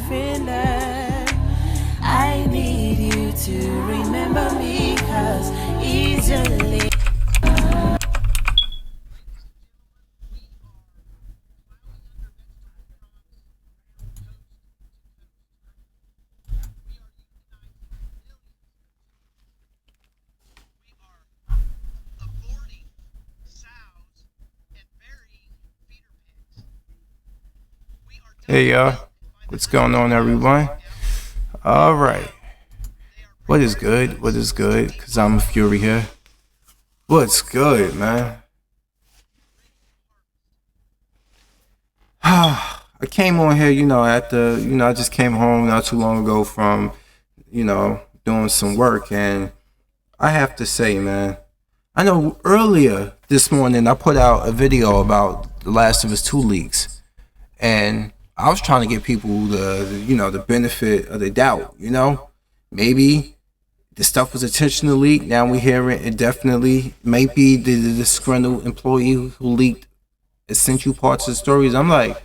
feeling. I need you to remember me, 'cause easily. Hey y'all, what's going on everyone? Alright, what is good? What is good? KazamaFury here. What's good, man? I came on here, after, I just came home not too long ago from, doing some work, and I have to say, man, I know earlier this morning I put out a video about The Last of Us 2 leaks, and I was trying to give people the benefit of the doubt, maybe the stuff was intentionally leaked. Now we hear it definitely might be the disgruntled employee who leaked essential parts of the stories. I'm like,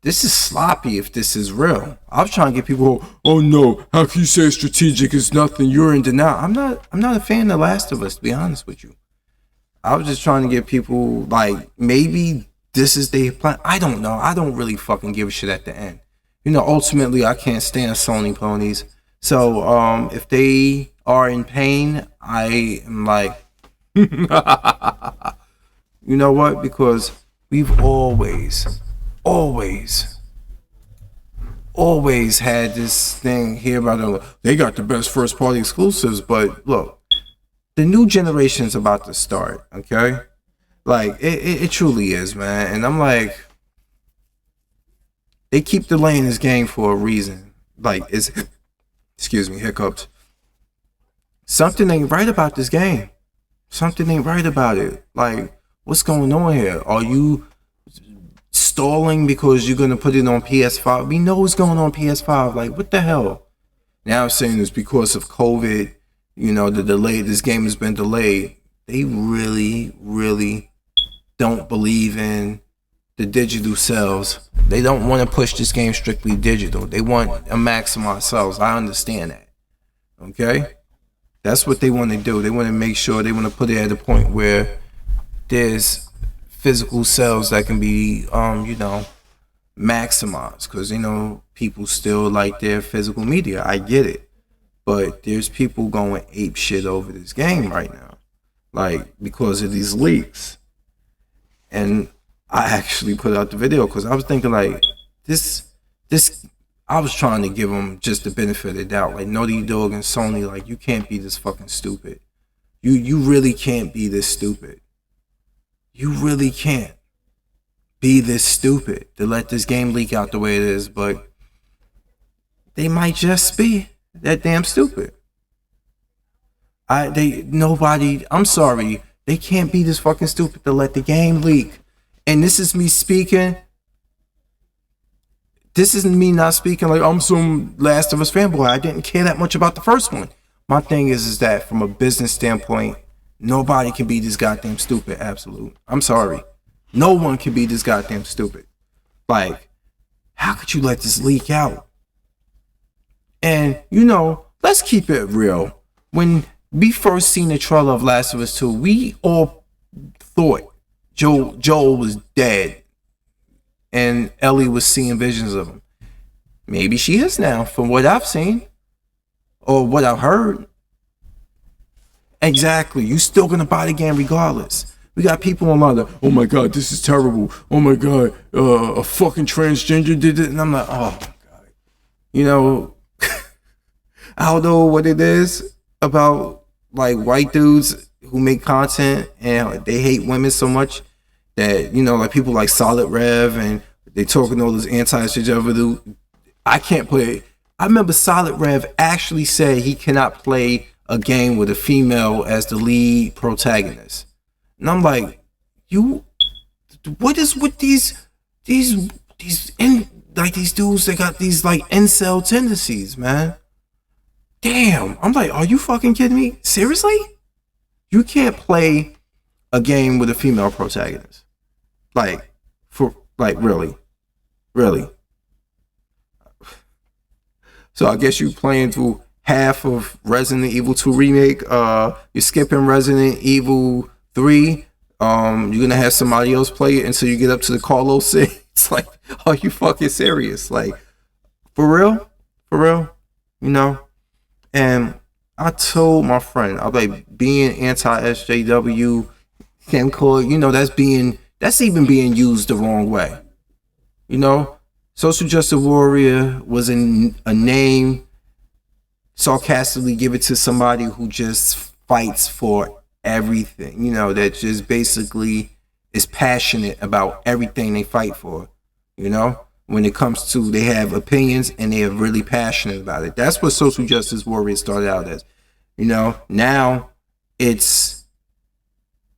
this is sloppy if this is real. I was trying to get people, oh no, how can you say strategic is nothing? You're in denial. I'm not a fan of The Last of Us, to be honest with you. I was just trying to get people, like, maybe this is their plan. I don't know. I don't really fucking give a shit at the end. Ultimately, I can't stand Sony ponies. So, if they are in pain, I am like, you know what? Because we've always had this thing here about them. They got the best first party exclusives, but look, the new generation is about to start, okay? Like, it truly is, man. And I'm like, they keep delaying this game for a reason. Like, excuse me, hiccups. Something ain't right about this game. Something ain't right about it. Like, what's going on here? Are you stalling because you're going to put it on PS5? We know what's going on PS5. Like, what the hell? Now I'm saying it's because of COVID, the delay. This game has been delayed. They really don't believe in the digital sales. They don't want to push this game strictly digital. They want to maximize sales. I understand that. Okay? That's what they want to do. They want to make sure, they want to put it at a point where there's physical sales that can be, maximized. Because, people still like their physical media. I get it. But there's people going ape shit over this game right now. Like, because of these leaks. And I actually put out the video because I was thinking, like, this, I was trying to give them just the benefit of the doubt. Like, Naughty Dog and Sony, like, you can't be this fucking stupid. You really can't be this stupid. You really can't be this stupid to let this game leak out the way it is, but they might just be that damn stupid. I'm sorry, they can't be this fucking stupid to let the game leak. And this is me speaking. This isn't me not speaking like I'm some Last of Us fanboy. I didn't care that much about the first one. My thing is that from a business standpoint, nobody can be this goddamn stupid. Absolute. I'm sorry. No one can be this goddamn stupid. Like, how could you let this leak out? And, let's keep it real. When we first seen the trailer of Last of Us 2, we all thought Joel was dead and Ellie was seeing visions of him. Maybe she is now, from what I've seen or what I've heard. Exactly. You still gonna buy the game regardless. We got people online that, oh my god, this is terrible. Oh my god, a fucking transgender did it, and I'm like, oh my god. I don't know what it is about, like, white dudes who make content and they hate women so much that, like people like Solid Rev and they talking all this anti-shit ever do. I can't play. I remember Solid Rev actually said he cannot play a game with a female as the lead protagonist. And I'm like, what is with these dudes that got these like incel tendencies, man? Damn. I'm like, are you fucking kidding me? Seriously? You can't play a game with a female protagonist. Really? So I guess you playing through half of Resident Evil 2 remake. You're skipping Resident Evil 3. You're gonna have somebody else play it until you get up to the Carlos scene. It's like, are you fucking serious? Like, for real? For real? You know? And I told my friend, I was like, being anti-SJW, Camcord, you know, that's even being used the wrong way. You know? Social Justice Warrior was a name sarcastically given to somebody who just fights for everything, you know, that just basically is passionate about everything they fight for, you know, when it comes to they have opinions and they are really passionate about it. That's what Social Justice Warrior started out as, you know. Now it's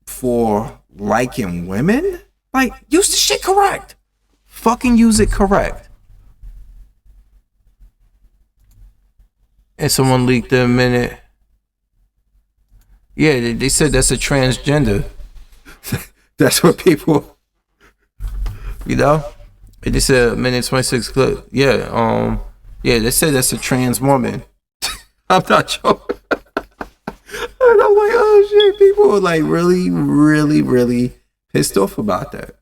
for liking women. Like, use the shit correct. Fucking use it correct. And someone leaked a minute. Yeah, they said that's a transgender. That's what people, you know. They said minute 26 clip. Yeah, yeah, they said that's a trans woman. I'm not sure. And I'm like, oh shit, people are like really, really, really pissed off about that.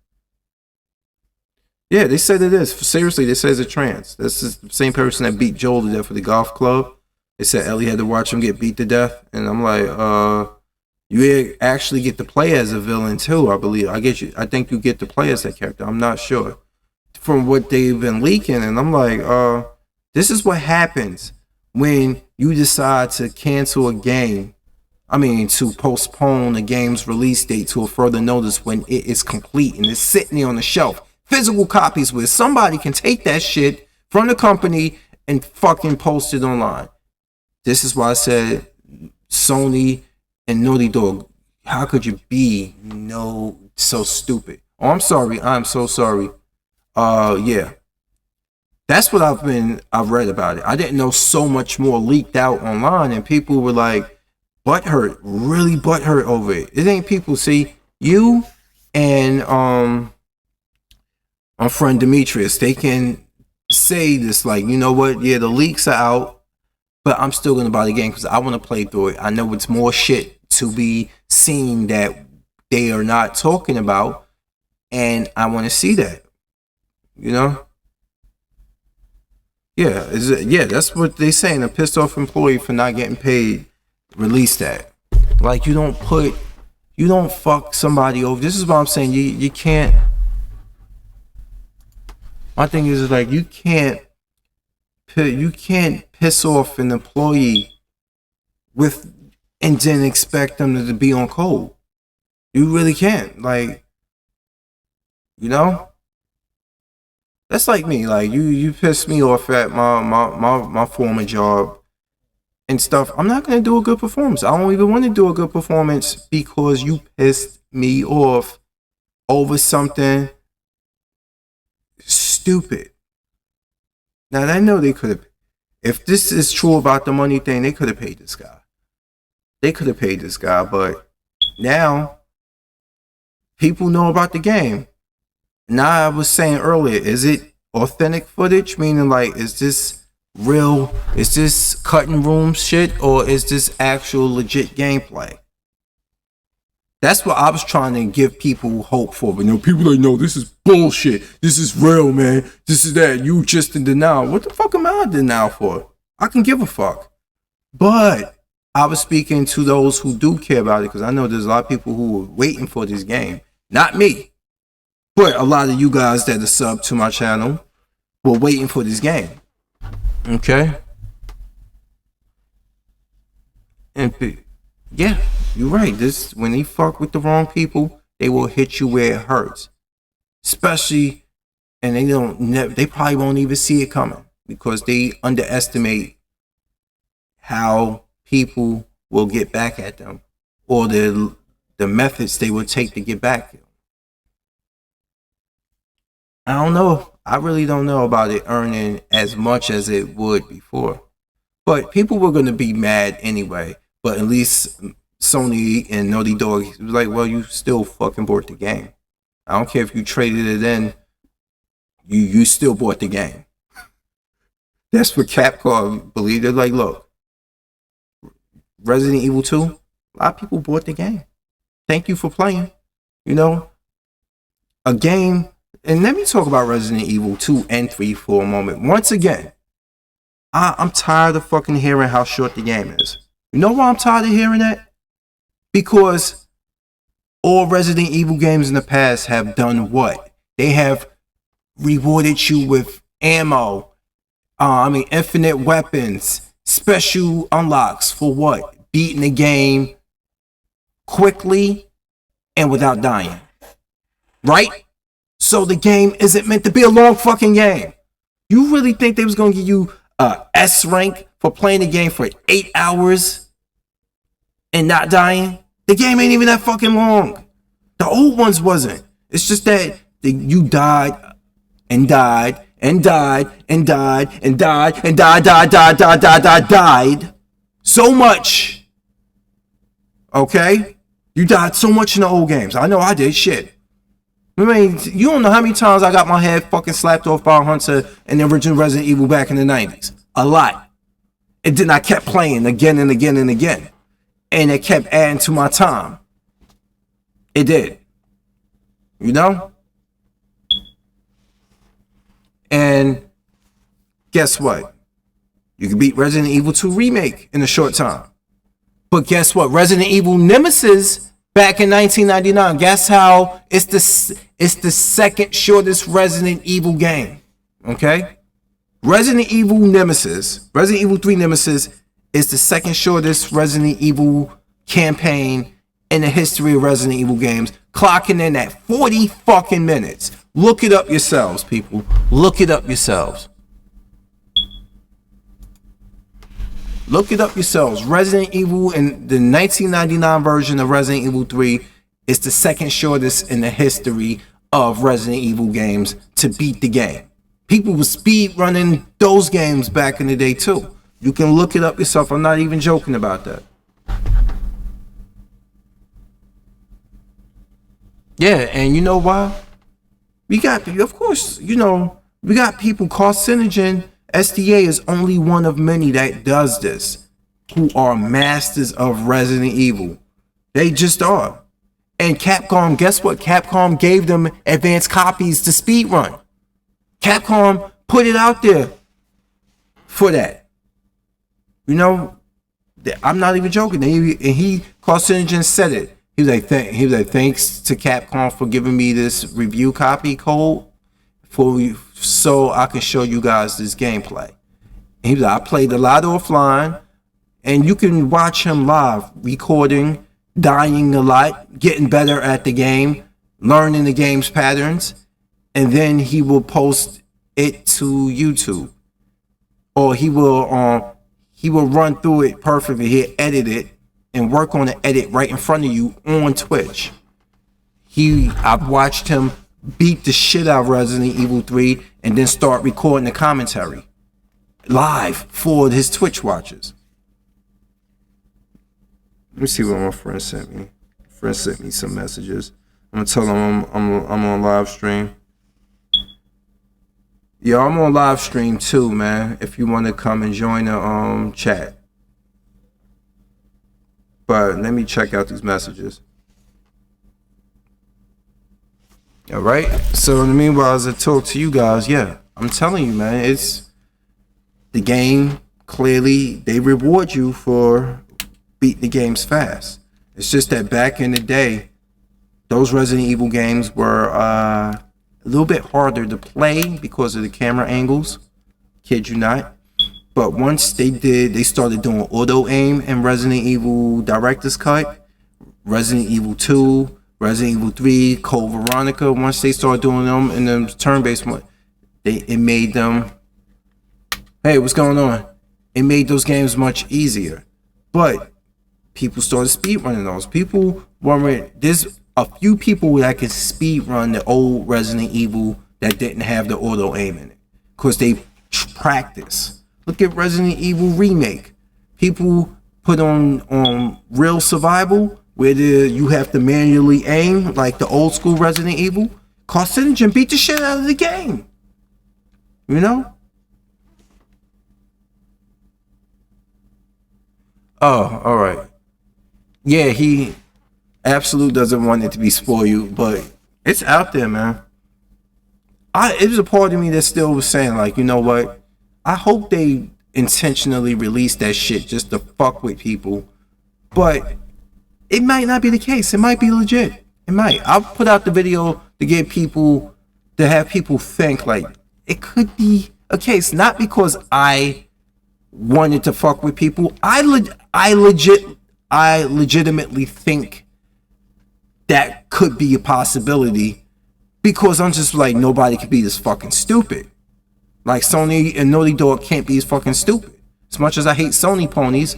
Yeah, they said it is. Seriously, they said it's a trans. This is the same person that beat Joel to death for the golf club. They said Ellie had to watch him get beat to death. And I'm like, you actually get to play as a villain too, I believe. I think you get to play as that character. I'm not sure. From what they've been leaking, and I'm like, this is what happens when you decide to cancel a game. I mean, to postpone a game's release date to a further notice when it is complete and it's sitting there on the shelf. Physical copies where somebody can take that shit from the company and fucking post it online. This is why I said Sony and Naughty Dog, how could you be so stupid? Oh, I'm sorry. I'm so sorry. Yeah. That's what I've read about it. I didn't know so much more leaked out online, and people were like butthurt, really butthurt over it. It ain't people. See, you and my friend Demetrius, they can say this like, you know what? Yeah, the leaks are out, but I'm still gonna buy the game because I want to play through it. I know it's more shit to be seen that they are not talking about, and I want to see that. You know? Yeah, yeah, that's what they saying. A pissed off employee for not getting paid. Release that. Like, you don't fuck somebody over. This is what I'm saying. You can't. My thing is like, you can't piss off an employee and then expect them to be on code. You really can't. Like, you know? That's like me. Like, you pissed me off at my former job and stuff. I'm not gonna do a good performance. I don't even want to do a good performance because you pissed me off over something stupid. Now I know they could have. If this is true about the money thing, they could have paid this guy. But now people know about the game. Now, I was saying earlier, is it authentic footage? Meaning, like, is this real? Is this cutting room shit? Or is this actual legit gameplay? That's what I was trying to give people hope for. But people like, no, this is bullshit. This is real, man. This is that. You just in denial. What the fuck am I in denial for? I can give a fuck. But I was speaking to those who do care about it because I know there's a lot of people who are waiting for this game. Not me. But a lot of you guys that are sub to my channel were waiting for this game. Okay? And yeah, you're right. This, when they fuck with the wrong people, they will hit you where it hurts. Especially, and they probably won't even see it coming because they underestimate how people will get back at them or the methods they will take to get back at them. I don't know. I really don't know about it earning as much as it would before. But people were going to be mad anyway. But at least Sony and Naughty Dog was like, well, you still fucking bought the game. I don't care if you traded it in. You still bought the game. That's what Capcom believe. They're like, look, Resident Evil 2, a lot of people bought the game. Thank you for playing. You know, a game, and let me talk about Resident Evil 2 and 3 for a moment. Once again, I'm tired of fucking hearing how short the game is. You know why I'm tired of hearing that? Because all Resident Evil games in the past have done what? They have rewarded you with ammo, infinite weapons, special unlocks for what? Beating the game quickly and without dying. Right? So the game isn't meant to be a long fucking game. You really think they was gonna give you a S rank for playing the game for 8 hours and not dying? The game ain't even that fucking long. The old ones wasn't. It's just that you died and died and died and died and died and died so much. Okay? You died so much in the old games. I know I did. Shit. I mean, you don't know how many times I got my head fucking slapped off by a hunter in the original Resident Evil back in the 90s. A lot. And then I kept playing again and again and again. And it kept adding to my time. It did. You know? And guess what? You can beat Resident Evil 2 Remake in a short time. But guess what? Resident Evil Nemesis back in 1999. Guess how it's the second shortest Resident Evil game. Okay? Resident Evil Nemesis, Resident Evil 3 Nemesis is the second shortest Resident Evil campaign in the history of Resident Evil games, clocking in at 40 fucking minutes. Look it up yourselves, people. Look it up yourselves. Look it up yourselves. Resident Evil in the 1999 version of Resident Evil 3 is the second shortest in the history of Resident Evil games to beat the game. People were speed running those games back in the day too. You can look it up yourself. I'm not even joking about that. Yeah, and you know why? We got, of course, you know, we got people. Carcinogen SDA is only one of many that does this, who are masters of Resident Evil. They just are. And Capcom, guess what? Capcom gave them advanced copies to speedrun. Capcom put it out there for that. You know, I'm not even joking. Carcinogen said it. He was like, thanks to Capcom for giving me this review copy code so I can show you guys this gameplay. And he was like, I played a lot offline, and you can watch him live, recording, dying a lot, getting better at the game, learning the game's patterns, and then he will post it to YouTube, or he will run through it perfectly. He'll edit it and work on the edit right in front of you on Twitch. I've watched him beat the shit out of Resident Evil 3 and then start recording the commentary live for his Twitch watchers. Let me see what my friend sent me. Friend sent me some messages. I'm gonna tell him I'm on live stream. Yo, I'm on live stream too, man. If you want to come and join the chat. But let me check out these messages. All right. So in the meanwhile, as I talk to you guys, yeah, I'm telling you, man, it's the game. Clearly, they reward you for beating the games fast. It's just that back in the day, those Resident Evil games were a little bit harder to play because of the camera angles. Kid you not. But once they started doing auto aim in Resident Evil Director's Cut, Resident Evil 2, Resident Evil 3, Code Veronica, once they started doing them in the turn-based one, it made them, hey, what's going on? It made those games much easier. But people started speedrunning those. People weren't, there's a few people that could speedrun the old Resident Evil that didn't have the auto aim in it, because they practice. Look at Resident Evil Remake. People put on real survival where you have to manually aim like the old school Resident Evil. Carcinogen beat the shit out of the game. You know? Oh, all right. Yeah, he absolutely doesn't want it to be spoiled, but it's out there, man. It was a part of me that still was saying, like, you know what? I hope they intentionally release that shit just to fuck with people. But it might not be the case. It might be legit. It might. I'll put out the video to get people, to have people think like it could be a case. Not because I wanted to fuck with people. I legitimately think that could be a possibility, because I'm just like, nobody could be this fucking stupid. Like, Sony and Naughty Dog can't be as fucking stupid. As much as I hate Sony ponies,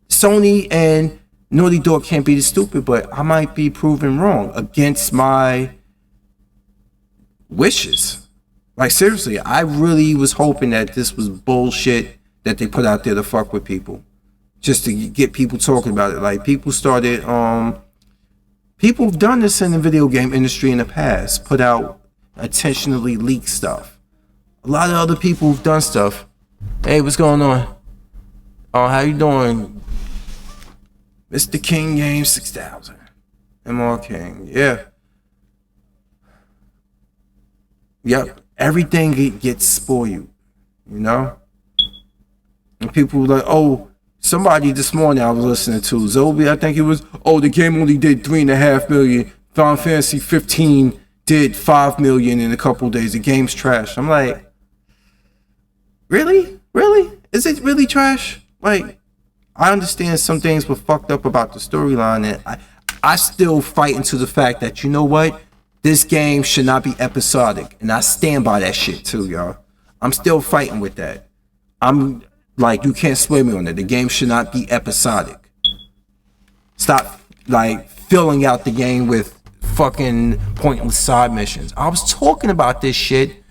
Sony and Naughty Dog can't be this stupid, but I might be proven wrong against my wishes. Like, seriously, I really was hoping that this was bullshit that they put out there to fuck with people. Just to get people talking about it. Like, people started, people have done this in the video game industry in the past. Put out intentionally leaked stuff. A lot of other people who've done stuff. Hey, what's going on? Oh, how you doing? Mr. King Game 6000. MR King. Yeah. Yep. Everything gets spoiled. You know? And people were like, oh, somebody this morning I was listening to, Zobi, I think it was, oh, the game only did 3.5 million. Final Fantasy 15 did 5 million in a couple of days. The game's trash. I'm like, really? Really? Is it really trash? Like, I understand some things were fucked up about the storyline, and I still fight into the fact that, you know what? This game should not be episodic. And I stand by that shit too, y'all. I'm still fighting with that. I'm like, you can't sway me on it. The game should not be episodic. Stop, like, filling out the game with fucking pointless side missions. I was talking about this shit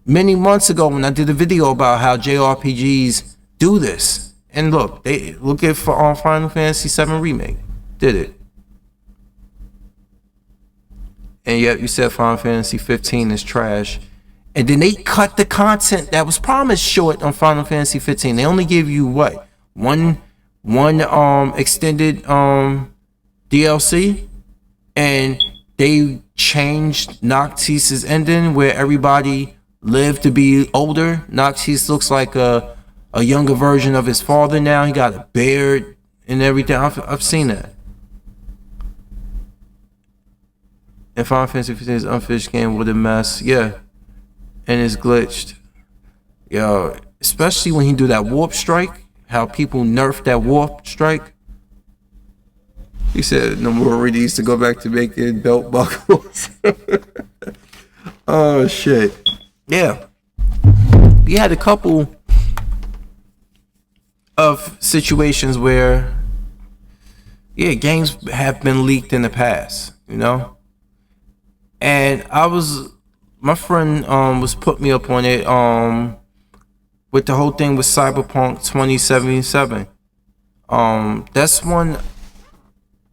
many months ago when I did a video about how JRPGs do this. And look, they look at Final Fantasy VII Remake. Did it. And yet you said Final Fantasy 15 is trash. And then they cut the content that was promised short on Final Fantasy 15. They only give you what? One extended DLC, and they changed Noctise's ending where everybody lived to be older. Noctis looks like a younger version of his father now. He got a beard and everything. I've seen that. And Final Fantasy 15 is an unfinished game with a mess. Yeah. And it's glitched. Yo, especially when he do that warp strike. How people nerf that warp strike. He said no more readies to go back to making belt buckles. Oh shit. Yeah. We had a couple of situations where, yeah, games have been leaked in the past, you know? And my friend was put me up on it with the whole thing with Cyberpunk 2077. That's one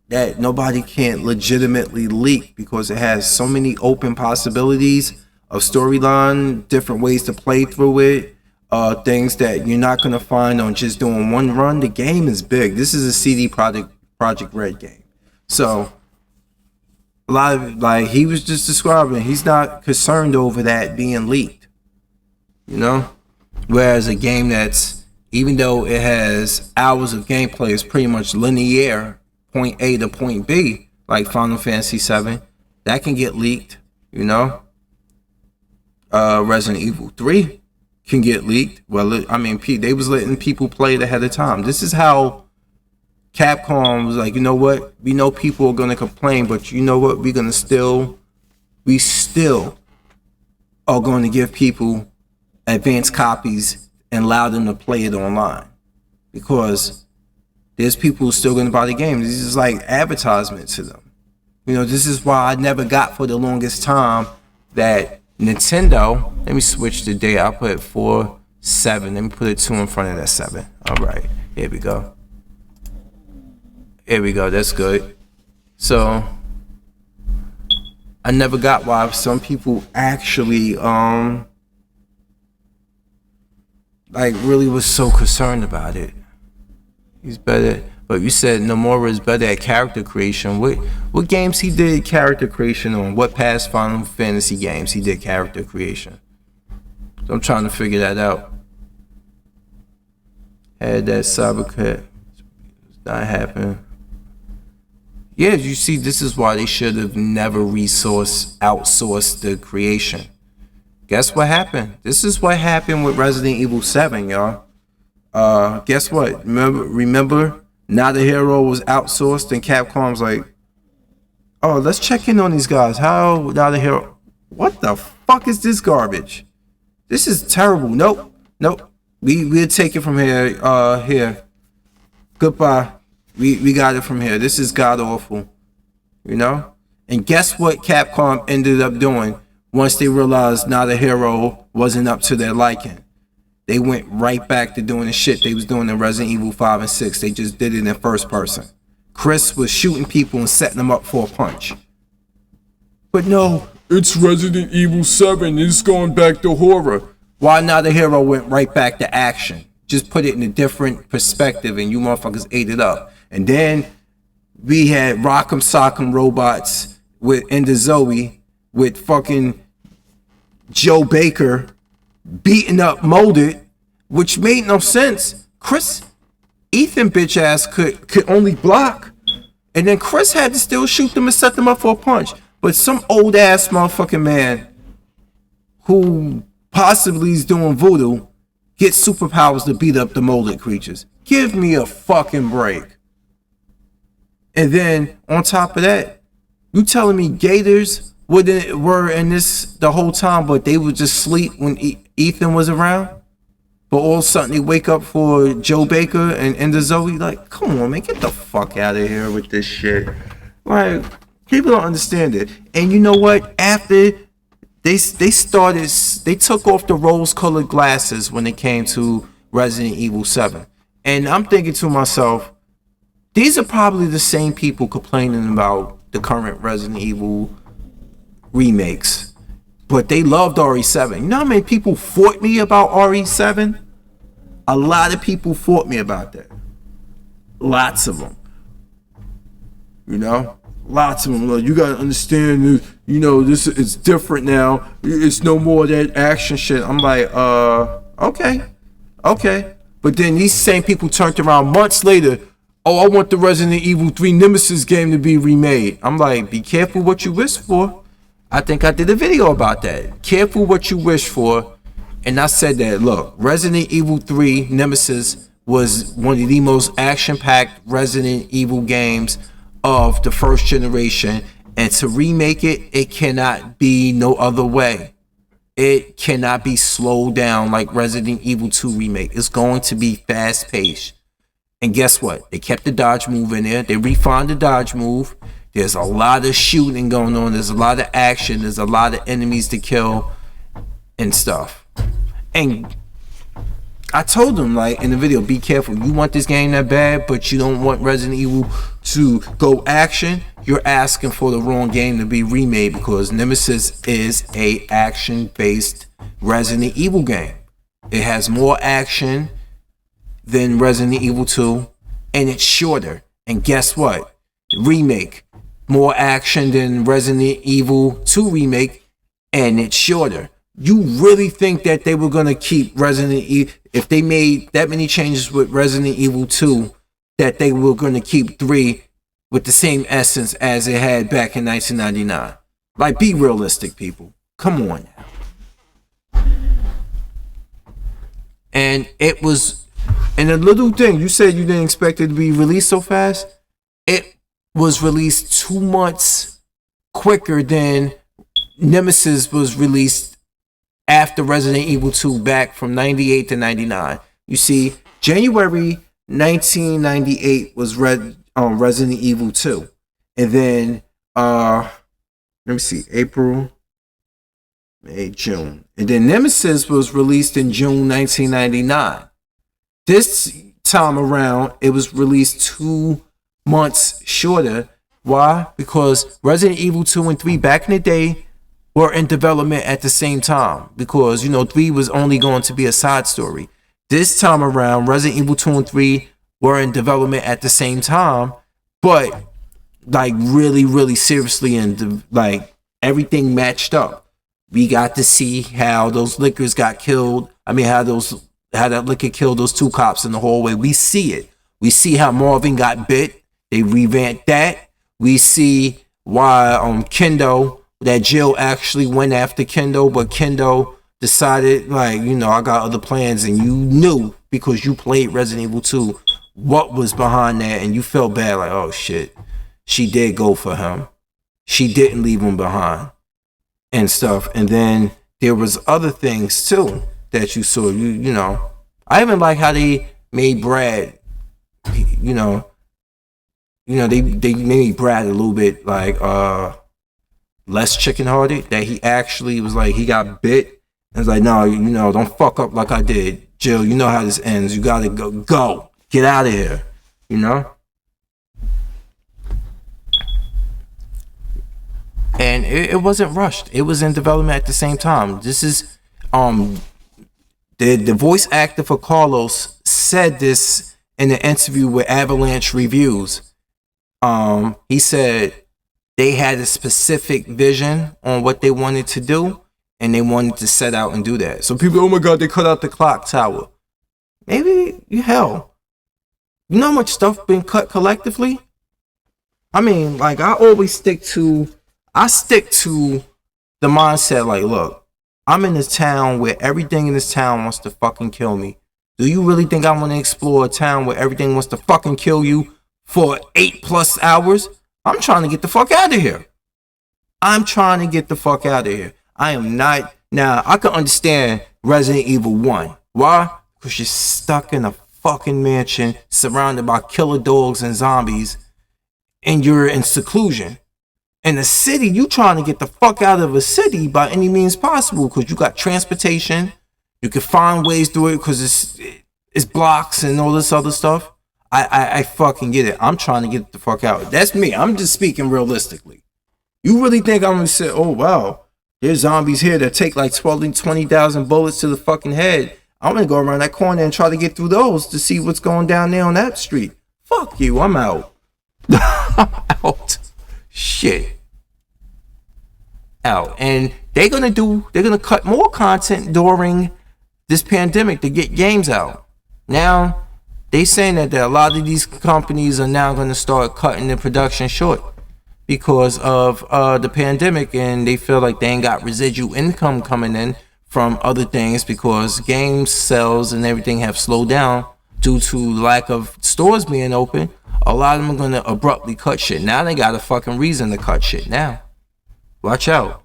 that nobody can't legitimately leak because it has so many open possibilities of storyline, different ways to play through it, things that you're not gonna find on just doing one run. The game is big. This is a CD Project Red game, so a lot of, like he was just describing, he's not concerned over that being leaked, you know. Whereas a game that's, even though it has hours of gameplay, is pretty much linear, point A to point B, like Final Fantasy VII, that can get leaked, you know. Resident Evil 3 can get leaked. Well, I mean, they was letting people play it ahead of time. This is how Capcom was like, you know what? We know people are gonna complain, but you know what? We still are going to give people advanced copies and allow them to play it online, because there's people who are still gonna buy the game. This is like advertisement to them. You know, this is why I never got for the longest time that Nintendo, let me switch the date. I'll put 4-7. Let me put a 2 in front of that 7. All right, here we go. Here we go. That's good. So I never got why some people actually like really was so concerned about it. He's better. But you said Nomura is better at character creation. What games he did character creation on? What past Final Fantasy games he did character creation? So I'm trying to figure that out. Had that Cybercat not happen. Yeah, you see, this is why they should have never outsourced the creation. Guess what happened? This is what happened with Resident Evil 7, y'all. Guess what? Remember, Not a Hero was outsourced, and Capcom's like, oh, let's check in on these guys. How Not a Hero? What the fuck is this garbage? This is terrible. Nope. We'll take it from here. Here. Goodbye. We got it from here. This is god awful. You know? And guess what Capcom ended up doing once they realized Not a Hero wasn't up to their liking? They went right back to doing the shit they was doing in Resident Evil 5 and 6. They just did it in first person. Chris was shooting people and setting them up for a punch. But no, it's Resident Evil 7. It's going back to horror. Why Not a Hero went right back to action? Just put it in a different perspective and you motherfuckers ate it up. And then we had Rock'em Sock'em Robots with Ender Zoe with fucking Joe Baker beating up Molded, which made no sense. Ethan bitch ass could only block. And then Chris had to still shoot them and set them up for a punch. But some old ass motherfucking man who possibly is doing voodoo gets superpowers to beat up the molded creatures. Give me a fucking break. And then on top of that, you telling me gators were in this the whole time, but they would just sleep when Ethan was around? But all of a sudden they wake up for Joe Baker and Ender Zoe? Like, come on, man, get the fuck out of here with this shit. Like, people don't understand it. And you know what? After they took off the rose-colored glasses when it came to Resident Evil 7. And I'm thinking to myself, these are probably the same people complaining about the current Resident Evil remakes. But they loved RE7. You know how many people fought me about RE7? A lot of people fought me about that. Lots of them. You know? Lots of them. Like, you gotta understand, you know, this is different now. It's no more that action shit. I'm like, okay. But then these same people turned around months later. Oh, I want the Resident Evil 3 Nemesis game to be remade. I'm like, be careful what you wish for. I think I did a video about that. Careful what you wish for. And I said that, look, Resident Evil 3 Nemesis was one of the most action-packed Resident Evil games of the first generation. And to remake it, it cannot be no other way. It cannot be slowed down like Resident Evil 2 remake. It's going to be fast-paced. And guess what? They kept the dodge move in there. They refined the dodge move. There's a lot of shooting going on. There's a lot of action. There's a lot of enemies to kill and stuff. And I told them, like, in the video, be careful. You want this game that bad, but you don't want Resident Evil to go action. You're asking for the wrong game to be remade, because Nemesis is a action-based Resident Evil game. It has more action than Resident Evil 2, and it's shorter. And guess what? Remake, more action than Resident Evil 2 remake, and it's shorter. You really think that they were gonna keep Resident Evil, if they made that many changes with Resident Evil 2, that they were gonna keep 3 with the same essence as it had back in 1999? Like, be realistic, people. Come on now. And it was. And a little thing, you said you didn't expect it to be released so fast. It was released 2 months quicker than Nemesis was released after Resident Evil 2, back from 98 to 99. You see, January 1998 was Resident Evil 2. And then, let me see, April, May, June. And then Nemesis was released in June 1999. This time around, it was released 2 months shorter. Why? Because Resident Evil 2 and 3 back in the day were in development at the same time. Because, you know, 3 was only going to be a side story. This time around, Resident Evil 2 and 3 were in development at the same time, but like really, really seriously, and like everything matched up. We got to see how those liquors got killed. I mean, how that liquor killed those two cops in the hallway. We see it. We see how Marvin got bit. They revamped that. We see why Kendo, that Jill actually went after Kendo, but Kendo decided, like, you know, I got other plans, and you knew because you played Resident Evil 2 what was behind that, and you felt bad, like, oh shit, she did go for him. She didn't leave him behind and stuff. And then there was other things too that you saw. You know, I even like how they made Brad, you know, they made Brad a little bit like less chicken hearted, that he actually was like, he got bit and was like, no, you know, don't fuck up like I did. Jill, you know how this ends. You gotta go. Get out of here. You know? And it wasn't rushed. It was in development at the same time. This is the voice actor for Carlos said this in an interview with Avalanche Reviews. He said they had a specific vision on what they wanted to do, and they wanted to set out and do that. So people, oh my god, they cut out the clock tower. Maybe, hell, you know how much stuff been cut collectively? I mean, like, I stick to the mindset, like, look, I'm in this town where everything in this town wants to fucking kill me. Do you really think I want to explore a town where everything wants to fucking kill you for 8+ hours? I'm trying to get the fuck out of here. I'm trying to get the fuck out of here. I am not. Now, I can understand Resident Evil 1. Why? Because you're stuck in a fucking mansion surrounded by killer dogs and zombies, and you're in seclusion. In a city, you trying to get the fuck out of a city by any means possible, because you got transportation. You can find ways through it because it's blocks and all this other stuff. I fucking get it. I'm trying to get the fuck out. That's me. I'm just speaking realistically. You really think I'm gonna say, oh wow, there's zombies here that take like 20,000 bullets to the fucking head. I'm gonna go around that corner and try to get through those to see what's going down there on that street. Fuck you, I'm out. I'm out. Shit. Out. And they're gonna cut more content during this pandemic to get games out. Now, they saying that a lot of these companies are now gonna start cutting the production short because of the pandemic, and they feel like they ain't got residual income coming in from other things because game sales and everything have slowed down due to lack of stores being open. A lot of them are gonna abruptly cut shit. Now they got a fucking reason to cut shit now. Watch out.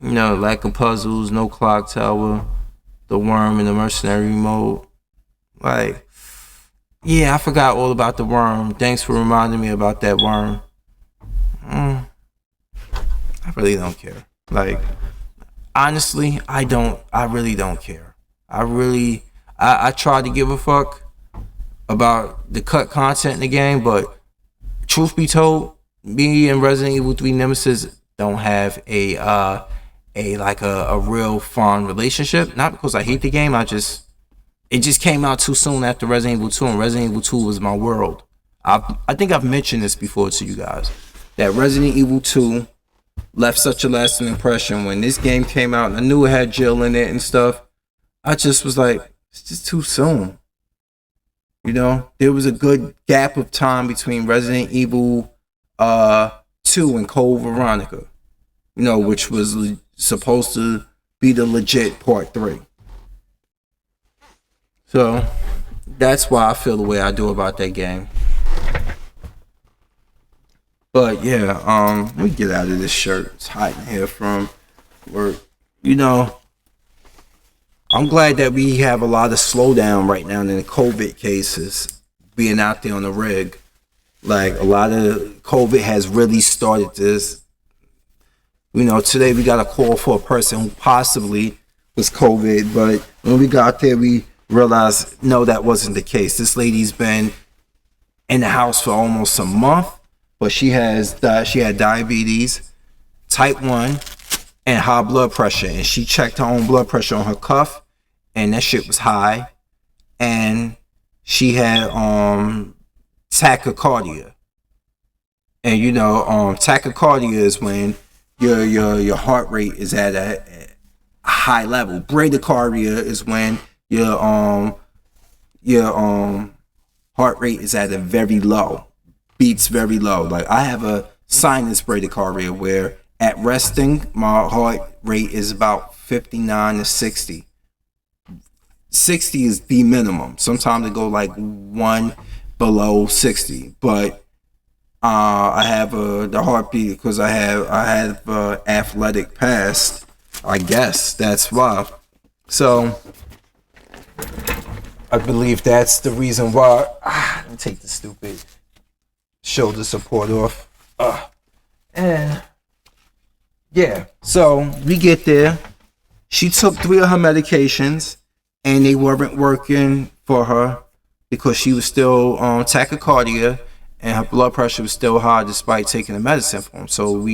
You know, lack of puzzles, no clock tower, the worm in the mercenary mode. Like, yeah, I forgot all about the worm. Thanks for reminding me about that worm. I really don't care. Like, honestly, I really don't care. I try to give a fuck about the cut content in the game, but truth be told, me and Resident Evil 3 Nemesis don't have a real fond relationship. Not because I hate the game, it just came out too soon after Resident Evil 2, and Resident Evil 2 was my world. I think I've mentioned this before to you guys, that Resident Evil 2 left such a lasting impression. When this game came out and I knew it had Jill in it and stuff, I just was like, it's just too soon. You know, there was a good gap of time between Resident Evil 2 and Code Veronica, you know, which was supposed to be the legit part 3. So that's why I feel the way I do about that game. But yeah, let me get out of this shirt. It's hot in here from work. You know, I'm glad that we have a lot of slowdown right now in the COVID cases being out there on the rig. Like, a lot of COVID has really started this. You know, today we got a call for a person who possibly was COVID, but when we got there, we realized, no, that wasn't the case. This lady's been in the house for almost a month, but she had diabetes, type 1, and high blood pressure. And she checked her own blood pressure on her cuff, and that shit was high. And she had tachycardia. And tachycardia is when your heart rate is at a high level. Bradycardia is when your heart rate is at a very low, beats very low. Like I have a sinus bradycardia where at resting my heart rate is about 59 to 60. 60 is the minimum. Sometimes it go like one below 60, but I have the heartbeat because I have athletic past. I guess that's why. So I believe that's the reason why. Let me take the stupid shoulder support off. And yeah, so we get there. She took 3 of her medications, and they weren't working for her because she was still on tachycardia, and her blood pressure was still high despite taking the medicine for him. So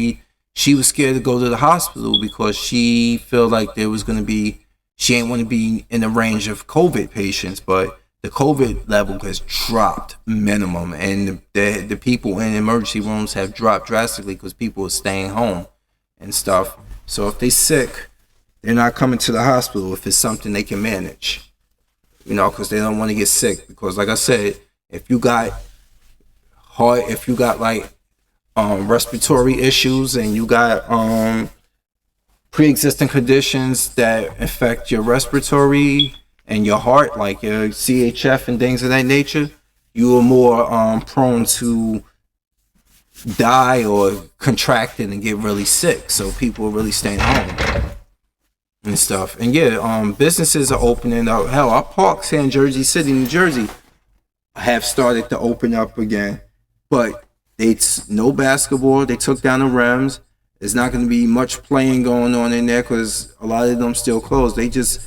she was scared to go to the hospital because she felt like she ain't want to be in the range of COVID patients, but the COVID level has dropped minimum, and the people in emergency rooms have dropped drastically because people are staying home and stuff. So if they sick, they're not coming to the hospital if it's something they can manage, because they don't want to get sick. Because like I said, if you got like respiratory issues and you got pre-existing conditions that affect your respiratory and your heart, like your CHF and things of that nature, you are more prone to die or contract it and get really sick. So people are really staying home and stuff. And yeah, businesses are opening up. Hell, our parks here in Jersey City, New Jersey, have started to open up again, but it's no basketball. They took down the rims. There's not going to be much playing going on in there because a lot of them still closed. They just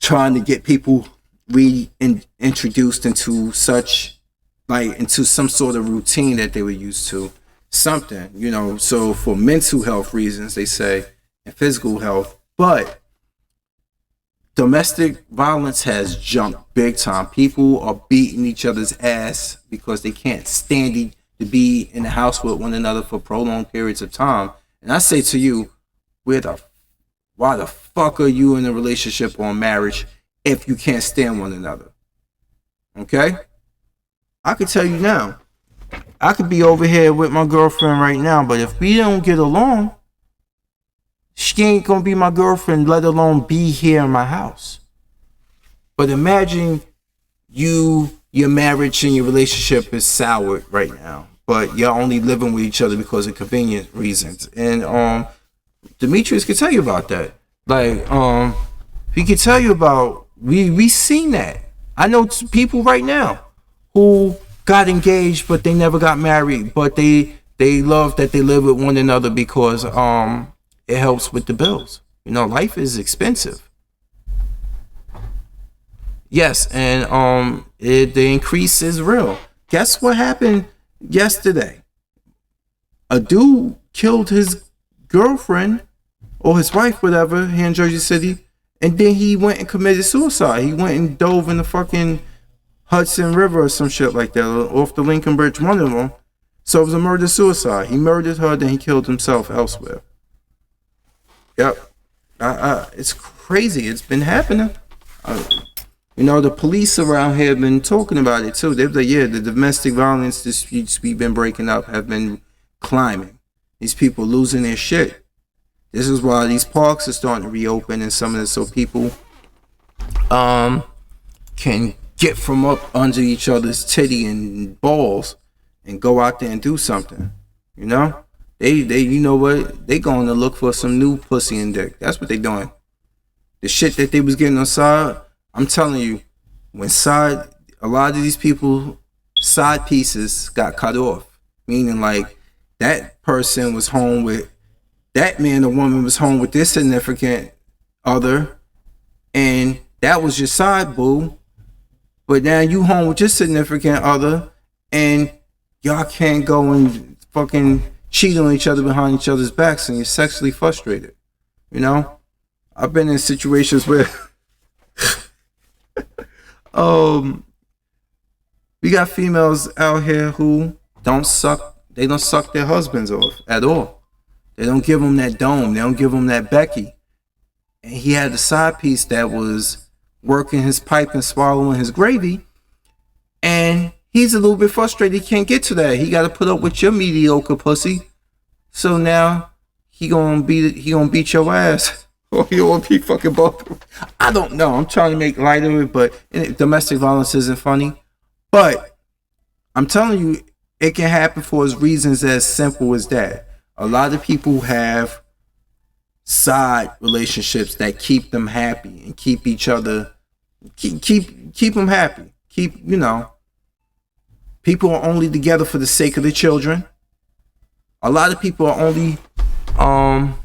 trying to get people reintroduced into some sort of routine that they were used to. Something, so for mental health reasons, they say, and physical health. But domestic violence has jumped big time. People are beating each other's ass because they can't stand to be in the house with one another for prolonged periods of time. And I say to you, why the fuck are you in a relationship or a marriage if you can't stand one another? Okay? I could tell you now, I could be over here with my girlfriend right now, but if we don't get along, she ain't gonna be my girlfriend, let alone be here in my house. But imagine your marriage and your relationship is soured right now, but you're only living with each other because of convenient reasons. And Demetrius could tell you about that. Like, he could tell you about we seen that. I know people right now who got engaged but they never got married, but they love that they live with one another because it helps with the bills. Life is expensive. Yes, and the increase is real. Guess what happened yesterday? A dude killed his girlfriend or his wife, whatever, here in Jersey City, and then he went and committed suicide. He went and dove in the fucking Hudson River or some shit like that, off the Lincoln Bridge, one of them. So it was a murder-suicide. He murdered her, then he killed himself elsewhere. Yep. It's crazy. It's been happening. The police around here have been talking about it too. They're like, yeah, the domestic violence disputes we've been breaking up have been climbing. These people losing their shit. This is why these parks are starting to reopen and some of this, so people can get from up under each other's titty and balls and go out there and do something. They you know what? They going to look for some new pussy and dick. That's what they doing. The shit that they was getting on side, I'm telling you, when a lot of these people, side pieces got cut off. Meaning like that person was home with, that man or woman was home with their significant other, and that was your side boo. But now you home with your significant other, and y'all can't go and fucking cheat on each other behind each other's backs, and you're sexually frustrated. I've been in situations where We got females out here who don't suck. They don't suck their husbands off at all. They don't give them that dome. They don't give them that Becky. And he had a side piece that was working his pipe and swallowing his gravy. And he's a little bit frustrated. He can't get to that. He got to put up with your mediocre pussy. So now he gonna beat your ass. Or he gonna beat fucking both. I don't know. I'm trying to make light of it, but domestic violence isn't funny. But I'm telling you, it can happen for reasons as simple as that. A lot of people have side relationships that keep them happy and keep each other, keep them happy. People are only together for the sake of the children. A lot of people are only, and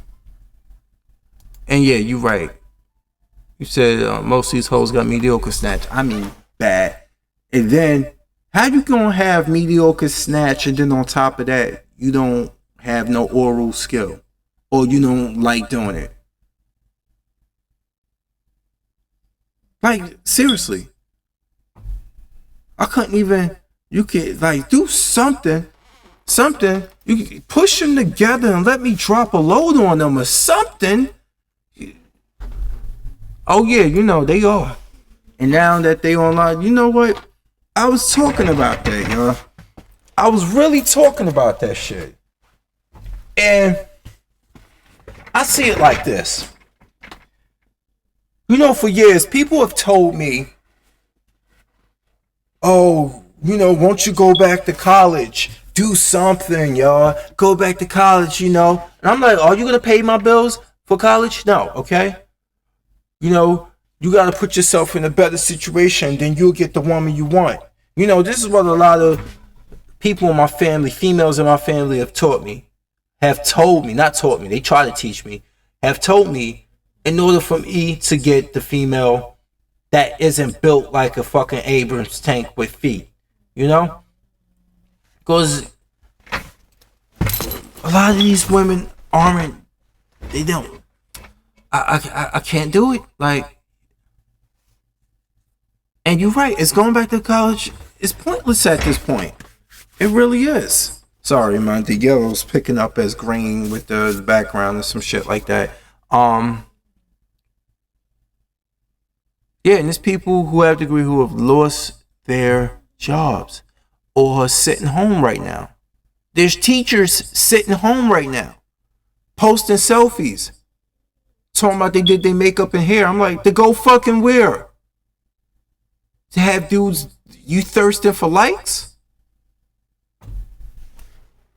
yeah, you're right. You said most of these hoes got mediocre snatch. I mean, bad. And then, how you gonna have mediocre snatch and then on top of that, you don't have no oral skill? Or you don't like doing it? Like, seriously. I couldn't even, you could like do something, you could push them together and let me drop a load on them or something. Oh yeah, they are. And now that they online, you know what? I was talking about that, y'all. I was really talking about that shit. And I see it like this. For years, people have told me, oh, won't you go back to college? Do something, y'all. Go back to college, And I'm like, are you going to pay my bills for college? No, okay? You got to put yourself in a better situation, then you'll get the woman you want. This is what a lot of people in my family, females in my family have told me, not taught me, they try to teach me, have told me, in order for me to get the female that isn't built like a fucking Abrams tank with feet, Because a lot of these women they don't. I can't do it. Like, and you're right, it's going back to college. It's pointless at this point. It really is. Sorry, man. The yellow's picking up as green with the background and some shit like that. Yeah, and there's people who have degree who have lost their jobs or are sitting home right now. There's teachers sitting home right now, posting selfies, talking about they did their makeup and hair. I'm like, to go fucking where? To have dudes, you thirsting for likes?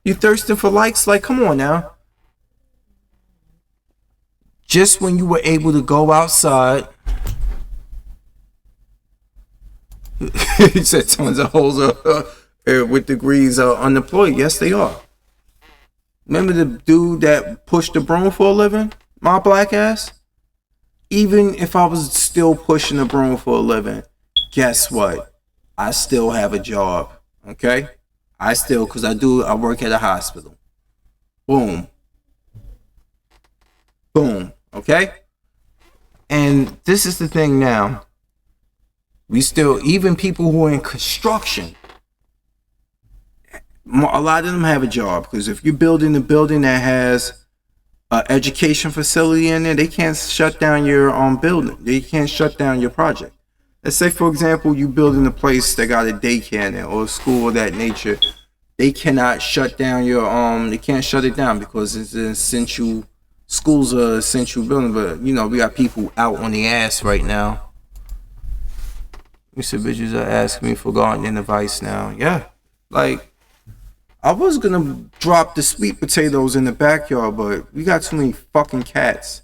You thirsting for likes? Like, come on now. Just when you were able to go outside, he said tons of hoes with degrees are unemployed. Yes, they are. Remember the dude that pushed the broom for a living? My black ass? Even if I was still pushing the broom for a living, guess what? I still have a job. Okay? Because I work at a hospital. Boom. Boom. Okay? And this is the thing now. We still, even people who are in construction, a lot of them have a job. Because if you're building a building that has an education facility in there, they can't shut down your building. They can't shut down your project. Let's say, for example, you building a place that got a daycare in there or a school of that nature. They cannot shut down your they can't shut it down because it's an essential, schools are essential building. But we got people out on the ass right now. You said bitches are asking me for gardening advice now. Yeah, like I was gonna drop the sweet potatoes in the backyard, but we got too many fucking cats.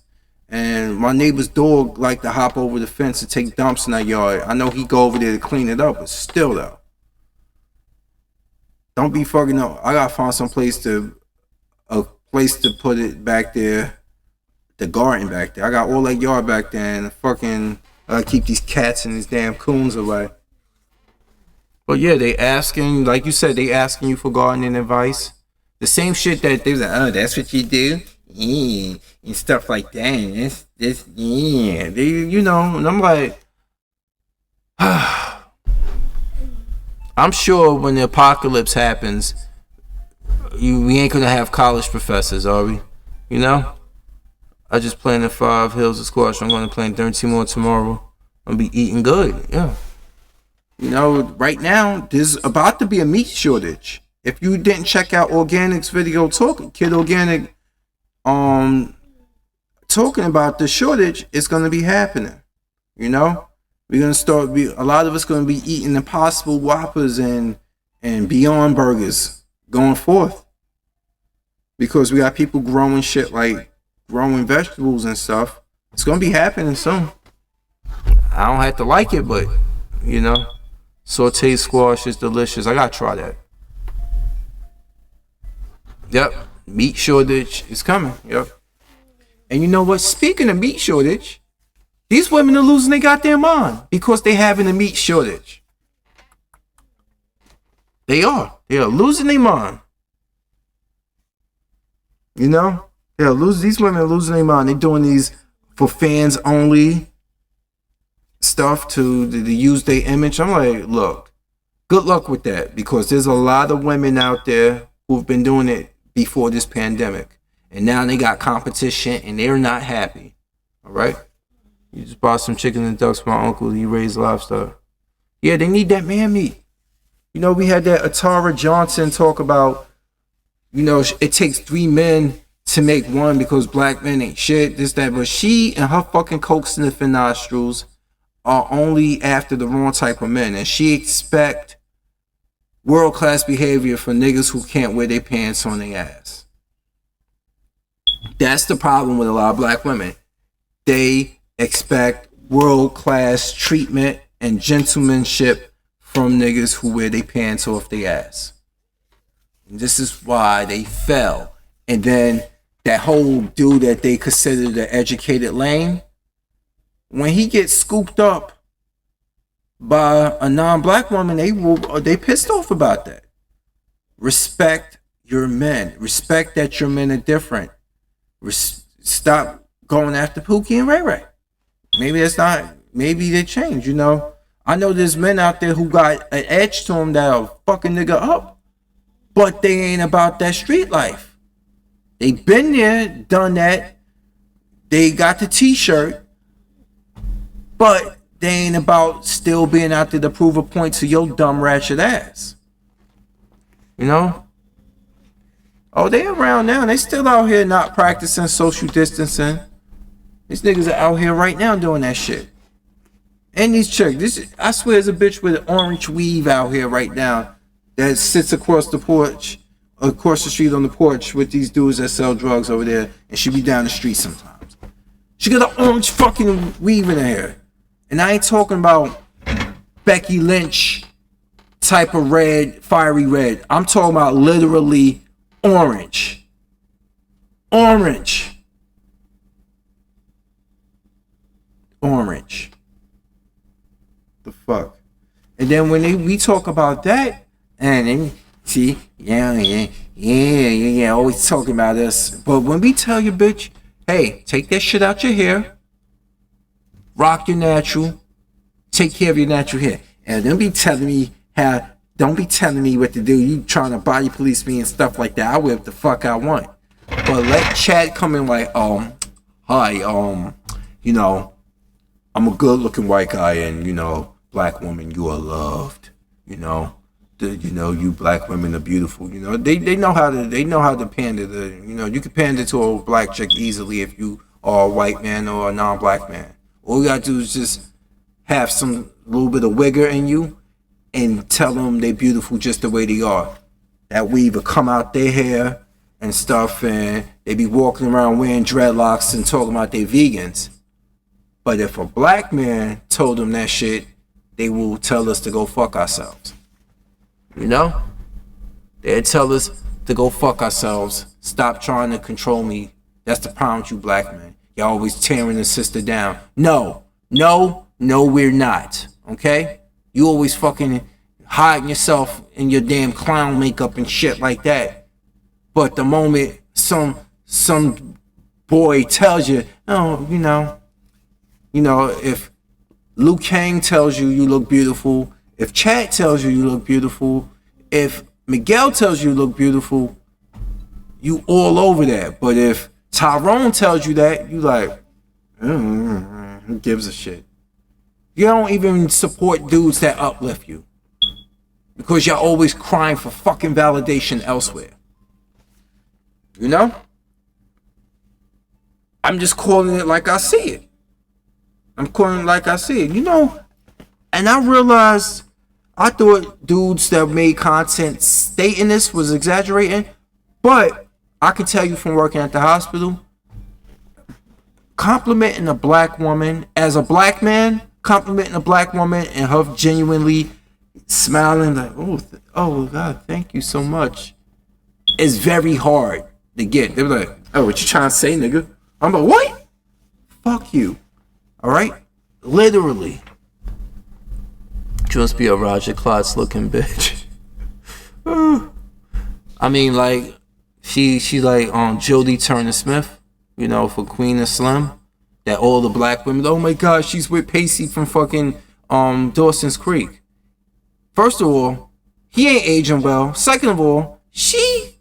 And my neighbor's dog like to hop over the fence and take dumps in that yard. I know he go over there to clean it up, but still though. Don't be fucking up. I gotta find a place to put it back there. The garden back there. I got all that yard back there and fucking keep these cats and these damn coons away. But yeah, they asking, like you said, they asking you for gardening advice. The same shit that they was like, oh, that's what you do? Yeah. And stuff like that. And this, yeah. They, and I'm like, I I'm sure when the apocalypse happens, we ain't gonna have college professors, are we? You know? I just planted 5 hills of squash. I'm gonna plant 13 more tomorrow. I'm gonna be eating good. Yeah. You know, right now, there's about to be a meat shortage. If you didn't check out Organic's video talking, Kid Organic, talking about the shortage, it's gonna be happening. You know? We're gonna start. A lot of us gonna be eating Impossible Whoppers and Beyond Burgers going forth, because we got people growing shit like growing vegetables and stuff. It's gonna be happening soon. I don't have to like it, but you know, sauteed squash is delicious. I gotta try that. Yep, meat shortage is coming. Yep. And you know what? Speaking of meat shortage, these women are losing their goddamn mind because they having a meat shortage. They are. They are losing their mind. You know? These women are losing their mind. They're doing these for fans only stuff to use their image. I'm like, look, good luck with that, because there's a lot of women out there who've been doing it before this pandemic. And now they got competition and they're not happy. All right? You just bought some chicken and ducks for my uncle. He raised livestock. Yeah, they need that man meat. You know, we had that Atara Johnson talk about, you know, it takes 3 men to make one because black men ain't shit, this, that. But she and her fucking coke sniffing nostrils are only after the wrong type of men. And she expect world-class behavior for niggas who can't wear their pants on their ass. That's the problem with a lot of black women. They expect world-class treatment and gentlemanship from niggas who wear their pants off their ass. And this is why they fell. And then that whole dude that they consider the educated lame, when he gets scooped up by a non-black woman, they pissed off about that. Respect your men. Respect that your men are different. Stop going after Pookie and Ray Ray. Maybe they changed, you know. I know there's men out there who got an edge to them that'll fucking nigga up, but they ain't about that street life. They been there, done that. They got the t-shirt, but they ain't about still being out there to prove a point to your dumb ratchet ass. You know? Oh, they around now. They still out here not practicing social distancing. These niggas are out here right now doing that shit. And these chicks, I swear, there's a bitch with an orange weave out here right now that sits across the porch, across the street on the porch with these dudes that sell drugs over there, and she be down the street sometimes. She got an orange fucking weave in her hair. And I ain't talking about Becky Lynch type of red, fiery red. I'm talking about literally orange. Orange. The fuck? And then when we talk about that, and then see, yeah, always talking about us. But when we tell you, bitch, hey, take that shit out your hair, rock your natural, take care of your natural hair, and don't be telling me what to do. You trying to body police me and stuff like that. I wear what the fuck I want. But let Chad come in like, hi, you know, I'm a good looking white guy, and you know, black woman, you are loved. You know, you black women are beautiful. You know, they know how to pander to, you know, you can pander to a black chick easily if you are a white man or a non-black man. All you gotta do is just have some little bit of wigger in you and tell them they're beautiful just the way they are. That weave will come out their hair and stuff, and they be walking around wearing dreadlocks and talking about they vegans. But if a black man told them that shit, they will tell us to go fuck ourselves. You know? They'll tell us to go fuck ourselves. Stop trying to control me. That's the problem with you black men. Y'all always tearing a sister down. No, we're not. Okay? You always fucking hiding yourself in your damn clown makeup and shit like that. But the moment some boy tells you, oh, you know, if Liu Kang tells you look beautiful, If Chad tells you you look beautiful, if Miguel tells you look beautiful, you all over that. But if Tyrone tells you that, you like, who gives a shit? You don't even support dudes that uplift you because you're always crying for fucking validation elsewhere. You know? I'm just calling it like I see it. I'm calling it like I see it. You know, and I realized I thought dudes that made content stating this was exaggerating, but I can tell you from working at the hospital, complimenting a black woman as a black man, complimenting a black woman and her genuinely smiling like, oh God, thank you so much, is very hard to get. They're like, oh, what you trying to say, nigga? I'm like, what? Fuck you. All right? Literally. Just be a Roger Klotz looking bitch. I mean, like, she like Jodie Turner Smith, you know, for Queen of Slim. That all the black women, oh my God, she's with Pacey from fucking Dawson's Creek. First of all, he ain't aging well. Second of all, she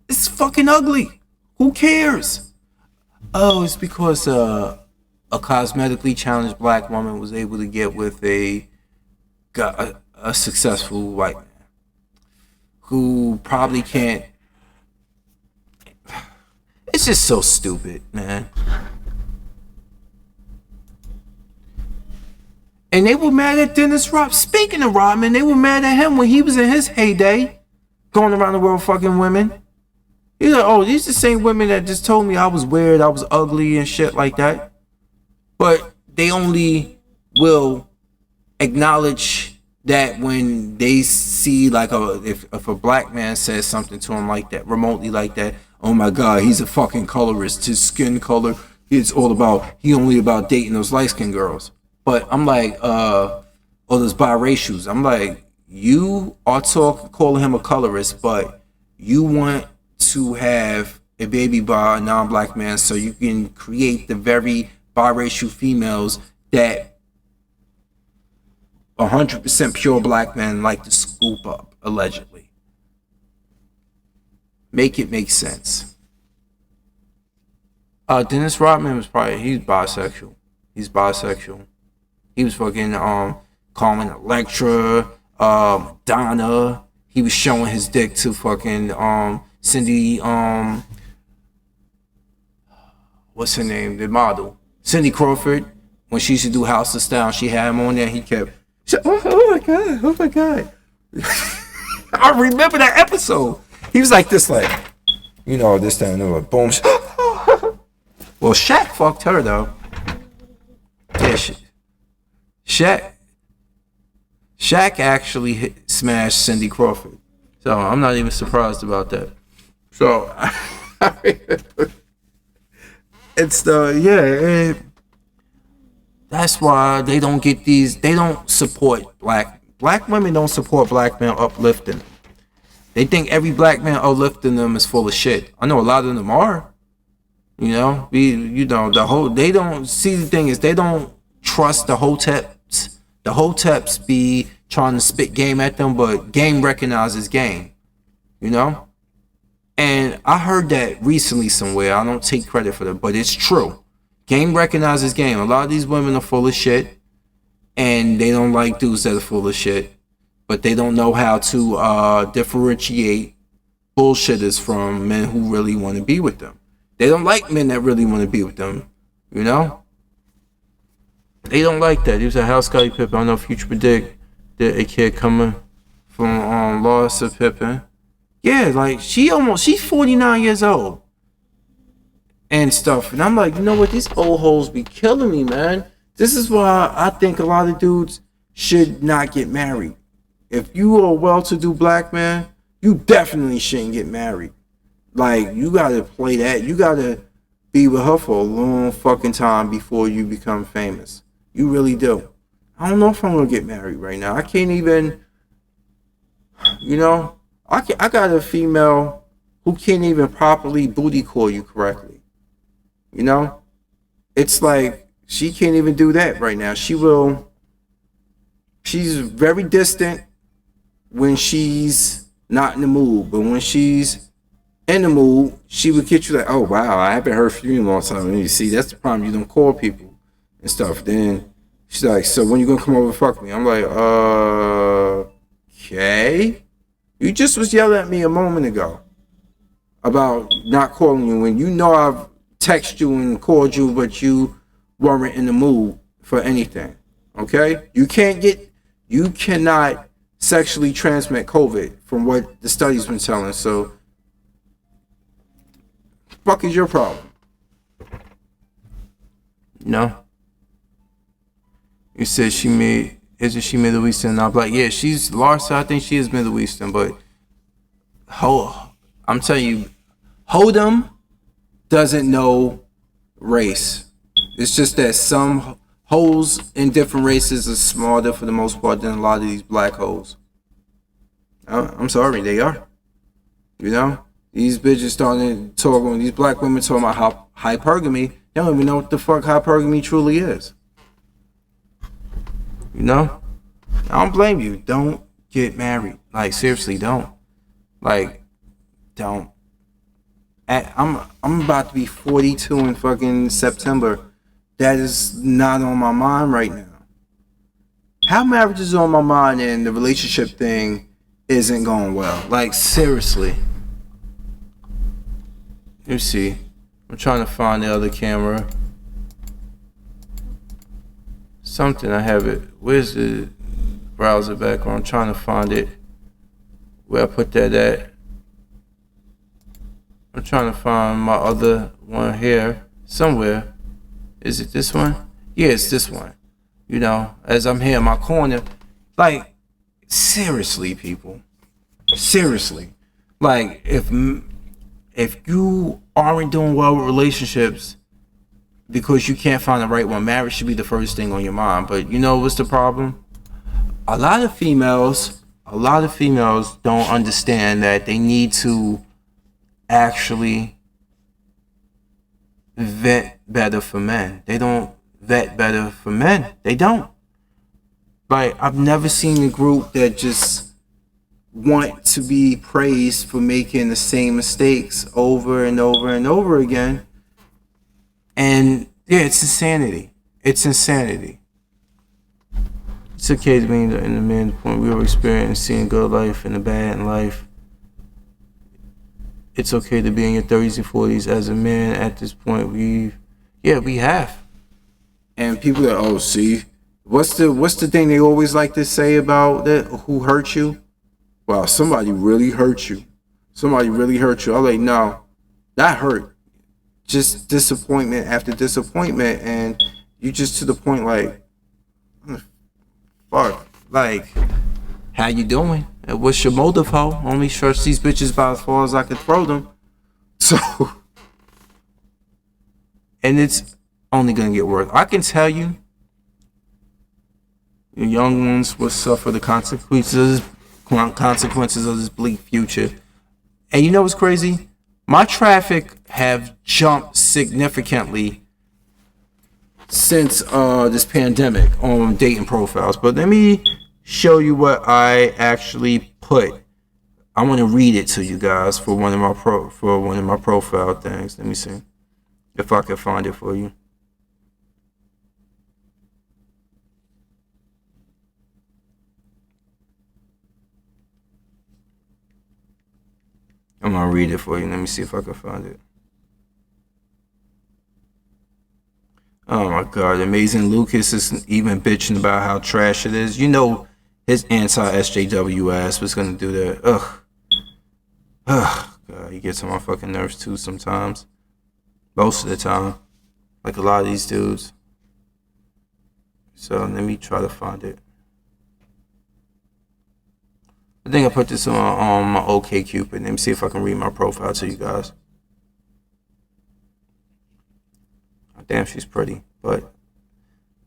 is fucking ugly. Who cares? Oh, it's because a cosmetically challenged black woman was able to get with a successful white man who probably can't. It's just so stupid, man. And they were mad at Dennis Rodman. Speaking of Rodman, they were mad at him when he was in his heyday, going around the world fucking women. He's like, oh, these are the same women that just told me I was weird, I was ugly and shit like that. But they only will acknowledge that when they see like if a black man says something to him like that, remotely like that, oh my God, he's a fucking colorist. His skin color, he only about dating those light skinned girls. But I'm like, or those biracials. I'm like, you are calling him a colorist, but you want to have a baby by a non-black man so you can create the very biracial females that 100% pure black men like to scoop up, allegedly. Make it make sense. Dennis Rodman he's bisexual. He was fucking Carmen Electra, Madonna. He was showing his dick to fucking Cindy, what's her name? The model. Cindy Crawford. When she used to do House of Style, she had him on there. He said, oh my God. I remember that episode. He was like this, like, you know, this time, like, boom. Well, Shaq fucked her, though. Yeah, Shaq actually smashed Cindy Crawford. So I'm not even surprised about that. So it's that's why they don't get these. They don't support black women. Don't support black men uplifting them. They think every black man uplifting them is full of shit. I know a lot of them are. You know, they don't see. The thing is, they don't trust the hoteps. The hoteps be trying to spit game at them, but game recognizes game. You know? And I heard that recently somewhere. I don't take credit for that, but it's true. Game recognizes game. A lot of these women are full of shit, and they don't like dudes that are full of shit, but they don't know how to differentiate bullshitters from men who really want to be with them. They don't like men that really want to be with them, you know? They don't like that. He was a house Scottie Pippen. I know Future predict that a kid coming from Loss of Pippen. Yeah, like she's 49 years old and stuff. And I'm like, you know what? These old hoes be killing me, man. This is why I think a lot of dudes should not get married. If you are a well-to-do black man, you definitely shouldn't get married. Like, you gotta play that. You gotta be with her for a long fucking time before you become famous. You really do. I don't know if I'm gonna get married right now. I can't even, you know, I got a female who can't even properly booty call you correctly. You know? It's like, she can't even do that right now. She will She's very distant when she's not in the mood, but when she's in the mood, she would get you like, oh wow, I haven't heard from you in a long time. And you see, that's the problem. You don't call people and stuff. Then she's like, so when you gonna come over and fuck me? I'm like, okay. You just was yelling at me a moment ago about not calling you when you know I've texted you and called you, but you weren't in the mood for anything. Okay? You cannot sexually transmit COVID from what the study's been telling. So, fuck is your problem? No. You said isn't she Middle Eastern? I'm like, yeah, she's Larsa. I think she is Middle Eastern, but I'm telling you, Hodem doesn't know race. It's just that some hoes in different races are smarter for the most part than a lot of these black hoes. I'm sorry, they are. You know? These bitches starting to talk, these black women talking about hypergamy. They don't even know what the fuck hypergamy truly is. You know? I don't blame you. Don't get married. Like, seriously, don't. Like, don't. I'm about to be 42 in fucking September. That is not on my mind right now. How marriage is on my mind and the relationship thing isn't going well. Like, seriously. Let me see. I'm trying to find the other camera. Something I have it. Where's the browser background? I'm trying to find it. Where I put that at. I'm trying to find my other one here somewhere. Is it this one? Yeah, it's this one. You know, as I'm here in my corner. Like, seriously, people. Seriously. Like, if you aren't doing well with relationships because you can't find the right one, marriage should be the first thing on your mind. But you know what's the problem? A lot of females don't understand that they need to actually vet better for men. They don't vet better for men. They don't. Like, I've never seen a group that just want to be praised for making the same mistakes over and over and over again. And yeah, it's insanity. It's insanity. It's okay to be in the man's point. We were experiencing good life and the bad in life. It's okay to be in your 30s and 40s as a man at this point. We have. And people are, oh, see, what's the thing they always like to say about that? Who hurt you? Well, somebody really hurt you. Somebody really hurt you. I'm like, no, that hurt. Just disappointment after disappointment, and you just to the point like, fuck, like, how you doing? What's your motive, ho? Only trust these bitches about as far as I can throw them. So, and it's only gonna get worse. I can tell you, the young ones will suffer the consequences of this bleak future. And you know what's crazy? My traffic have jumped significantly since this pandemic on dating profiles. But let me show you what I actually put. I want to read it to you guys for one of my profile things. Let me see if I can find it for you. I'm gonna read it for you. Let me see if I can find it. Oh my god, Amazing Lucas is even bitching about how trash it is. You know his anti-SJW ass was gonna do that. Ugh. God, he gets on my fucking nerves too sometimes. Most of the time. Like a lot of these dudes. So let me try to find it. I think I put this on my OkCupid. Let me see if I can read my profile to you guys. Oh, damn, she's pretty. But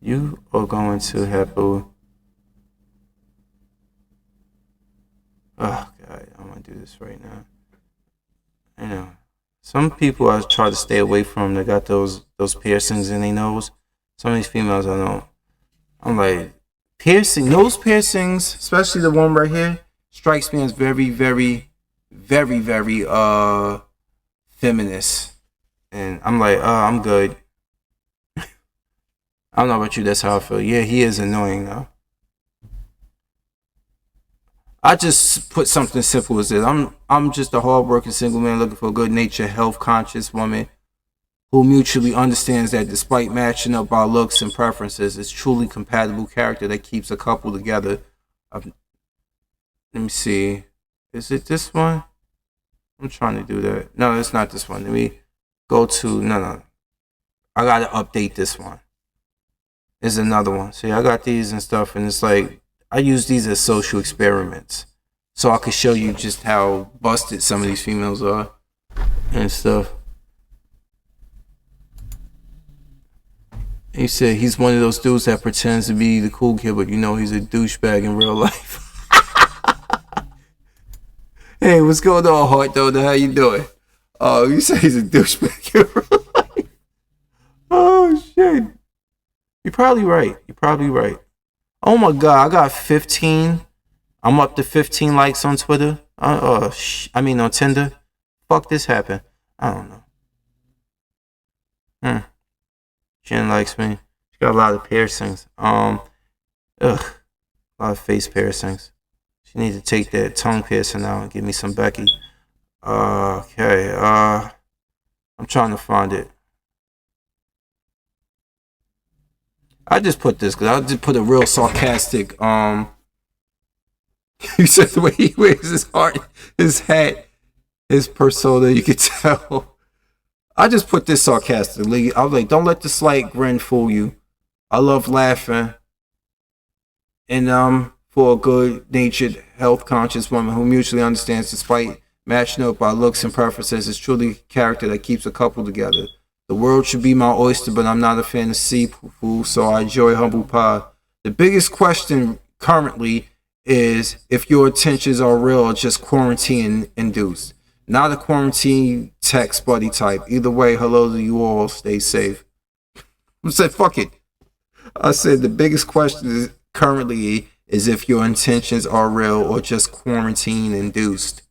you are going to have to... Oh, God. I'm going to do this right now. I know. Some people I try to stay away from. They got those piercings in their nose. Some of these females I don't. I'm like, Nose piercings, especially the one right here, strikes me as very, very, very, very feminist. And I'm like, I'm good. I don't know about you, that's how I feel. Yeah, he is annoying though. I just put something simple as this. I'm just a hardworking single man looking for a good natured, health conscious woman who mutually understands that despite matching up our looks and preferences, it's truly compatible character that keeps a couple together. Let me see. Is it this one? I'm trying to do that. No, it's not this one. Let me go to no. I gotta update this one. There's another one. See, I got these and stuff, and it's like I use these as social experiments, so I could show you just how busted some of these females are and stuff. He said he's one of those dudes that pretends to be the cool kid, but you know he's a douchebag in real life. Hey, what's going on, Heart? Though, how you doing? Oh, you say he's a douchebag in real life. Oh shit. You're probably right. You're probably right. Oh my god, I got 15. I'm up to 15 likes on Twitter. On Tinder. Fuck, this happened. I don't know. Jen likes me. She got a lot of piercings. A lot of face piercings. She needs to take that tongue piercing out and give me some Becky. Okay. I'm trying to find it. I just put this because I just put a real sarcastic. You said the way he wears his heart, his hat, his persona, you could tell. I just put this sarcastically. I was like, don't let the slight grin fool you. I love laughing. And for a good natured, health conscious woman who mutually understands despite matching up our looks and preferences is truly character that keeps a couple together. The world should be my oyster, but I'm not a fan of seafood, so I enjoy humble pie. The biggest question currently is if your intentions are real or just quarantine induced. Not a quarantine text buddy type. Either way, hello to you all. Stay safe. I said, fuck it. I said the biggest question is currently is if your intentions are real or just quarantine induced.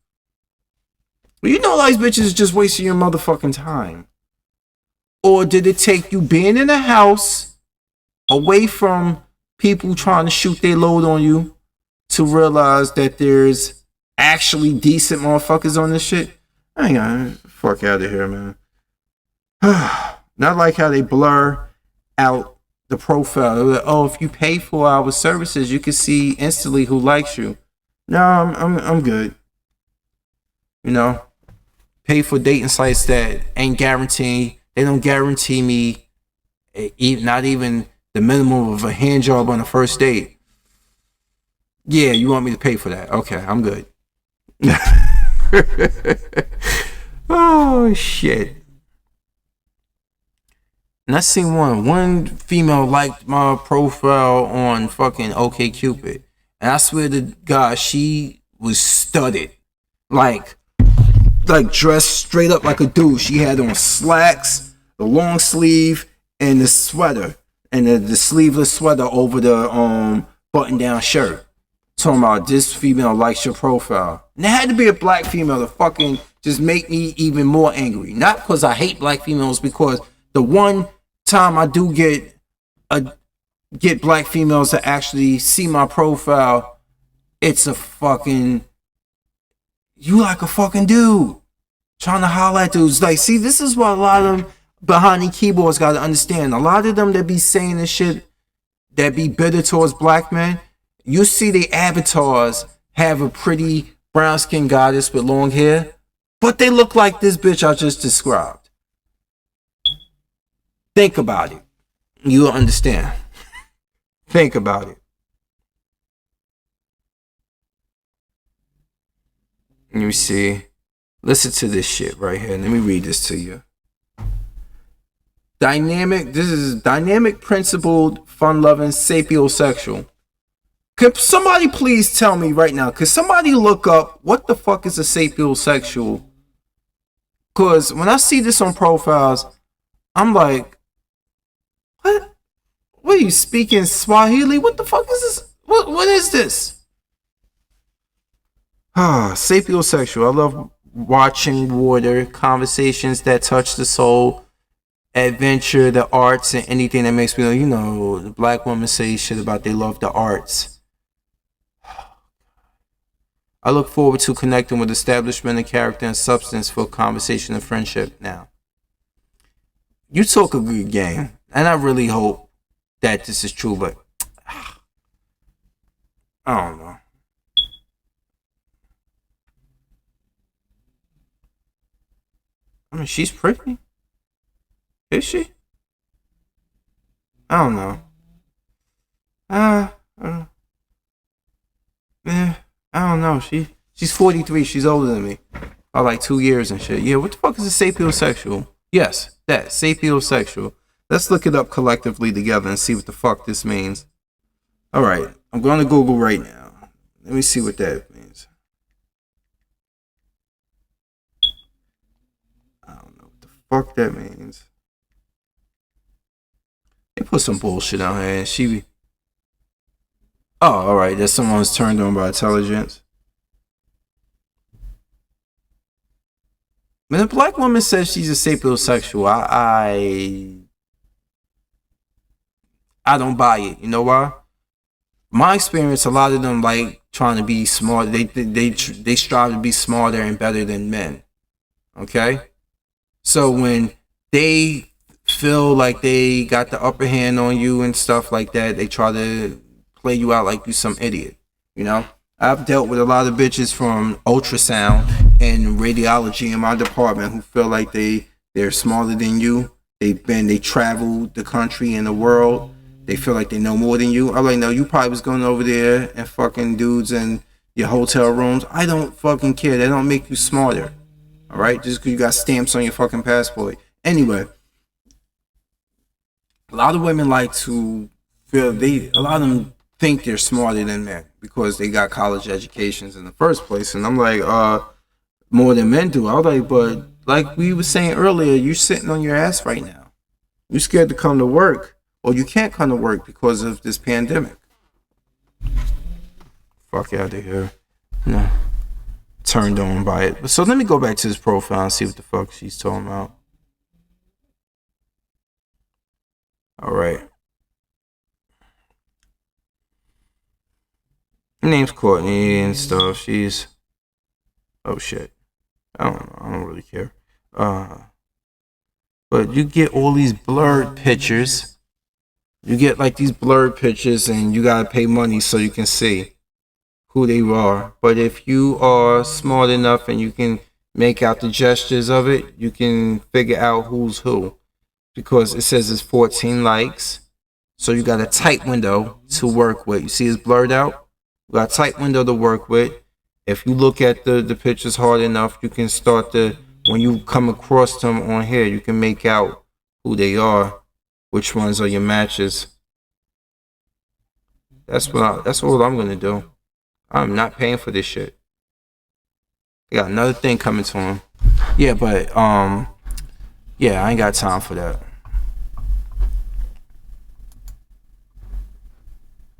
Well, you know these bitches just wasting your motherfucking time. Or did it take you being in a house away from people trying to shoot their load on you to realize that there's actually decent motherfuckers on this shit? I ain't gonna fuck out of here, man. Not like how they blur out the profile. Like, oh, if you pay for our services, you can see instantly who likes you. No, I'm good. You know, pay for dating sites that ain't guaranteed. They don't guarantee me not even the minimum of a hand job on the first date. Yeah, you want me to pay for that? Okay, I'm good. Oh shit. And I seen one female liked my profile on fucking OkCupid, and I swear to God, she was studded, like dressed straight up like a dude. She had on slacks, the long sleeve, and the sweater, and the sleeveless sweater over the button down shirt. Talking about this female likes your profile. And there had to be a black female to fucking just make me even more angry. Not because I hate black females, because the one time I do get black females to actually see my profile, it's a fucking, you like a fucking dude trying to holler at dudes. Like, see, this is what a lot of them behind the keyboards got to understand. A lot of them that be saying this shit, that be bitter towards black men, you see the avatars have a pretty brown skinned goddess with long hair, but they look like this bitch I just described. Think about it. You'll understand. Think about it. Let me see. Listen to this shit right here. Let me read this to you. This is dynamic, principled, fun-loving, sapiosexual. Could somebody please tell me right now? Could somebody look up what the fuck is a sapiosexual? Because when I see this on profiles, I'm like, what? What are you speaking Swahili? What the fuck is this? What is this? Sapiosexual. I love watching water, conversations that touch the soul, adventure, the arts, and anything that makes me know, the black women say shit about they love the arts. I look forward to connecting with establishment and character and substance for conversation and friendship now. You talk a good game, and I really hope that this is true, but I don't know. I mean, she's pretty. Is she? I don't know. Yeah, I don't know. She's 43. She's older than me by like 2 years and shit. Yeah, what the fuck is a sapiosexual? Yes, that sapiosexual. Let's look it up collectively together and see what the fuck this means. All right, I'm going to Google right now. Let me see what that means. I don't know what the fuck that means. They put some bullshit out here and she... Oh, alright, that someone was turned on by intelligence. When a black woman says she's a sapiosexual, I don't buy it. You know why? My experience, a lot of them like trying to be smart. They strive to be smarter and better than men. Okay? So when they feel like they got the upper hand on you and stuff like that, they try to play you out like you some idiot. I've dealt with a lot of bitches from ultrasound and radiology in my department who feel like they're smarter than you. They traveled the country and the world. They feel like they know more than you. I'm like, no, you probably was going over there and fucking dudes in your hotel rooms. I don't fucking care. That don't make you smarter. All right, just because you got stamps on your fucking passport. Anyway, a lot of women like to feel a lot of them think they're smarter than men because they got college educations in the first place. And I'm like, more than men do. I was like, but like we were saying earlier, you're sitting on your ass right now. You're scared to come to work, or you can't come to work because of this pandemic. Fuck out of here. No. Turned on by it. So let me go back to this profile and see what the fuck she's talking about. All right. Her name's Courtney and stuff. She's... Oh, shit. I don't know. I don't really care. But you get all these blurred pictures. You get like these blurred pictures and you gotta pay money so you can see who they are. But if you are smart enough and you can make out the gestures of it, you can figure out who's who. Because it says it's 14 likes. So you got a tight window to work with. You see it's blurred out? You got a tight window to work with. If you look at the pictures hard enough, you can start to, when you come across them on here, you can make out who they are, which ones are your matches. That's what I'm gonna do. I'm not paying for this shit. They got another thing coming to them. Yeah, but yeah, I ain't got time for that.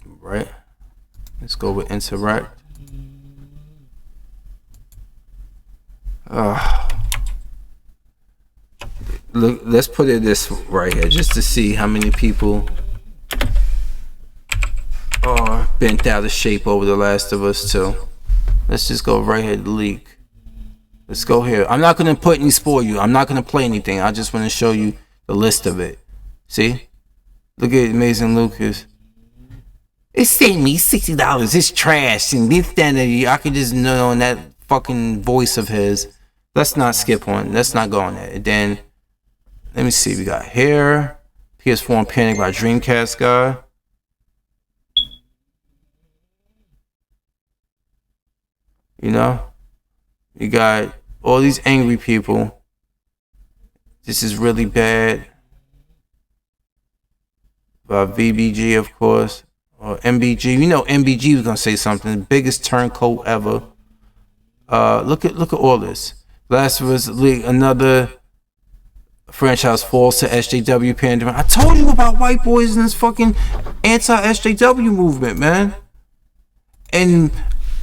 Right. Let's go with interact. Look, let's put it this right here just to see how many people are bent out of shape over The Last of Us 2. Let's just go right here to leak. Let's go here. I'm not going to put any for you. I'm not going to play anything. I just want to show you the list of it. See? Look at Amazing Lucas. It saved me $60. It's trash. And this, that, and I could just know on that fucking voice of his. Let's not skip on. Let's not go on that. And then, let me see. We got Hair. PS4 and Panic by Dreamcast guy. You know? You got all these angry people. This is really bad. VBG, of course. Or MBG. You know MBG was gonna say something. Biggest turncoat ever. Look at all this. Last of Us League, another franchise falls to SJW pandemic. I told you about white boys and this fucking anti-SJW movement, man. And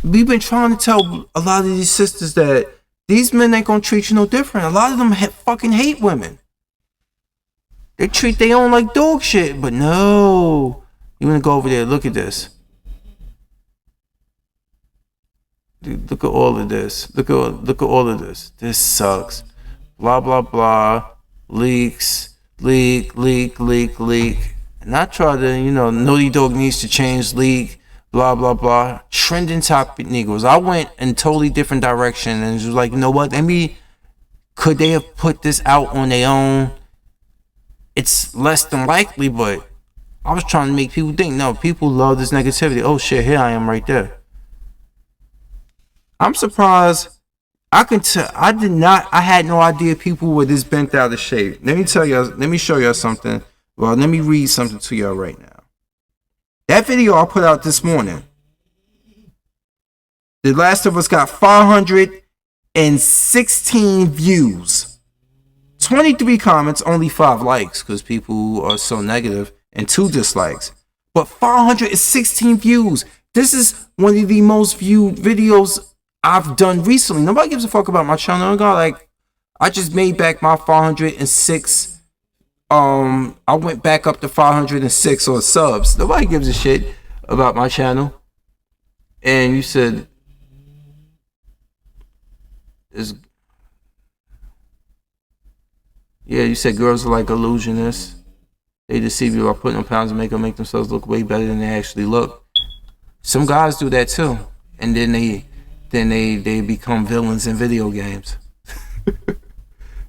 we've been trying to tell a lot of these sisters that these men ain't gonna treat you no different. A lot of them fucking hate women. They treat their own like dog shit. But no, you wanna go over there? Look at this. Dude, look at all of this. Look at all of this. This sucks. Blah blah blah. Leaks. Leak. And I try to, Naughty Dog needs to change. Leak. Blah blah blah. Trending topic Negroes. I went in totally different direction and was like, you know what? Could they have put this out on their own? It's less than likely, but I was trying to make people think. No, people love this negativity. Oh shit, here I am right there. I'm surprised. I had no idea people were this bent out of shape. Let me show y'all something. Well, let me read something to y'all right now. That video I put out this morning. The Last of Us got 516 views. 23 comments, only 5 likes because people are so negative, and 2 dislikes. But 516 views. This is one of the most viewed videos I've done recently. Nobody gives a fuck about my channel. I just made back my 506. I went back up to 506 on subs. Nobody gives a shit about my channel. And you said you said girls are like illusionists. They deceive you by putting on pounds and make themselves look way better than they actually look. Some guys do that too, and then they become villains in video games.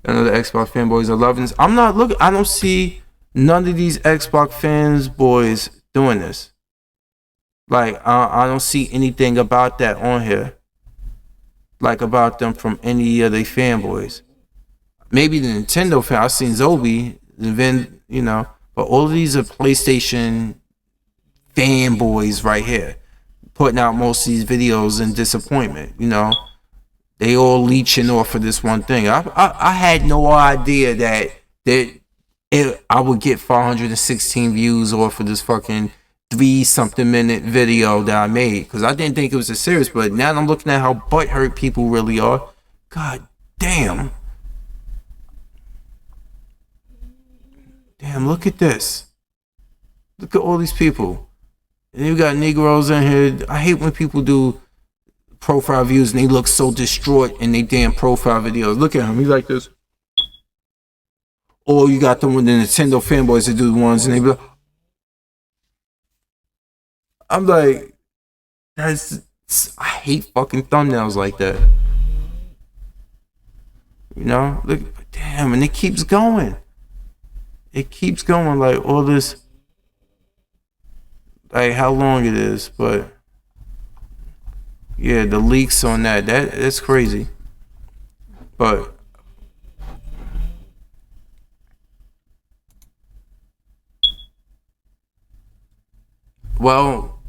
I know the Xbox fanboys are loving this. I don't see none of these Xbox fanboys doing this. Like, I don't see anything about that on here. Like, about them from any of the fanboys. Maybe the Nintendo fan. I've seen Zobi, but all of these are PlayStation fanboys right here. Putting out most of these videos in disappointment, They all leeching off of this one thing. I had no idea that I would get 416 views off of this fucking 3-something minute video that I made. Because I didn't think it was a serious, but now I'm looking at how butthurt people really are. God damn. Damn, look at this. Look at all these people. And you got Negroes in here. I hate when people do profile views and they look so distraught in their damn profile videos. Look at him, he's like this. Or you got them with the Nintendo fanboys that do the ones and they be like, I'm like, I hate fucking thumbnails like that. Look, damn, and it keeps going. It keeps going, like all this, like how long it is, but yeah, the leaks on that's crazy. But well,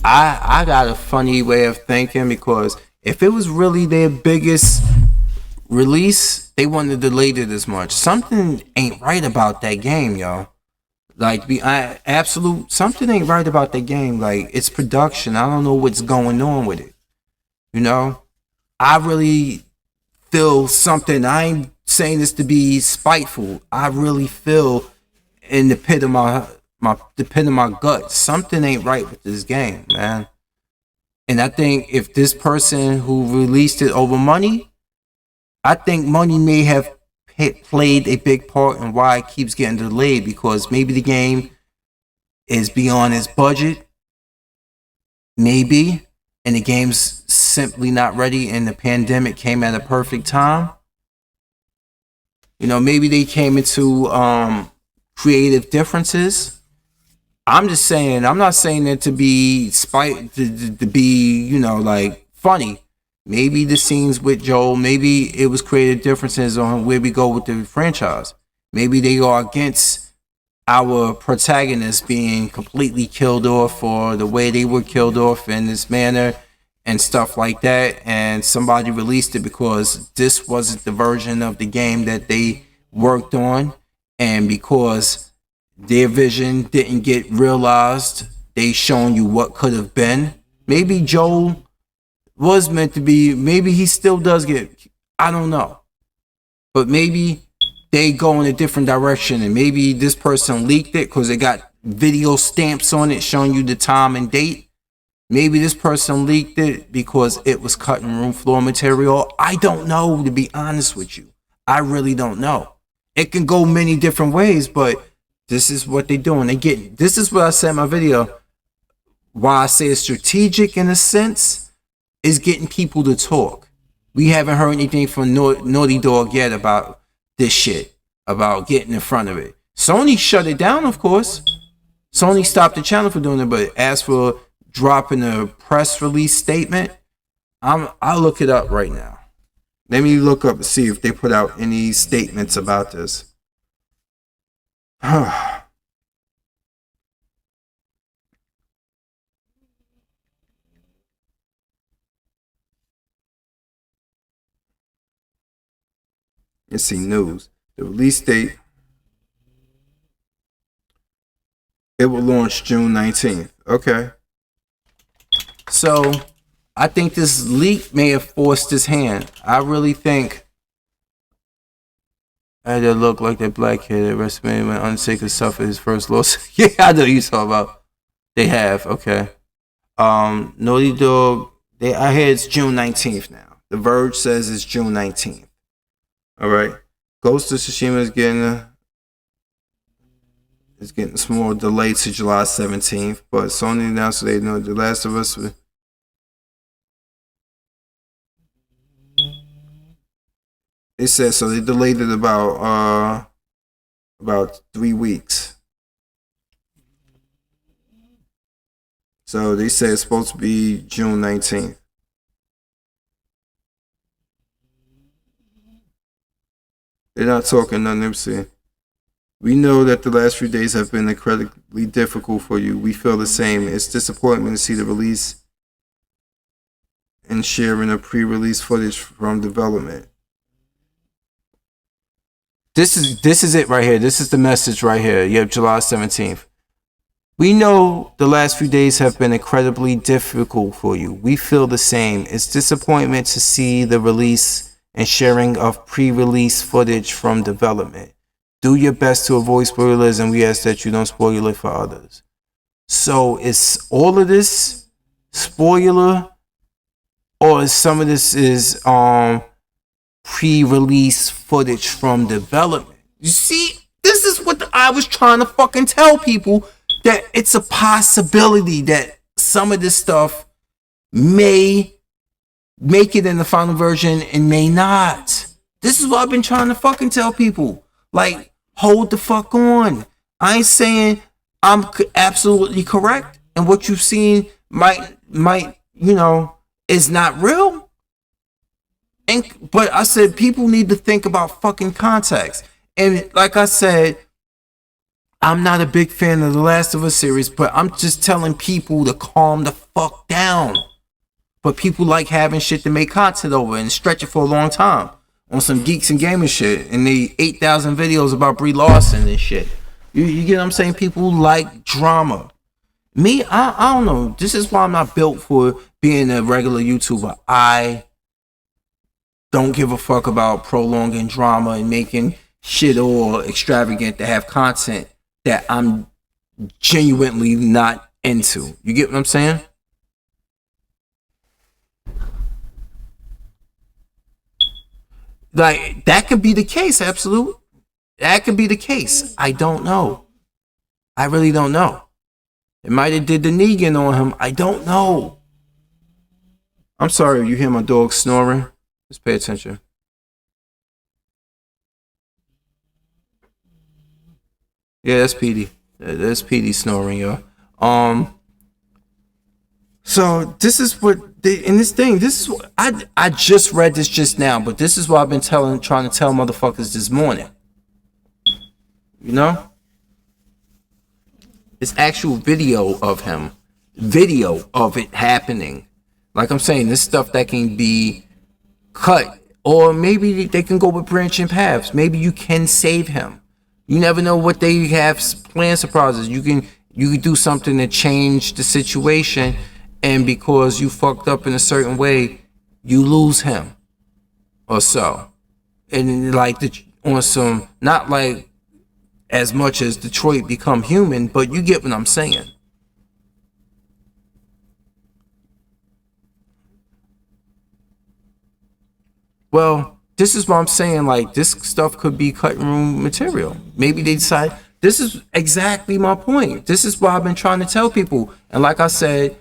I got a funny way of thinking, because if it was really their biggest release, they wouldn't have delayed it as much. Something ain't right about that game, y'all. Like, something ain't right about the game. Like, it's production. I don't know what's going on with it. I really feel something. I ain't saying this to be spiteful. I really feel in the pit of my gut, something ain't right with this game, man. And I think if this person who released it over money, I think money may have played a big part in why it keeps getting delayed, because maybe the game is beyond its budget, maybe, and the game's simply not ready, and the pandemic came at a perfect time. Maybe they came into creative differences. I'm just saying, I'm not saying that to be to be like funny. Maybe the scenes with Joel, maybe it was creative differences on where we go with the franchise. Maybe they are against our protagonists being completely killed off, or the way they were killed off in this manner and stuff like that. And somebody released it because this wasn't the version of the game that they worked on, and because their vision didn't get realized, they shown you what could have been. Maybe Joel was meant to be, maybe he still does get, I don't know. But maybe they go in a different direction, and maybe this person leaked it because it got video stamps on it showing you the time and date. Maybe this person leaked it because it was cutting room floor material. I don't know, to be honest with you. I really don't know. It can go many different ways, but this is what they're doing. This is what I said in my video. Why I say it's strategic in a sense is getting people to talk. We haven't heard anything from Naughty Dog yet about this shit, about getting in front of it. Sony shut it down, of course. Sony stopped the channel for doing it, but as for dropping a press release statement, I'll look it up right now. Let me look up and see if they put out any statements about this. Let's see, news. The release date, it will launch June 19th. Okay. So, I think this leak may have forced his hand. I really think I had to look like that black kid at WrestleMania when Undertaker suffered his first loss. Yeah, I know you talking about. They have, okay. Naughty Dog, I hear it's June 19th now. The Verge says it's June 19th. Alright. Ghost of Tsushima is getting a small delay to July 17th, but Sony announced they know The Last of Us. It says so they delayed it about 3 weeks. So they say it's supposed to be June 19th. They're not talking nothing. Let me see. We know that the last few days have been incredibly difficult for you. We feel the same. It's disappointment to see the release and sharing of pre-release footage from development. This is it right here. This is the message right here. You have July 17th. We know the last few days have been incredibly difficult for you. We feel the same. It's disappointment to see the release and sharing of pre-release footage from development. Do your best to avoid spoilers, and we ask that you don't spoil it for others. So is all of this spoiler, or is some of this is pre-release footage from development? You see, this is what I was trying to fucking tell people, that it's a possibility that some of this stuff may make it in the final version and may not. This is what I've been trying to fucking tell people. Like, hold the fuck on. I ain't saying I'm absolutely correct, and what you've seen might is not real. But I said people need to think about fucking context. And like I said, I'm not a big fan of the Last of Us series, but I'm just telling people to calm the fuck down. But people like having shit to make content over and stretch it for a long time on some geeks and gamers shit, and they 8,000 videos about Brie Larson and shit. You get what I'm saying? People like drama. Me, I don't know. This is why I'm not built for being a regular YouTuber. I don't give a fuck about prolonging drama and making shit all extravagant to have content that I'm genuinely not into. You get what I'm saying? Like, that could be the case, absolutely. That could be the case. I don't know. I really don't know. It might have did the Negan on him. I don't know. I'm sorry if you hear my dog snoring. Just pay attention. Yeah, that's Petey. That's Petey snoring, y'all. So this is what in this thing. This is what I just read this just now, but this is what I've been trying to tell motherfuckers this morning. You know, it's actual video of him, video of it happening. Like I'm saying, this stuff that can be cut Or maybe they can go with branching paths. Maybe you can save him. You never know what they have planned surprises. You can do something to change the situation, and because you fucked up in a certain way, you lose him or so. And like on some, not like as much as Detroit become human, but you get what I'm saying. Well, this is what I'm saying. Like, this stuff could be cutting room material. Maybe they decide. This is exactly my point. This is what I've been trying to tell people. And like I said,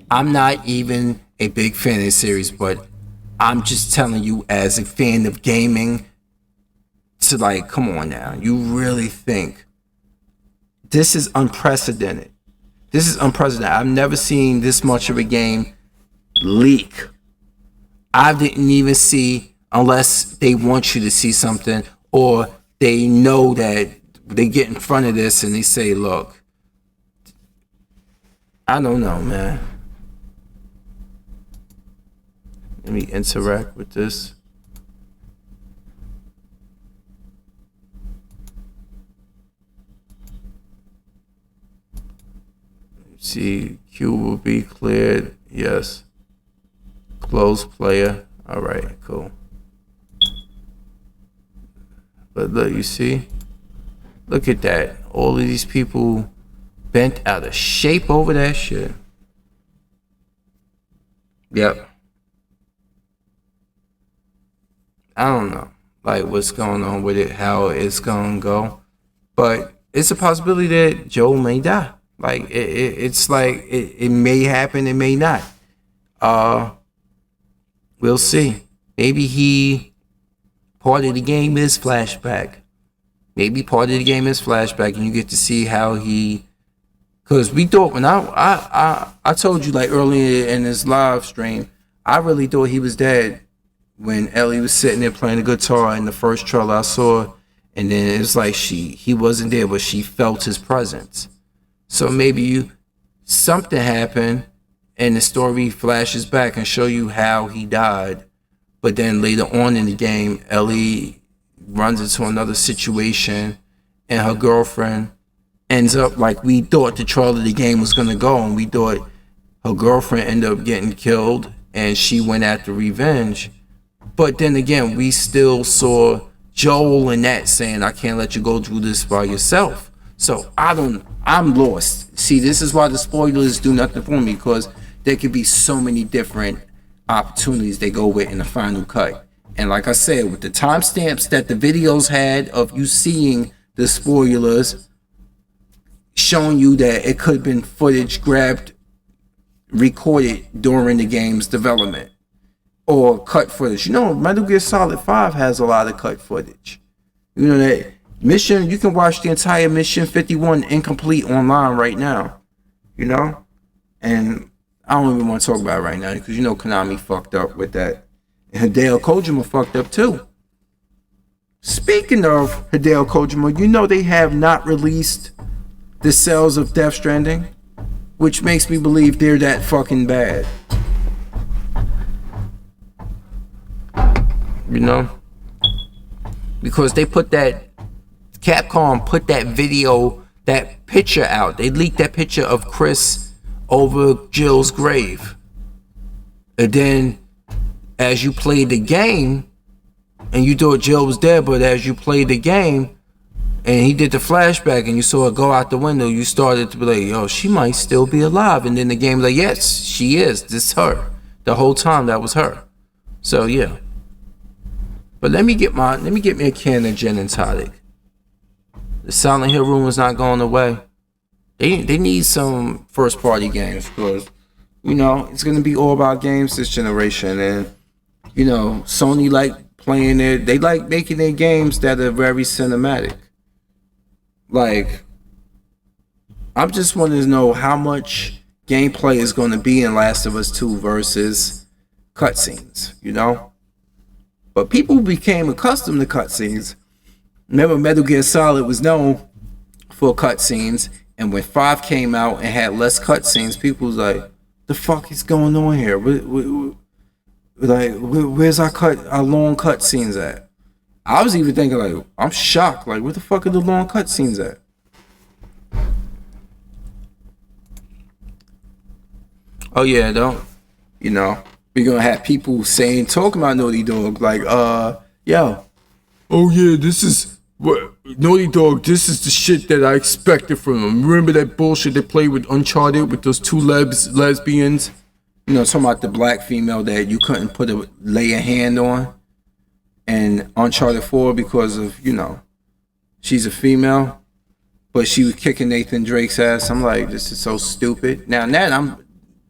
I'm not even a big fan of the series, but I'm just telling you as a fan of gaming to, like, come on now. You really think this is unprecedented? This is unprecedented. I've never seen this much of a game leak. I didn't even see, unless they want you to see something, or they know that they get in front of this and they say, look, I don't know, man. Let me interact with this. See, queue will be cleared. Yes. Close player. All right, cool. But look, you see? Look at that. All of these people bent out of shape over that shit. Yep. I don't know, like, what's going on with it, how it's gonna go. But it's a possibility that Joel may die. Like, it's like, it may happen, it may not. We'll see. Maybe part of the game is flashback. Maybe part of the game is flashback, and you get to see how because we thought, when I told you, like, earlier in this live stream, I really thought he was dead when Ellie was sitting there playing the guitar in the first trailer I saw, and then it was like he wasn't there, but she felt his presence. So maybe something happened, and the story flashes back and show you how he died. But then later on in the game, Ellie runs into another situation, and her girlfriend ends up like we thought the trailer of the game was gonna go, and we thought her girlfriend ended up getting killed, and she went after revenge. But then again, we still saw Joel and that saying, I can't let you go through this by yourself. So I'm lost. See, this is why the spoilers do nothing for me, because there could be so many different opportunities they go with in the final cut. And like I said, with the timestamps that the videos had of you seeing the spoilers, showing you that it could have been footage recorded during the game's development, or cut footage. You know, Metal Gear Solid 5 has a lot of cut footage. You know, that mission, you can watch the entire Mission 51 incomplete online right now. You know? And I don't even want to talk about it right now, because you know Konami fucked up with that. And Hideo Kojima fucked up too. Speaking of Hideo Kojima, you know they have not released the sales of Death Stranding, which makes me believe they're that fucking bad. You know, because they put Capcom put that video, that picture out. They leaked that picture of Chris over Jill's grave. And then as you played the game, and you thought Jill was dead, but as you played the game and he did the flashback and you saw her go out the window, you started to be like, yo, she might still be alive. And then the game was like, yes, she is. This is her. The whole time that was her. So yeah. But let me get me a can of gin and tonic. The Silent Hill room is not going away. They need some first party games, because you know it's gonna be all about games this generation, and you know Sony like playing it. They like making their games that are very cinematic. Like, I'm just wanting to know how much gameplay is going to be in Last of Us 2 versus cutscenes. You know. But people became accustomed to cutscenes. Remember, Metal Gear Solid was known for cutscenes, and when 5 came out and had less cutscenes, people was like, "The fuck is going on here?" Like, where's our long cut scenes at? I was even thinking, like, I'm shocked. Like, where the fuck are the long cut scenes at? Oh yeah, don't. You know, we're gonna have people talking about Naughty Dog, like, yo, oh yeah, this is what Naughty Dog. This is the shit that I expected from them. Remember that bullshit they played with Uncharted with those two lesbians? You know, talking about the black female that you couldn't lay a hand on, and Uncharted 4 because of, you know, she's a female, but she was kicking Nathan Drake's ass. I'm like, this is so stupid. Now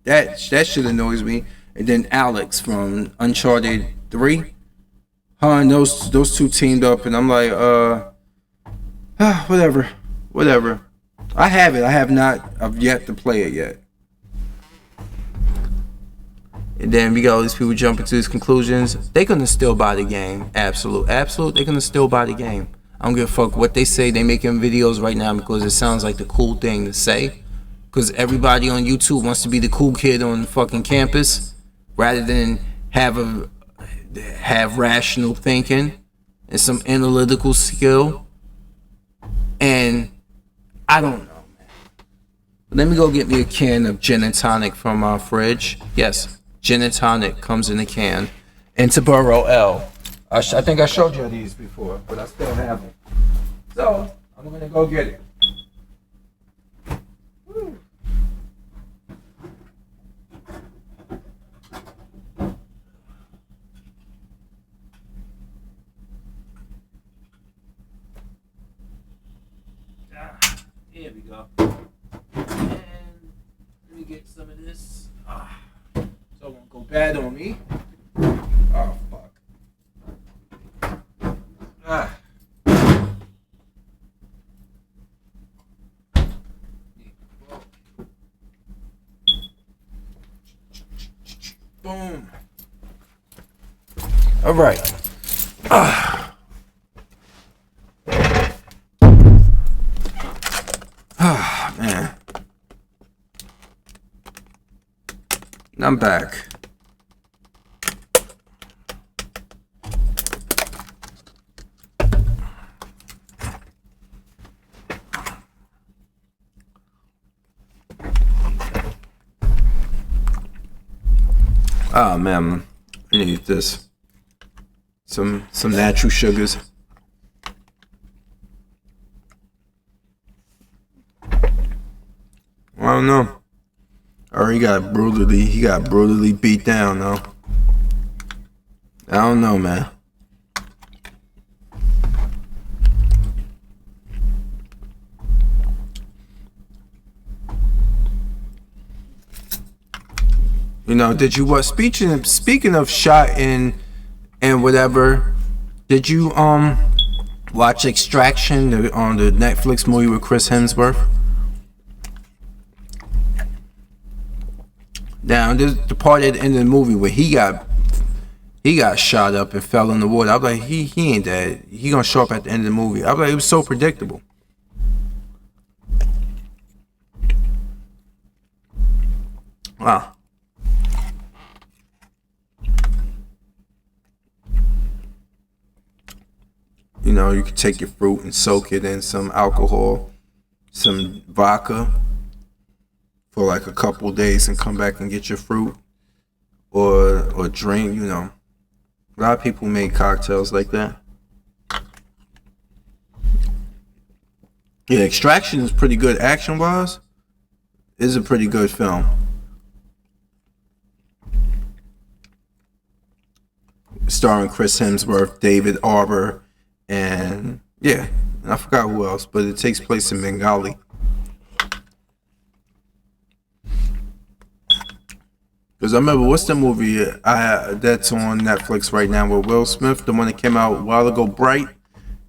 that shit annoys me. And then Alex from Uncharted 3. Her and those two teamed up, and I'm like, whatever. I have it. I've yet to play it yet. And then we got all these people jumping to these conclusions. They're gonna still buy the game. Absolute. They're gonna still buy the game. I don't give a fuck what they say. They making videos right now because it sounds like the cool thing to say. Because everybody on YouTube wants to be the cool kid on the fucking campus, rather than have rational thinking and some analytical skill. And I don't know, man. Let me go get me a can of gin and tonic from our fridge. Yes, gin and tonic comes in a can. Interboro L. I think I showed you these before, but I still have them. So I'm gonna go get it. Woo. Here we go. And let me get some of this. So it won't go bad on me. Oh, fuck. Boom. All right. Man. I'm back. Oh man, I need this. Some natural sugars. I don't know. Or he got brutally beat down though. I don't know, man. You know, did you what? Speaking of shot and whatever, did you watch Extraction on the Netflix movie with Chris Hemsworth? Now, this the part at the end of the movie where he got shot up and fell in the water. I was like, he ain't dead. He gonna show up at the end of the movie. I was like, it was so predictable. Wow. You know, you can take your fruit and soak it in some alcohol, some vodka, for like a couple days and come back and get your fruit or drink, you know. A lot of people make cocktails like that. Yeah, Extraction is pretty good action-wise. It's a pretty good film. Starring Chris Hemsworth, David Arbor, and yeah, I forgot who else, but it takes place in Bengali. Because I remember, what's the movie that's on Netflix right now with Will Smith, the one that came out a while ago, Bright?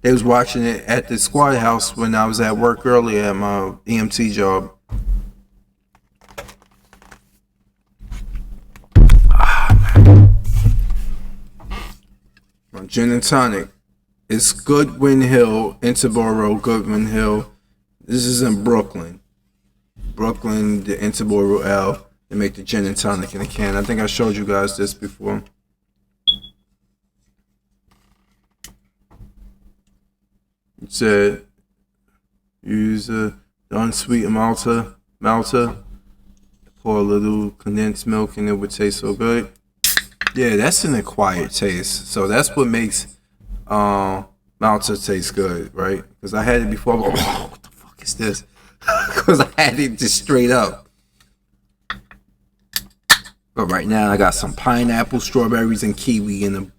They was watching it at the squad house when I was at work earlier at my EMT job. Gin and tonic. It's Goodwin Hill, Interboro, Goodwin Hill. This is in Brooklyn. Brooklyn, the Interboro L. They make the gin and tonic in a can. I think I showed you guys this before. It said use the unsweetened Malta, pour a little condensed milk, and it would taste so good. Yeah, that's an acquired taste. So that's what makes Malta taste good, right? Because I had it before. I'm like, oh, what the fuck is this? Because I had it just straight up. But right now I got some pineapple, strawberries, and kiwi in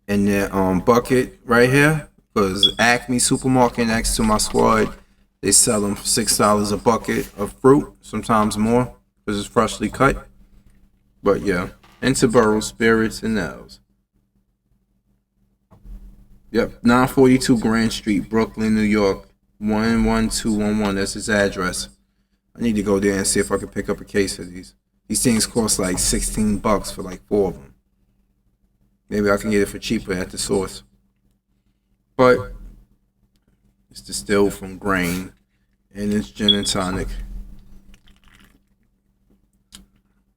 the bucket right here. Because Acme Supermarket next to my squad, they sell them for $6 a bucket of fruit, sometimes more, because it's freshly cut. But yeah, Interboro Spirits and Nails. Yep, 942 Grand Street, Brooklyn, New York, 11211. That's his address. I need to go there and see if I can pick up a case of these. These things cost like $16 for like 4 of them. Maybe I can get it for cheaper at the source. But it's distilled from grain, and it's gin and tonic.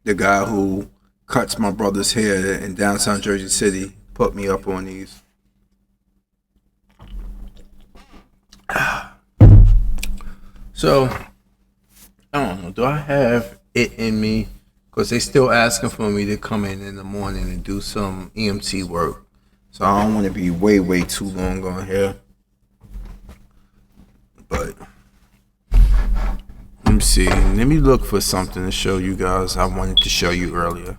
The guy who cuts my brother's hair in downtown Jersey City put me up on these. So, I don't know. Do I have it in me? Because they still asking for me to come in the morning and do some EMT work. So I don't want to be way too long on here. But let me see. Let me look for something to show you guys I wanted to show you earlier.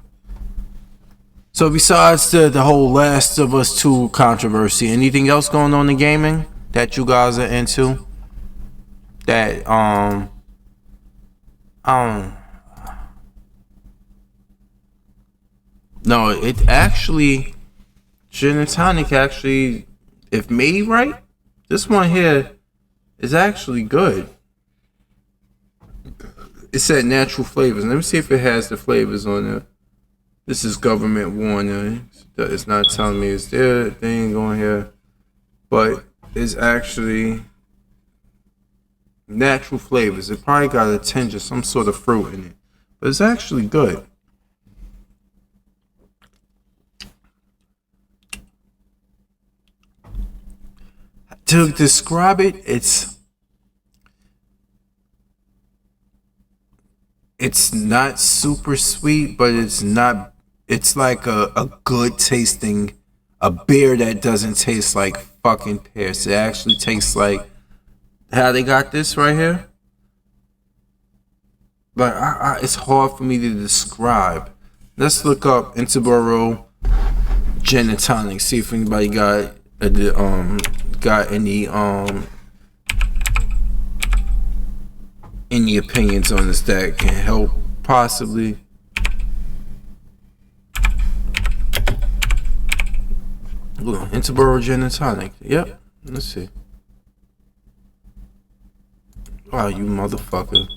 So besides the whole Last of Us 2 controversy, anything else going on in gaming that you guys are into? That no, it actually, gin and tonic actually, if made right, this one here is actually good. It said natural flavors. Let me see if it has the flavors on there. This is government warning. It's not telling me it's there. They ain't going here. But it's actually natural flavors. It probably got a tinge of some sort of fruit in it. But it's actually good. To describe it, it's not super sweet, but it's like a good tasting, a beer that doesn't taste like fucking piss. It actually tastes like how they got this right here. But it's hard for me to describe. Let's look up Interboro gin and tonic. See if anybody got any opinions on this that can help possibly. Look, Interboro gin and tonic. Yep. Let's see. Wow, you motherfucker.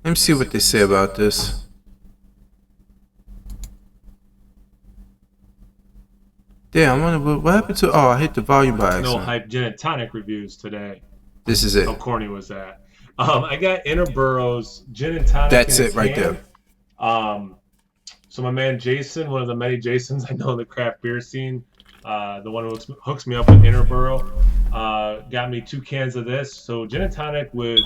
Let me see what they say about this. Damn, I wonder what happened to. Oh, I hit the volume by accident. No hype gin and tonic reviews today. This is it. How corny was that? I got Interboro's gin and tonic. That's it right there. So my man Jason, one of the many Jasons I know in the craft beer scene, the one who hooks me up with Interboro, got me 2 cans of this. So gin and tonic with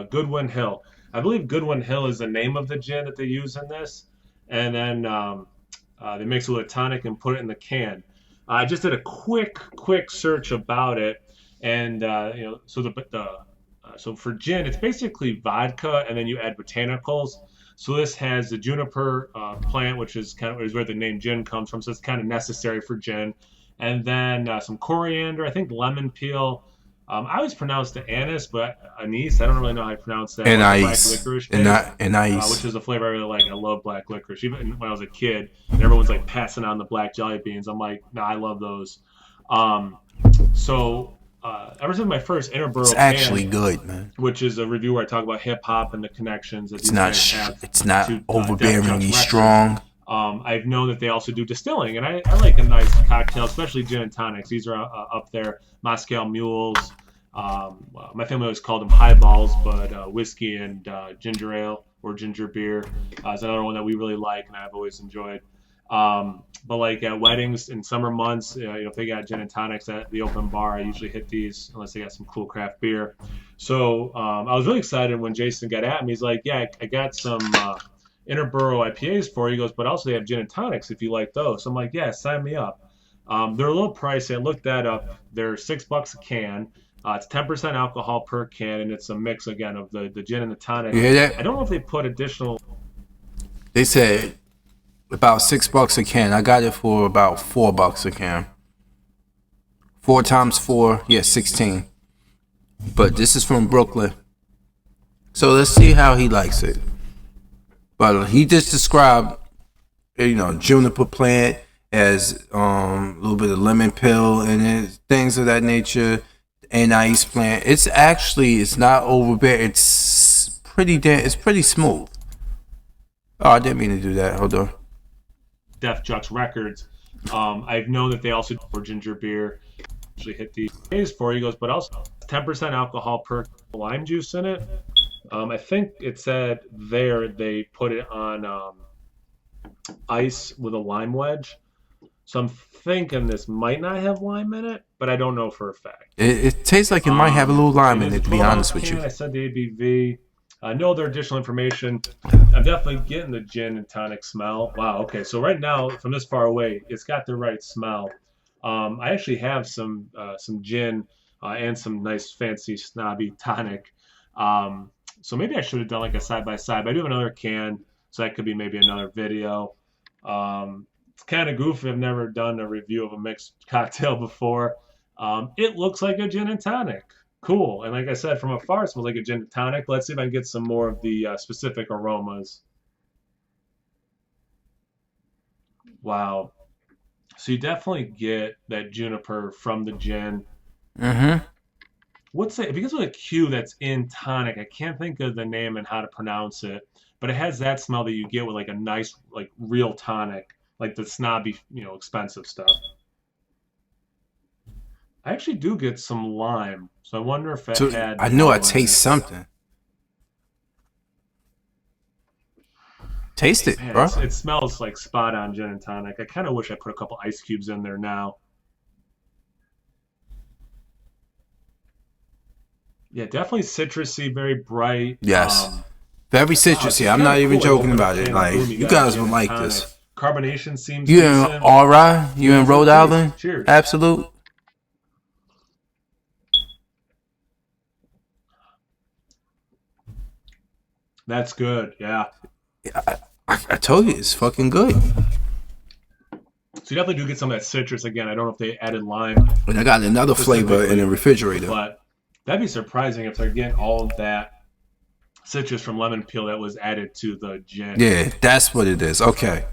Goodwin Hill. I believe Goodwin Hill is the name of the gin that they use in this, and then they mix it with a tonic and put it in the can. I just did a quick search about it, and so for gin, it's basically vodka, and then you add botanicals. So this has the juniper plant, which is where the name gin comes from. So it's kind of necessary for gin, and then some coriander, I think lemon peel. I always pronounce the anise, but anise. I don't really know how to pronounce that. Anise. Black licorice, anise. which is a flavor I really like. I love black licorice. Even when I was a kid, and everyone's like passing on the black jelly beans. I'm like, nah, I love those. Ever since my first Interboro, it's actually good, man. Which is a review where I talk about hip hop and the connections that it's not overbearingly strong. I've known that they also do distilling, and I like a nice cocktail, especially gin and tonics. These are up there. Moscow Mules. My family always called them highballs, but whiskey and ginger ale or ginger beer is another one that we really like, and I've always enjoyed. But like at weddings in summer months, if they got gin and tonics at the open bar, I usually hit these unless they got some cool craft beer. So I was really excited when Jason got at me. He's like, "Yeah, I got some Interborough IPAs for you." He goes, "But also they have gin and tonics if you like those." So I'm like, "Yeah, sign me up." They're a little pricey. I looked that up. They're $6 a can. It's 10% alcohol per can, and it's a mix again of the gin and the tonic. You hear that? I don't know if they put additional. They said about $6 a can. I got it for about $4 a can. 4 times 4, yeah, 16. But this is from Brooklyn. So let's see how he likes it. But he just described, juniper plant as a little bit of lemon peel and it, things of that nature. Anise plant. It's not overbearing. It's pretty smooth. Oh, I didn't mean to do that. Hold on. Def Jux Records. I've known that they also do ginger beer. Actually hit the days for you. He goes, but also 10% alcohol per lime juice in it. I think it said there they put it on ice with a lime wedge. So I'm thinking this might not have lime in it, but I don't know for a fact. It tastes like it might have a little lime in it, to be honest with you. I said the ABV. No other additional information. I'm definitely getting the gin and tonic smell. Wow. Okay. So right now, from this far away, it's got the right smell. I actually have some gin and some nice fancy snobby tonic. So maybe I should have done like a side by side. But I do have another can, so that could be maybe another video. It's kind of goofy. I've never done a review of a mixed cocktail before. It looks like a gin and tonic. Cool. And like I said, from afar, it smells like a gin and tonic. Let's see if I can get some more of the specific aromas. Wow. So you definitely get that juniper from the gin. Mm-hmm. What's it? If it gets with a Q that's in tonic, I can't think of the name and how to pronounce it, but it has that smell that you get with like a nice, like real tonic, like the snobby, expensive stuff. I actually do get some lime, so I wonder if it had. I know I taste something. Taste it, Man, bro. it smells like spot on gin and tonic. I kind of wish I put a couple ice cubes in there now. Yeah, definitely citrusy, very bright. Yes. Very citrusy. I'm not even joking about it. Like, you guys will like this. Carbonation seems You in RI? You in Rhode Island? Cheers. Absolute. That's good. Yeah. I told you it's fucking good. So you definitely do get some of that citrus again. I don't know if they added lime. And I got another flavor in the refrigerator. But that'd be surprising if they're getting all of that citrus from lemon peel that was added to the gin. Yeah, that's what it is. Okay.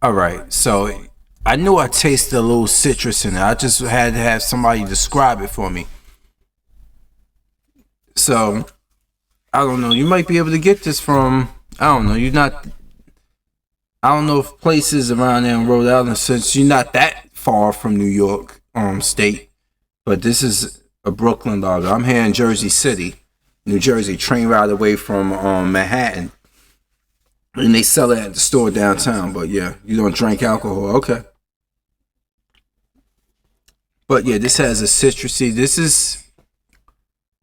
All right. So I knew I tasted a little citrus in it. I just had to have somebody describe it for me. So I don't know. You might be able to get this from, I don't know. I don't know if places around there in Rhode Island, since you're not that far from New York state, but this is a Brooklyn lager. I'm here in Jersey City, New Jersey, train ride away from Manhattan, and they sell it at the store downtown. But yeah, you don't drink alcohol, okay? But yeah, this has a citrusy. This is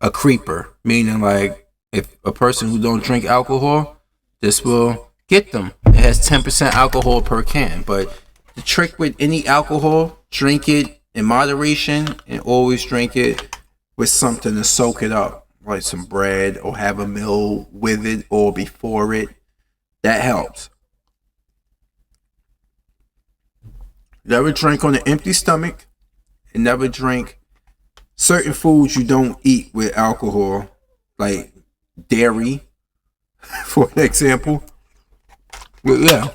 a creeper, meaning like if a person who don't drink alcohol, this will get them. It has 10% alcohol per can, but the trick with any alcohol, drink it in moderation and always drink it with something to soak it up, like some bread or have a meal with it or before it. That helps. Never drink on an empty stomach and never drink certain foods you don't eat with alcohol, like dairy, for an example. Well, yeah,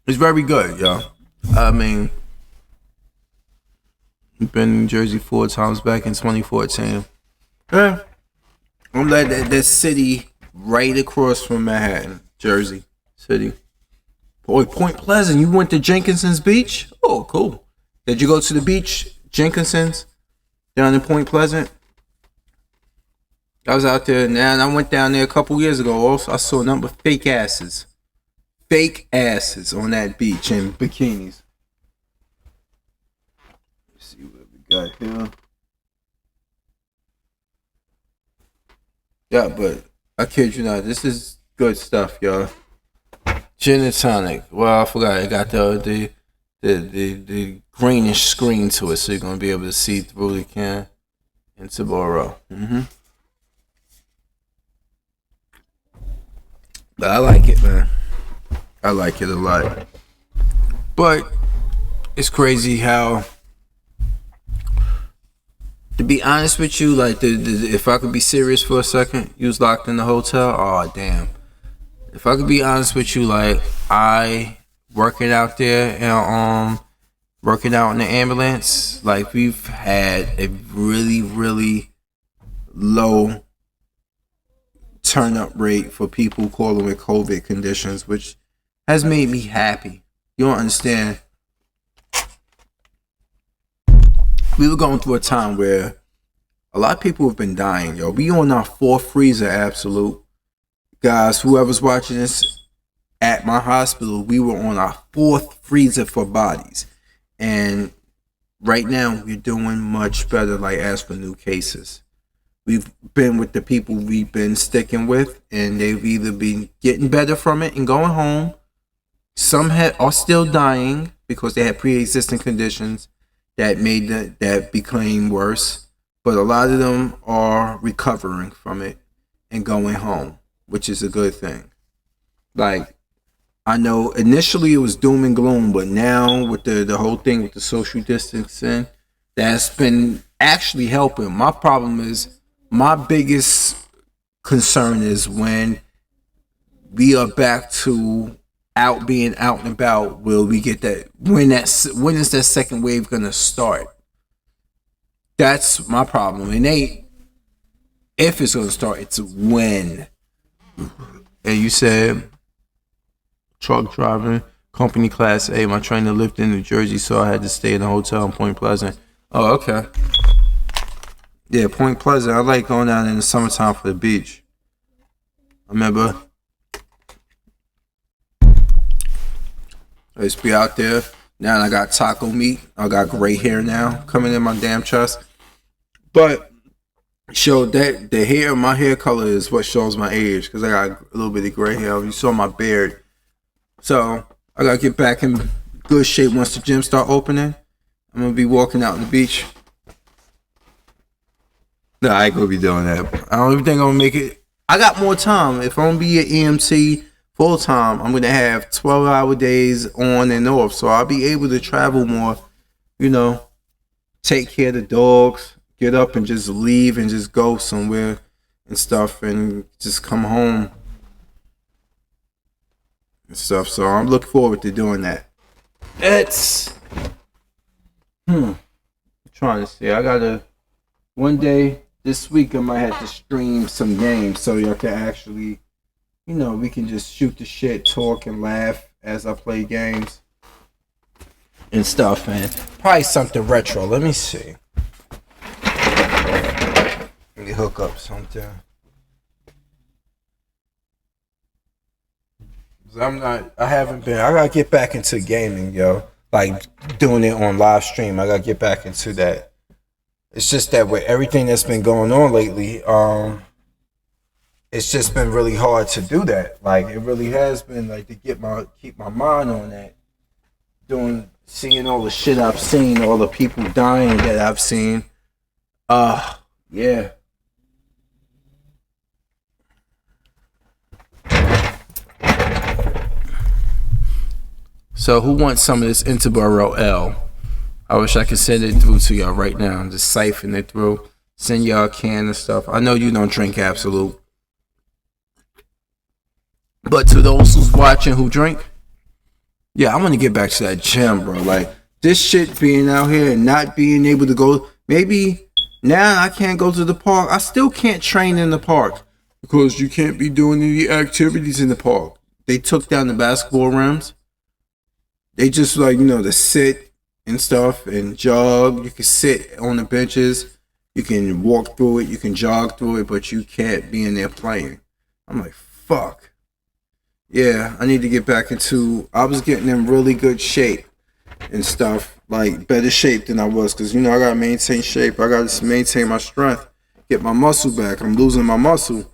it's very good, yo. I mean, I've been in Jersey 4 times back in 2014. Yeah, I'm like that city right across from Manhattan, Jersey City. Boy, Point Pleasant. You went to Jenkinson's Beach? Oh, cool. Did you go to the beach, Jenkinson's, down in Point Pleasant? I was out there, and I went down there a couple years ago. Also, I saw a number of fake asses. fake asses on that beach in bikinis. Let's see what we got here. Yeah, but I kid you not, this is good stuff, y'all. Gin and tonic. Well, I forgot. It got the greenish screen to it, so you're gonna be able to see through the can into Boro. But I like it, man. I like it a lot. But it's crazy how, to be honest with you, like if I could be serious for a second, you was locked in the hotel. Oh damn. If I could be honest with you, like I working out there and working out in the ambulance, like we've had a really, really low turn up rate for people calling with COVID conditions, which has made me happy. You don't understand. We were going through a time where a lot of people have been dying, yo. We on our fourth freezer, absolute. Guys, whoever's watching this, at my hospital, we were on our fourth freezer for bodies. And right now, we're doing much better, like, as for new cases. We've been with the people we've been sticking with, and they've either been getting better from it and going home. Some are still dying because they had pre-existing conditions that became worse. But a lot of them are recovering from it and going home, which is a good thing. Like, I know initially it was doom and gloom, but now with the whole thing with the social distancing, that's been actually helping. My biggest concern is when we are back to being out and about, will we get that? When is that second wave gonna start? That's my problem. It ain't if it's gonna start, it's when. And you said truck driving, company class A. My trainer lived in New Jersey, so I had to stay in a hotel in Point Pleasant. Oh, okay. Yeah, Point Pleasant. I like going down in the summertime for the beach. I remember I used to be out there. Now I got taco meat. I got gray hair now coming in my damn chest. But show that the hair, my hair color is what shows my age, because I got a little bit of gray hair. You saw my beard. So I gotta get back in good shape once the gym start opening. I'm gonna be walking out on the beach. No, I ain't gonna be doing that. I don't even think I'm gonna make it. I got more time. If I'm gonna be an EMT full time, I'm gonna have 12-hour days on and off. So I'll be able to travel more, take care of the dogs, get up and just leave and just go somewhere and stuff and just come home and stuff. So I'm looking forward to doing that. It's I'm trying to see. I gotta one day this week I might have to stream some games so y'all can actually, we can just shoot the shit, talk and laugh as I play games and stuff, and probably something retro. Let me see. Let me hook up something. I haven't been. I gotta get back into gaming, yo. Like doing it on live stream. I gotta get back into that. It's just that with everything that's been going on lately, it's just been really hard to do that. Like it really has been, like, to keep my mind on that. Seeing all the shit I've seen, all the people dying that I've seen. Yeah. So who wants some of this Interboro L? I wish I could send it through to y'all right now. Just siphon it through. Send y'all a can and stuff. I know you don't drink Absolute. But to those who's watching who drink, yeah, I'm gonna get back to that gym, bro. Like, this shit being out here and not being able to go. Maybe now I can't go to the park. I still can't train in the park because you can't be doing any activities in the park. They took down the basketball rims. They just, like, to sit and stuff and jog. You can sit on the benches. You can walk through it. You can jog through it, but you can't be in there playing. I'm like, fuck. Yeah, I need to get back into. I was getting in really good shape and stuff, like better shape than I was, because I gotta maintain shape. I gotta maintain my strength, get my muscle back. I'm losing my muscle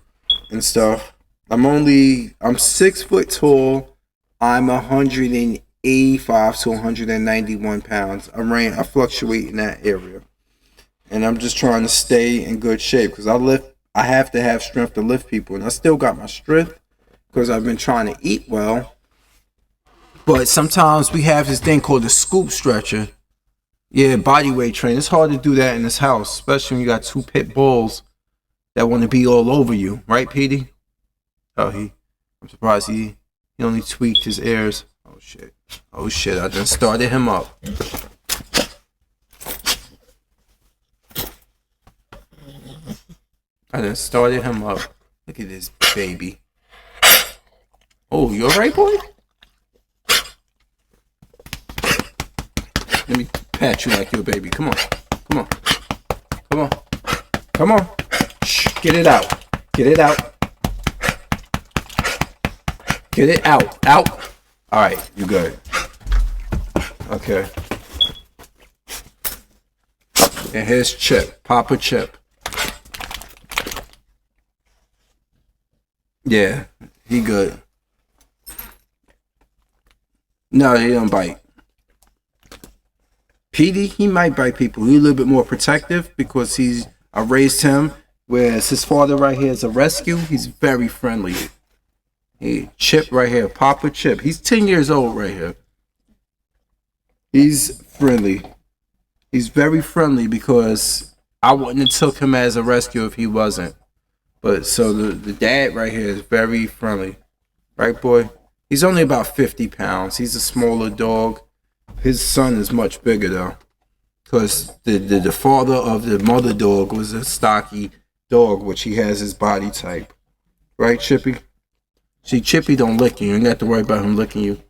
and stuff. I'm 6 foot tall. I'm 185 to 191 pounds. I fluctuate in that area, and I'm just trying to stay in good shape because I have to have strength to lift people, and I still got my strength because I've been trying to eat well. But sometimes we have this thing called the scoop stretcher. Yeah, body weight training. It's hard to do that in this house, especially when you got two pit bulls that want to be all over you, right, Petey? Oh, I'm surprised he only tweaked his ears. Oh shit! I just started him up. Look at this baby. Oh, you alright, boy? Let me pat you like you're a baby. Come on. Shh, get it out. Get it out. Alright, you good. Okay. And here's Chip. Papa Chip. Yeah, he good. No, he don't bite. Petey, he might bite people. He's a little bit more protective because I raised him, whereas his father right here is a rescue. He's very friendly. Hey, Chip right here, Papa Chip. He's 10 years old right here. He's friendly. He's very friendly because I wouldn't have took him as a rescue if he wasn't. But so the dad right here is very friendly. Right, boy? He's only about 50 pounds. He's a smaller dog. His son is much bigger, though. Because the father of the mother dog was a stocky dog, which he has his body type. Right, Chippy? See, Chippy don't lick you. You don't have to worry about him licking you.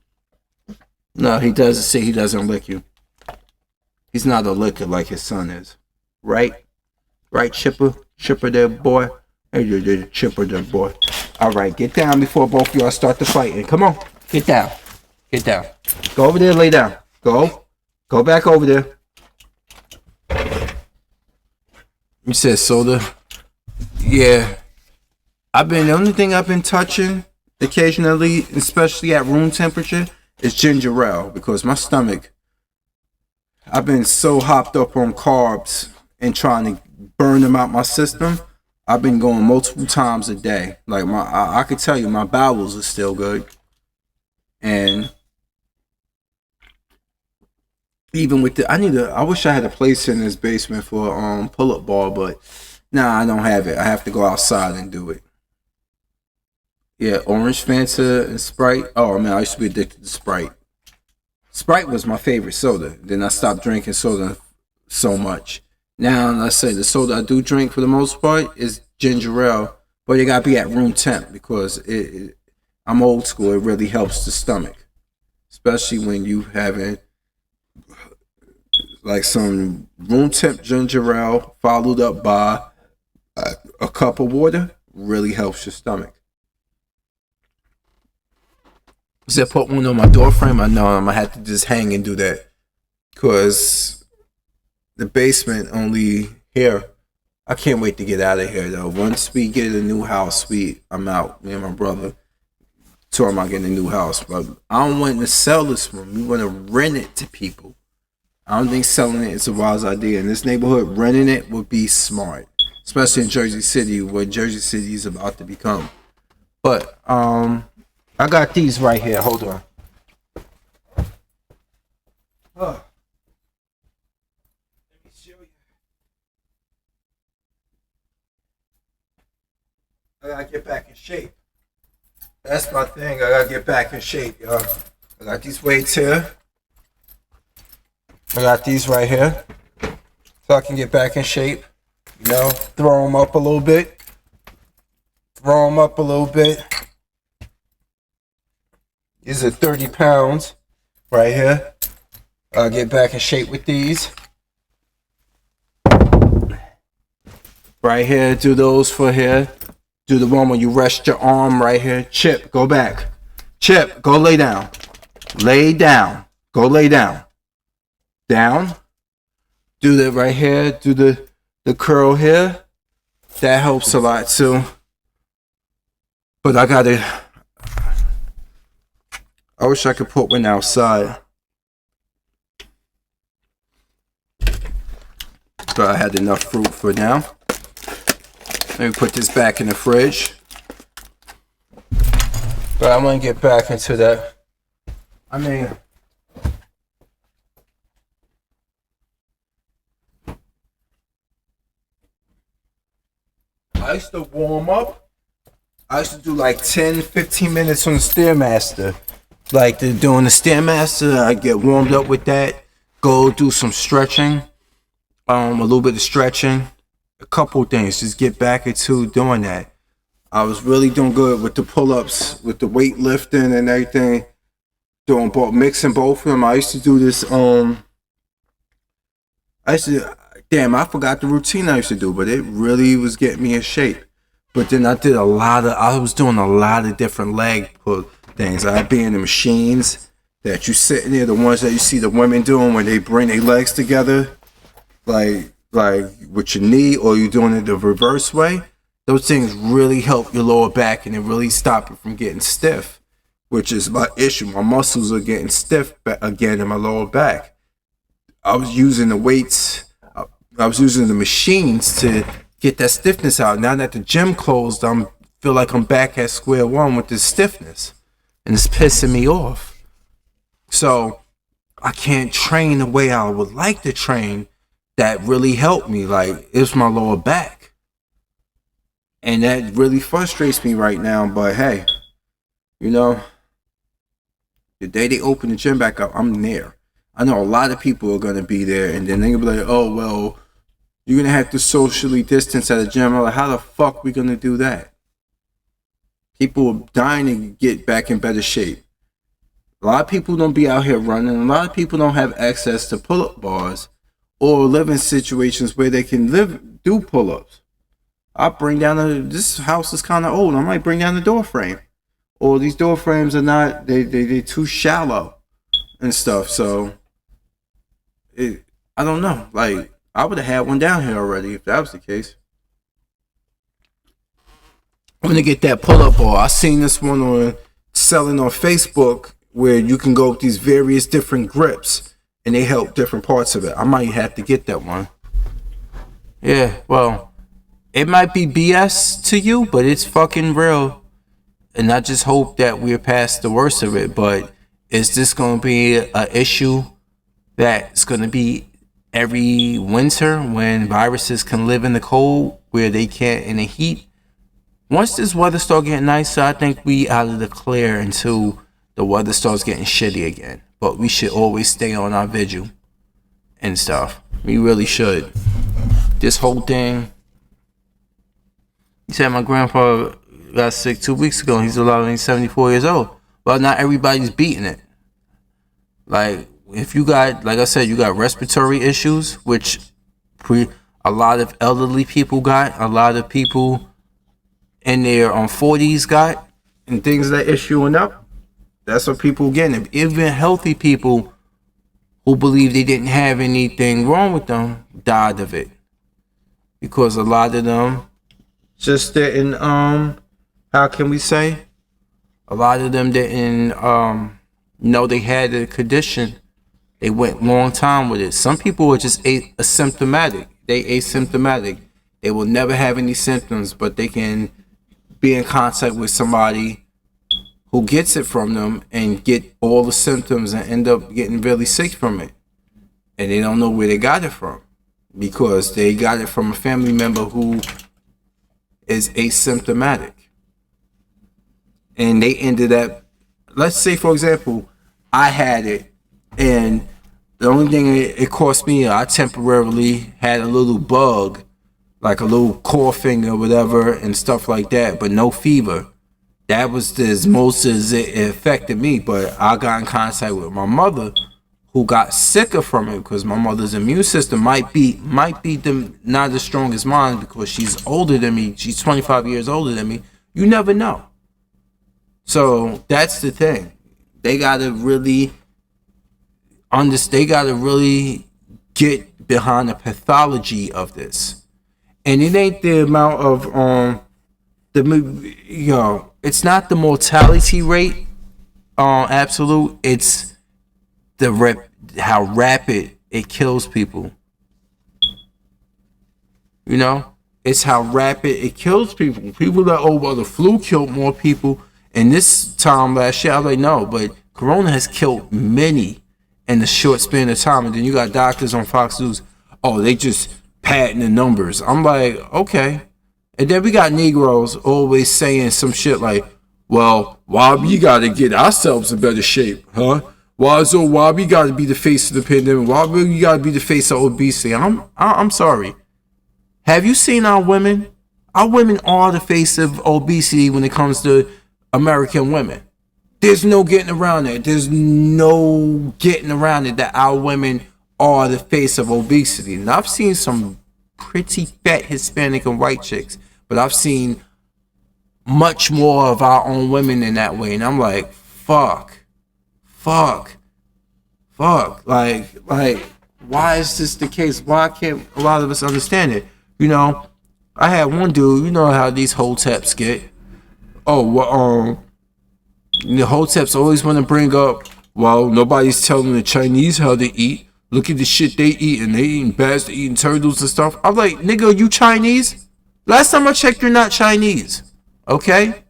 No, he doesn't say he doesn't lick you. He's not a licker like his son is. Right? Right, Chipper? Chipper there, boy? Hey, you Chipper there, boy. Alright, get down before both of y'all start the fighting. Come on. Get down. Go over there, lay down. Go back over there. You said soda? Yeah. The only thing I've been touching occasionally, especially at room temperature, is ginger ale because my stomach, I've been so hopped up on carbs and trying to burn them out my system. I've been going multiple times a day. Like I could tell you my bowels are still good. And even with I wish I had a place in this basement for pull-up bar, but nah, I don't have it. I have to go outside and do it. Yeah, orange Fanta and Sprite. Oh man, I used to be addicted to Sprite. Sprite was my favorite soda. Then I stopped drinking soda so much. Now, let's say the soda I do drink for the most part is ginger ale, but it gotta be at room temp because I'm old school. It really helps the stomach, especially when you having like some room temp ginger ale followed up by a cup of water. Really helps your stomach. So I put one on my door frame. I know I'm gonna have to just hang and do that because the basement only here. I can't wait to get out of here though. Once we get a new house, I'm out. Me and my brother talking about getting a new house, but I don't want to sell this one. We want to rent it to people. I don't think selling it is a wise idea. In this neighborhood, renting it would be smart, especially in Jersey City, what Jersey City is about to become. But I got these right here. Hold on. Oh. Let me show you. I gotta get back in shape. That's my thing. I gotta get back in shape, y'all. I got these weights here. I got these right here. So I can get back in shape. Throw them up a little bit. These are 30 pounds right here. I'll get back in shape with these. Right here, do those for here. Do the one when you rest your arm right here. Chip, go back. Chip, go lay down. Lay down. Go lay down. Down. Do that right here. Do the curl here. That helps a lot too. But I wish I could put one outside. But I had enough fruit for now. Let me put this back in the fridge. But I want to get back into that. I mean, I used to warm up. I used to do like 10, 15 minutes on the Stairmaster. Like doing the Stairmaster, I get warmed up with that. Go do some stretching. A little bit of stretching. A couple things. Just get back into doing that. I was really doing good with the pull-ups, with the weightlifting and everything. Mixing both of them. I used to do this. I forgot the routine I used to do, but it really was getting me in shape. But then I was doing a lot of different leg pull things. I'd be in the machines that you sitting there, the ones that you see the women doing when they bring their legs together, like with your knee, or you doing it the reverse way. Those things really help your lower back, and it really stop it from getting stiff, which is my issue. My muscles are getting stiff again in my lower back. I was using the weights. I was using the machines to get that stiffness out. Now that the gym closed, I feel like I'm back at square one with this stiffness, and it's pissing me off. So I can't train the way I would like to train. That really helped me. Like, it's my lower back. And that really frustrates me right now. But hey, you know, the day they open the gym back up, I'm there. I know a lot of people are going to be there. And then they're going to be like, oh, well, you're going to have to socially distance at a gym. I'm like, how the fuck we going to do that? People are dying to get back in better shape. A lot of people don't be out here running. A lot of people don't have access to pull-up bars or live in situations where they can do pull-ups. I bring down this house is kind of old. I might bring down the door frame, or these door frames are not. They're too shallow and stuff. So I don't know. Like, I would have had one down here already if that was the case. I'm gonna get that pull-up bar. I seen this one selling on Facebook where you can go with these various different grips and they help different parts of it. I might have to get that one. Yeah, well. It might be BS to you, but it's fucking real. And I just hope that we're past the worst of it. But is this going to be an issue that's going to be every winter when viruses can live in the cold where they can't in the heat? Once this weather starts getting nicer, I think we out of the clear until the weather starts getting shitty again. But we should always stay on our vigil and stuff. We really should. This whole thing. He said my grandfather got sick 2 weeks ago. He's alive and he's 74 years old. Well, not everybody's beating it. Like, if you got, like I said, you got respiratory issues, which a lot of elderly people got, a lot of people in their 40s got, and things that issuing up. That's what people getting it. Even healthy people who believe they didn't have anything wrong with them died of it. Because a lot of them just didn't, how can we say? A lot of them didn't know they had the condition. They went long time with it. Some people are just asymptomatic. They asymptomatic. They will never have any symptoms, but they can be in contact with somebody who gets it from them and get all the symptoms and end up getting really sick from it. And they don't know where they got it from because they got it from a family member who is asymptomatic. And they ended up, let's say for example, I had it and the only thing it cost me, I temporarily had a little bug, like a little coughing or whatever and stuff like that, but no fever. That was as most as it affected me. But I got in contact with my mother, who got sicker from it because my mother's immune system might be not as strong as mine because she's older than me. She's 25 years older than me. You never know. So that's the thing. They gotta really understand. They gotta really get behind the pathology of this, and it ain't the amount of it's not the mortality rate absolute. It's how rapid it kills people. It's how rapid it kills people. People that, oh, well, the flu killed more people in this time last year. I was like, no, but Corona has killed many in the short span of time. And then you got doctors on Fox News, oh, they just padding the numbers. I'm like, okay. And then we got Negroes always saying some shit like, well, why we got to get ourselves in better shape, huh? Why we got to be the face of the pandemic? Why we got to be the face of obesity? I'm sorry. Have you seen our women? Our women are the face of obesity when it comes to American women. There's no getting around it. There's no getting around it that our women are the face of obesity. And I've seen some pretty fat Hispanic and white chicks, but I've seen much more of our own women in that way. And I'm like, fuck. Like, why is this the case? Why can't a lot of us understand it? I had one dude, you know how these hoteps get. Oh, well, the hoteps always want to bring up, well, nobody's telling the Chinese how to eat. Look at the shit they eat, and they eating bats, they eating turtles and stuff. I'm like, nigga, you Chinese? Last time I checked, you're not Chinese. Okay?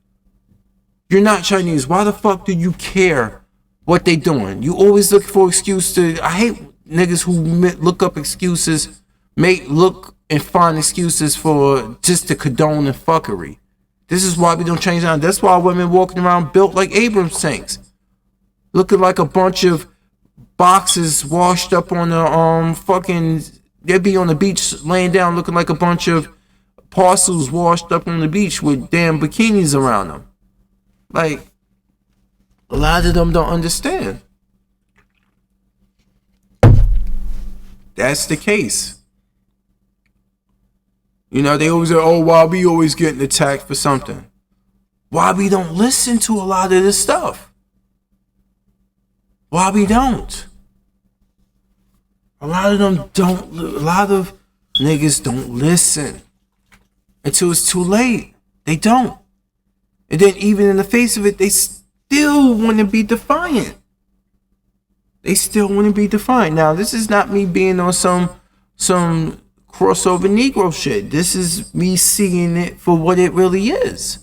You're not Chinese. Why the fuck do you care what they doing? You always look for excuse to. I hate niggas who look up excuses, look and find excuses for just to condone and fuckery. This is why we don't change on. That's why women walking around built like Abrams tanks, looking like a bunch of boxes washed up on the fucking. They'd be on the beach laying down, looking like a bunch of parcels washed up on the beach with damn bikinis around them. Like, a lot of them don't understand. That's the case. They always say, oh, why we always getting attacked for something? Why we don't listen to a lot of this stuff? Why we don't? A lot of niggas don't listen until it's too late. They don't. And then even in the face of it, they still want to be defiant. Now, this is not me being on some crossover Negro shit. This is me seeing it for what it really is.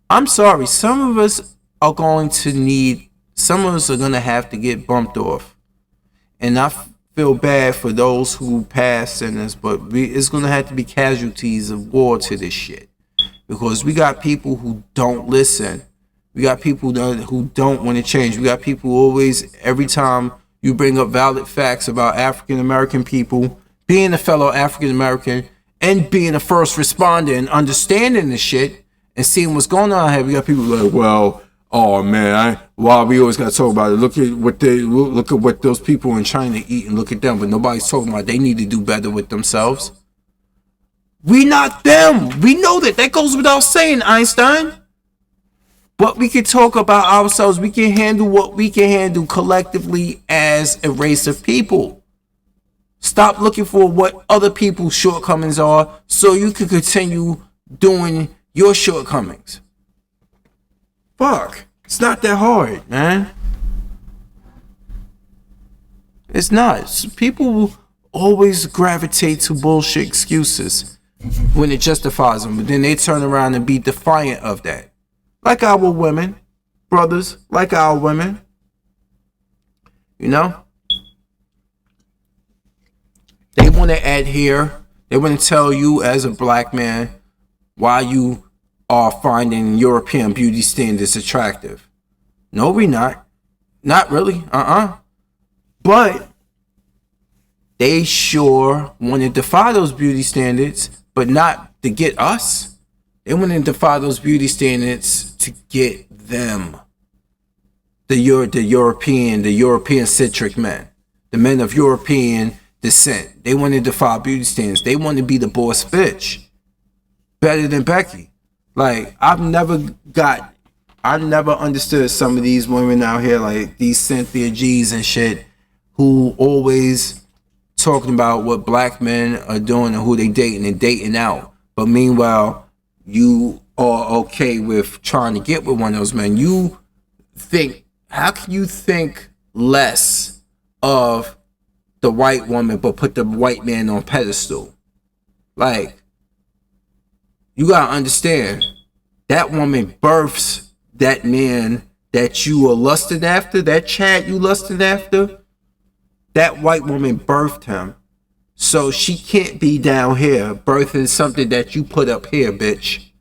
I'm sorry. Some of us are going to have to get bumped off. And I feel bad for those who passed in this, but it's going to have to be casualties of war to this shit. Because we got people who don't listen. We got people who don't want to change. We got people who always, every time you bring up valid facts about African American people, being a fellow African American and being a first responder and understanding the shit and seeing what's going on here, we got people like, well, oh man, why we always gotta talk about it? Look at what those people in China eat and look at them, but nobody's talking about they need to do better with themselves. We not them. We know that. That goes without saying, Einstein. But we can talk about ourselves. We can handle what we can handle collectively as a race of people. Stop looking for what other people's shortcomings are so you can continue doing your shortcomings. Fuck. It's not that hard, man. It's not. People always gravitate to bullshit excuses when it justifies them, but then they turn around and be defiant of that. Like our women, brothers, like our women. They want to adhere. They want to tell you as a black man why you are finding European beauty standards attractive. No, we not. Not really. But they sure want to defy those beauty standards, but not to get us. They want to defy those beauty standards to get them. The European centric men. The men of European descent. They want to defy beauty standards. They want to be the boss bitch. Better than Becky. Like, I've never got I never understood some of these women out here, like these Cynthia G's and shit, who always talking about what black men are doing and who they dating and dating out. But meanwhile, you are okay with trying to get with one of those men. You think, how can you think less of the white woman but put the white man on pedestal? Like, you gotta understand, that woman births that man that you are lusting after, that Chad you lusted after, that white woman birthed him. So she can't be down here birthing something that you put up here, bitch.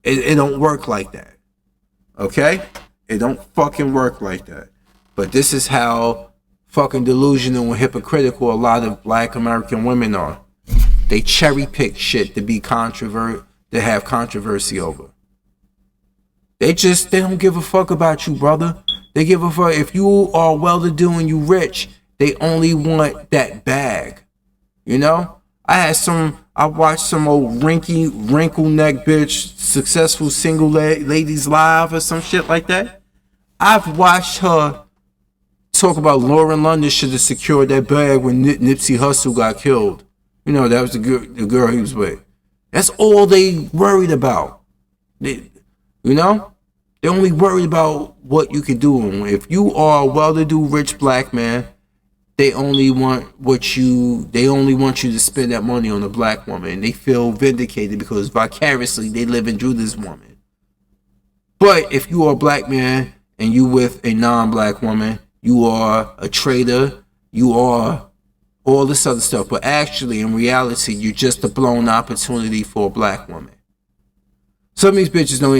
It don't work like that. Okay? It don't fucking work like that. But this is how fucking delusional and hypocritical a lot of black American women are. They cherry pick shit to be to have controversy over. They don't give a fuck about you, brother. They give a fuck. If you are well-to-do and you rich, they only want that bag. You know? I watched some old wrinkle neck bitch, successful single ladies live or some shit like that. I've watched her talk about Lauren London should have secured that bag when Nipsey Hussle got killed. You know, that was the girl he was with. That's all they worried about. You know, they're only worried about what you can do. If you are a well-to-do rich black man, they only want you to spend that money on a black woman. And they feel vindicated because vicariously they live through this woman. But if you are a black man and you with a non-black woman, you are a traitor, you are all this other stuff. But actually, in reality, you're just a blown opportunity for a black woman. Some of these bitches don't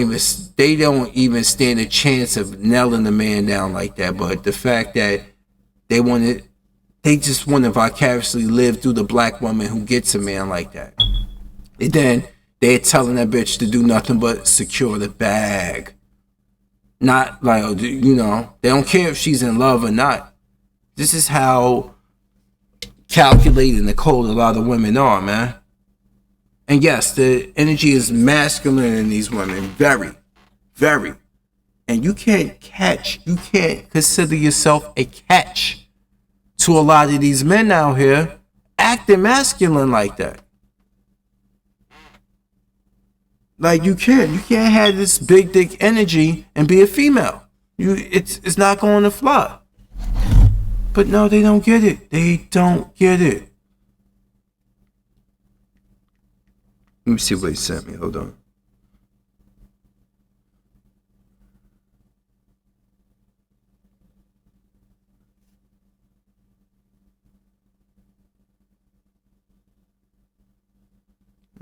even stand a chance of nailing the man down like that. But the fact that they just want to vicariously live through the black woman who gets a man like that. And then they're telling that bitch to do nothing but secure the bag. Not like, you know, they don't care if she's in love or not. This is how calculating the cold a lot of women are, man. And yes, the energy is masculine in these women. Very, very. And you can't consider yourself a catch to a lot of these men out here acting masculine like that. Like you can't have this big dick energy and be a female. It's not going to fly. But no, they don't get it. They don't get it. Let me see what he sent me. Hold on.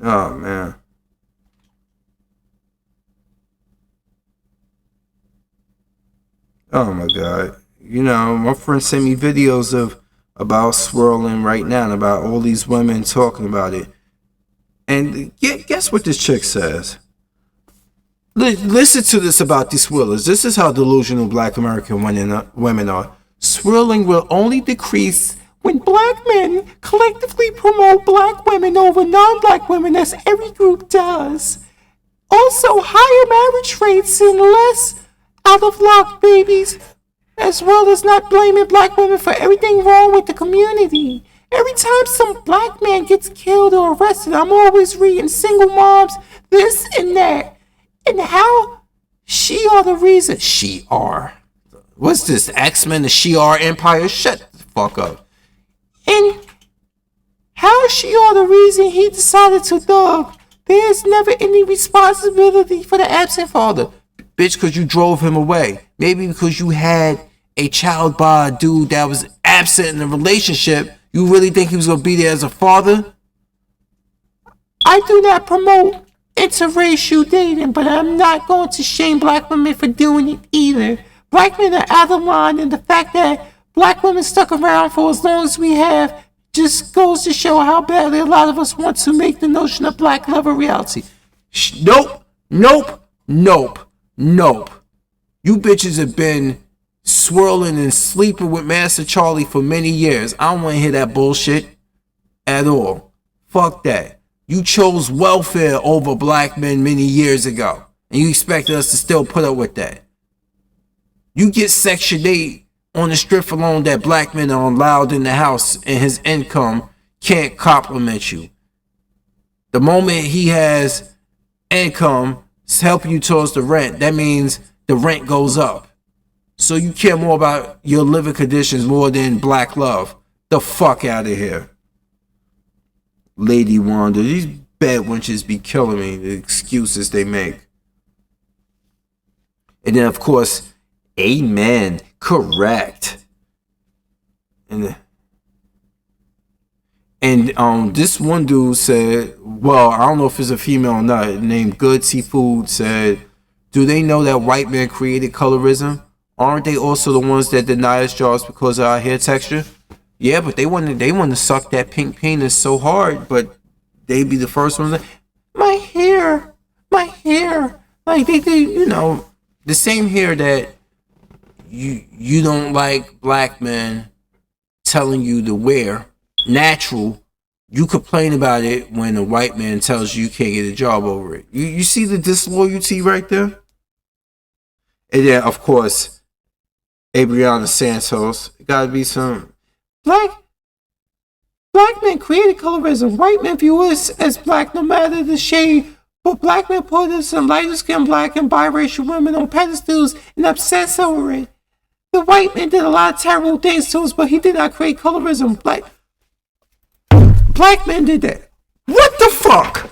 Oh, man. Oh, my God. You know, my friend sent me videos about swirling right now and about all these women talking about it. And guess what this chick says? Listen to this about these swirlers. This is how delusional black American women are. Swirling will only decrease when black men collectively promote black women over non-black women, as every group does. Also, higher marriage rates and less out-of-luck babies, as well as not blaming black women for everything wrong with the community. Every time some black man gets killed or arrested, I'm always reading single moms, this and that. And how she are the reason. She are. What's this? X-Men, the she are empire? Shut the fuck up. And how she are the reason he decided to dog. There's never any responsibility for the absent father. Bitch, because you drove him away. Maybe because you had a child by a dude that was absent in the relationship. You really think he was going to be there as a father? I do not promote interracial dating, but I'm not going to shame black women for doing it either. Black men are out of line, and the fact that black women stuck around for as long as we have just goes to show how badly a lot of us want to make the notion of black love a reality. Nope. You bitches have been swirling and sleeping with Master Charlie for many years. I don't want to hear that bullshit at all. Fuck that. You chose welfare over black men many years ago, and you expected us to still put up with that. You get Section 8 on the strip alone that black men are allowed in the house and his income can't compliment you. The moment he has income helping you towards the rent, that means the rent goes up. So you care more about your living conditions more than black love. The fuck out of here. Lady Wanda, these bad wenches be killing me, the excuses they make. And then of course, amen, correct. And this one dude said, well, I don't know if it's a female or not, named Good Seafood said, do they know that white men created colorism? Aren't they also the ones that deny us jobs because of our hair texture? Yeah, but they want to suck that pink penis so hard, but they be the first ones that, my hair. Like they the same hair that you don't like black men telling you to wear, natural, you complain about it when a white man tells you can't get a job over it. You see the disloyalty right there? And then, of course, Adriana Santos, gotta be some black men created colorism. White men view us as black no matter the shade, but black men put us in lighter skinned black and biracial women on pedestals and obsess over it. The white man did a lot of terrible things to us, but he did not create colorism. Black men did that. What the fuck?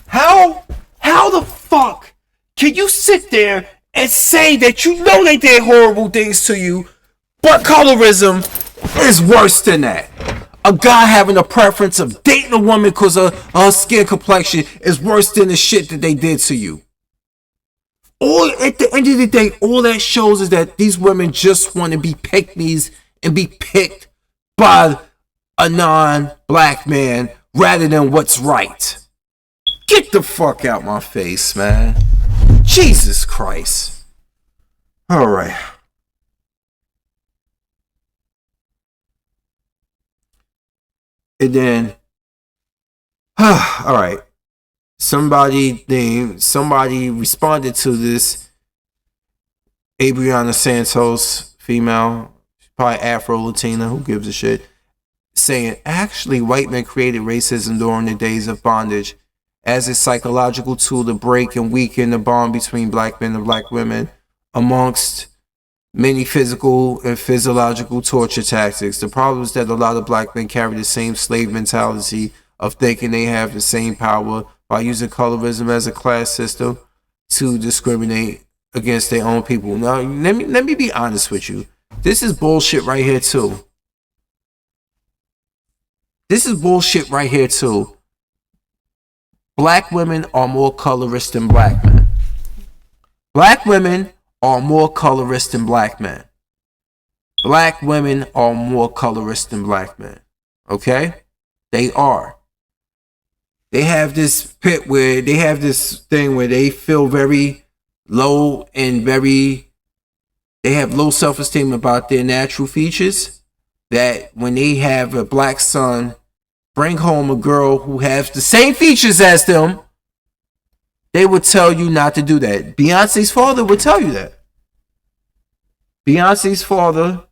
How the fuck can you sit there and say that you know they did horrible things to you, but colorism is worse than that? A guy having a preference of dating a woman because of her skin complexion is worse than the shit that they did to you. At the end of the day, all that shows is that these women just want to be pick-me's and be picked by a non-black man rather than what's right. Get the fuck out my face, man. Jesus Christ. All right. And then, all right. Somebody responded to this Adriana Santos, female, probably Afro-Latina, who gives a shit, saying, actually, white men created racism during the days of bondage as a psychological tool to break and weaken the bond between black men and black women amongst many physical and physiological torture tactics. The problem is that a lot of black men carry the same slave mentality of thinking they have the same power by using colorism as a class system to discriminate against their own people. Now, let me be honest with you. This is bullshit right here too. Black women are more colorist than black men. Black women are more colorist than black men. Black women are more colorist than black men. Okay? They are. They have this pit where they have this thing where they feel very low and they have low self-esteem about their natural features, that when they have a black son bring home a girl who has the same features as them, they would tell you not to do that. Beyonce's father would tell you that. Beyonce's father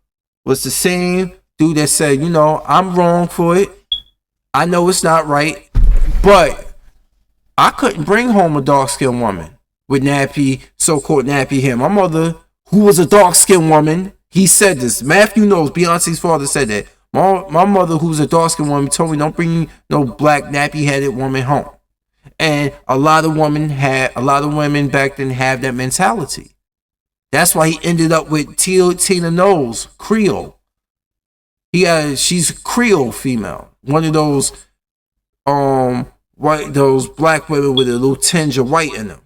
was the same dude that said, I'm wrong for it. I know it's not right. But I couldn't bring home a dark-skinned woman with so-called nappy hair. My mother, who was a dark-skinned woman, he said this. Matthew knows, Beyonce's father said that. My mother, who's a dark-skinned woman, told me don't bring no black nappy-headed woman home. And a lot of women back then have that mentality. That's why he ended up with Tina Knowles, Creole. She's Creole female. One of those those black women with a little tinge of white in them,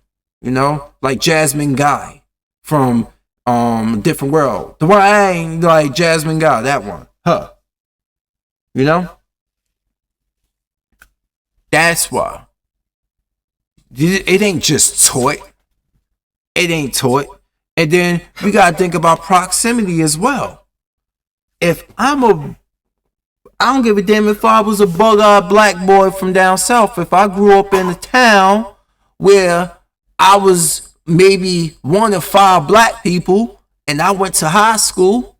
like Jasmine Guy from Different World. The one I ain't like Jasmine Guy, that one, That's why it ain't just taught. It ain't taught. And then we gotta think about proximity as well. If I don't give a damn if I was a bug-eyed black boy from down south. If I grew up in a town where I was maybe one of 5 black people, and I went to high school,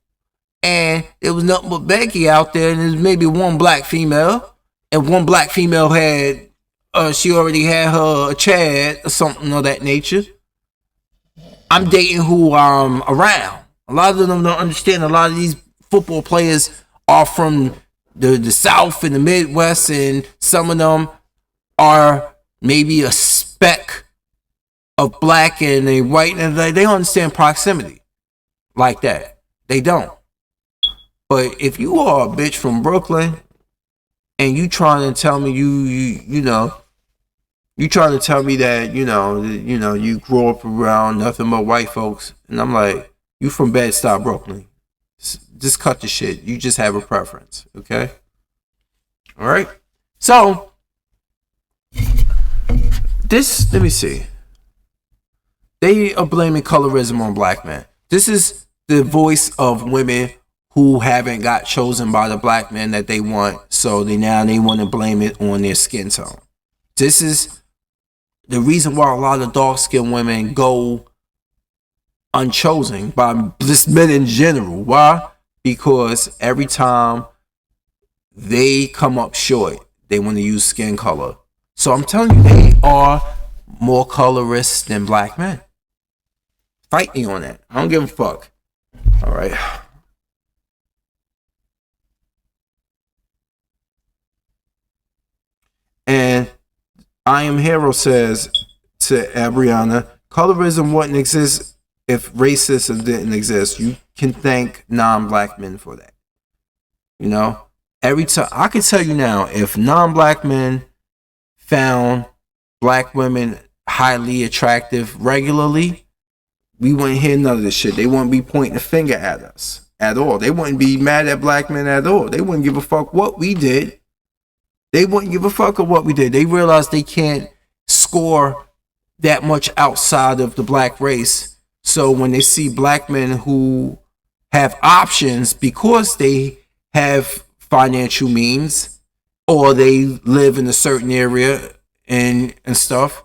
and there was nothing but Becky out there, and there's maybe one black female, and one black female had, she already had her Chad or something of that nature. I'm dating who I'm around. A lot of them don't understand. A lot of these football players are from the South and the Midwest, and some of them are maybe a speck of black and they white, and they don't understand proximity like that. They don't. But if you are a bitch from Brooklyn and you trying to tell me you know you trying to tell me that you grew up around nothing but white folks, and I'm like, you from Bed-Stuy, Brooklyn. Just cut the shit. You just have a preference, okay? All right. So this, let me see. They are blaming colorism on black men. This is the voice of women who haven't got chosen by the black men that they want, so they want to blame it on their skin tone. This is the reason why a lot of dark-skinned women go unchosen by just men in general. Why? Because every time they come up short, they want to use skin color. So I'm telling you, they are more colorist than black men. Fight me on that. I don't give a fuck. All right. And I Am Hero says to Abriana, colorism wouldn't exist if racism didn't exist. You can thank non-black men for that. You know, every time I can tell you now, if non-black men found black women highly attractive regularly, we wouldn't hear none of this shit. They wouldn't be pointing a finger at us at all. They wouldn't be mad at black men at all. They wouldn't give a fuck what we did. They wouldn't give a fuck of what we did. They realize they can't score that much outside of the black race. So when they see black men who have options because they have financial means or they live in a certain area and stuff,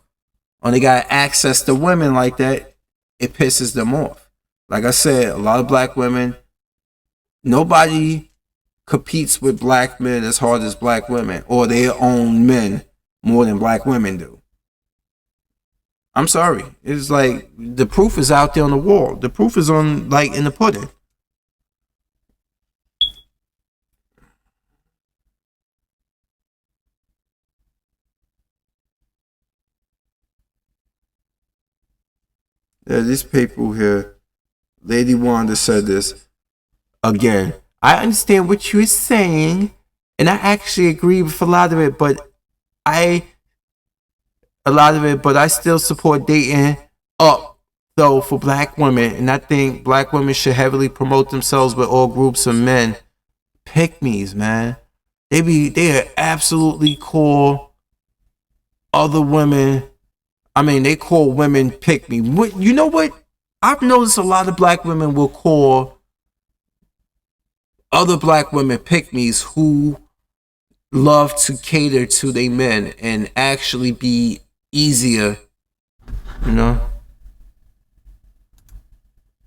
or they got access to women like that, it pisses them off. Like I said, a lot of black women, nobody competes with black men as hard as black women, or their own men more than black women do. I'm sorry. It's like the proof is out there on the wall. The proof is on, like, in the pudding. Yeah, these people here, Lady Wanda said this again. I understand what you're saying, and I actually agree with a lot of it, but I still support dating up though for black women, and I think black women should heavily promote themselves with all groups of men. Pick-me's, man. They absolutely call other women. I mean, they call women pick-me. You know what? I've noticed a lot of black women will call other black women pick-me's who love to cater to their men and actually be easier, you know.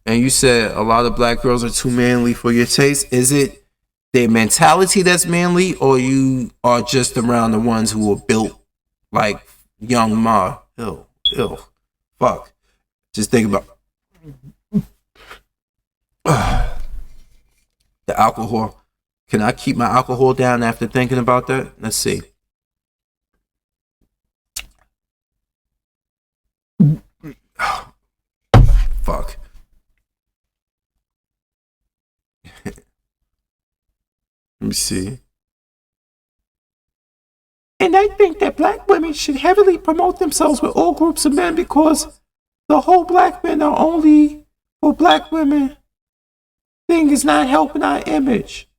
And you said a lot of black girls are too manly for your taste. Is it their mentality that's manly, or you are just around the ones who are built like young Ma? Ew, fuck. Just think about the alcohol. Can I keep my alcohol down after thinking about that? Let's see. Fuck. Let me see. And I think that black women should heavily promote themselves with all groups of men because the whole black men are only for black women thing is not helping our image.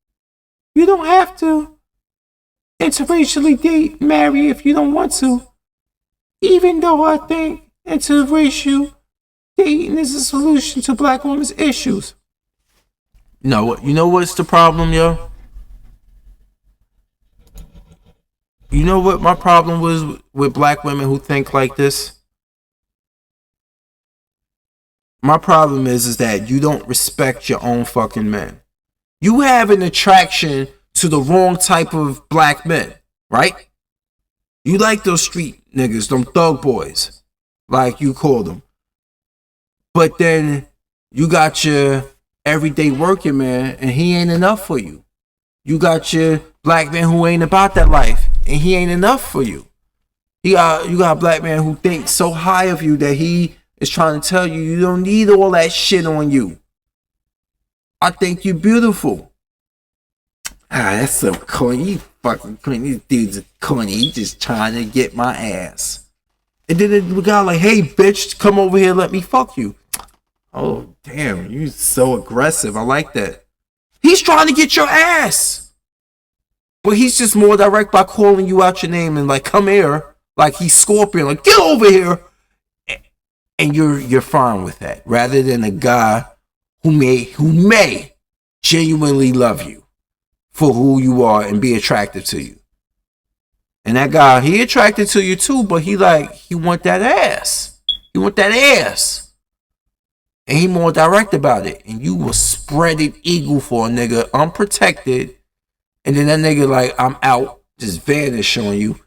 You don't have to interracially date, marry if you don't want to. Even though I think interracial dating is a solution to black women's issues. No, you know what's the problem, yo? You know what my problem was with black women who think like this? My problem is that you don't respect your own fucking men. You have an attraction to the wrong type of black men, right? You like those street niggas, them thug boys, like you call them. But then you got your everyday working man, and he ain't enough for you. You got your black man who ain't about that life, and he ain't enough for you. You got a black man who thinks so high of you that he is trying to tell you you don't need all that shit on you. I think you're beautiful. That's so corny. You fucking corny. These dudes are corny. You just trying to get my ass. And then the guy like, hey, bitch, come over here, let me fuck you. Oh, damn, you so aggressive. I like that. He's trying to get your ass. But he's just more direct by calling you out your name and like, come here. Like he's Scorpion, like, get over here. And you're fine with that. Rather than a guy who may genuinely love you for who you are and be attracted to you. And that guy, he attracted to you too, but he want that ass. He want that ass. And he more direct about it. And you will spread it eagle for a nigga unprotected. And then that nigga like, I'm out, just vanish on you.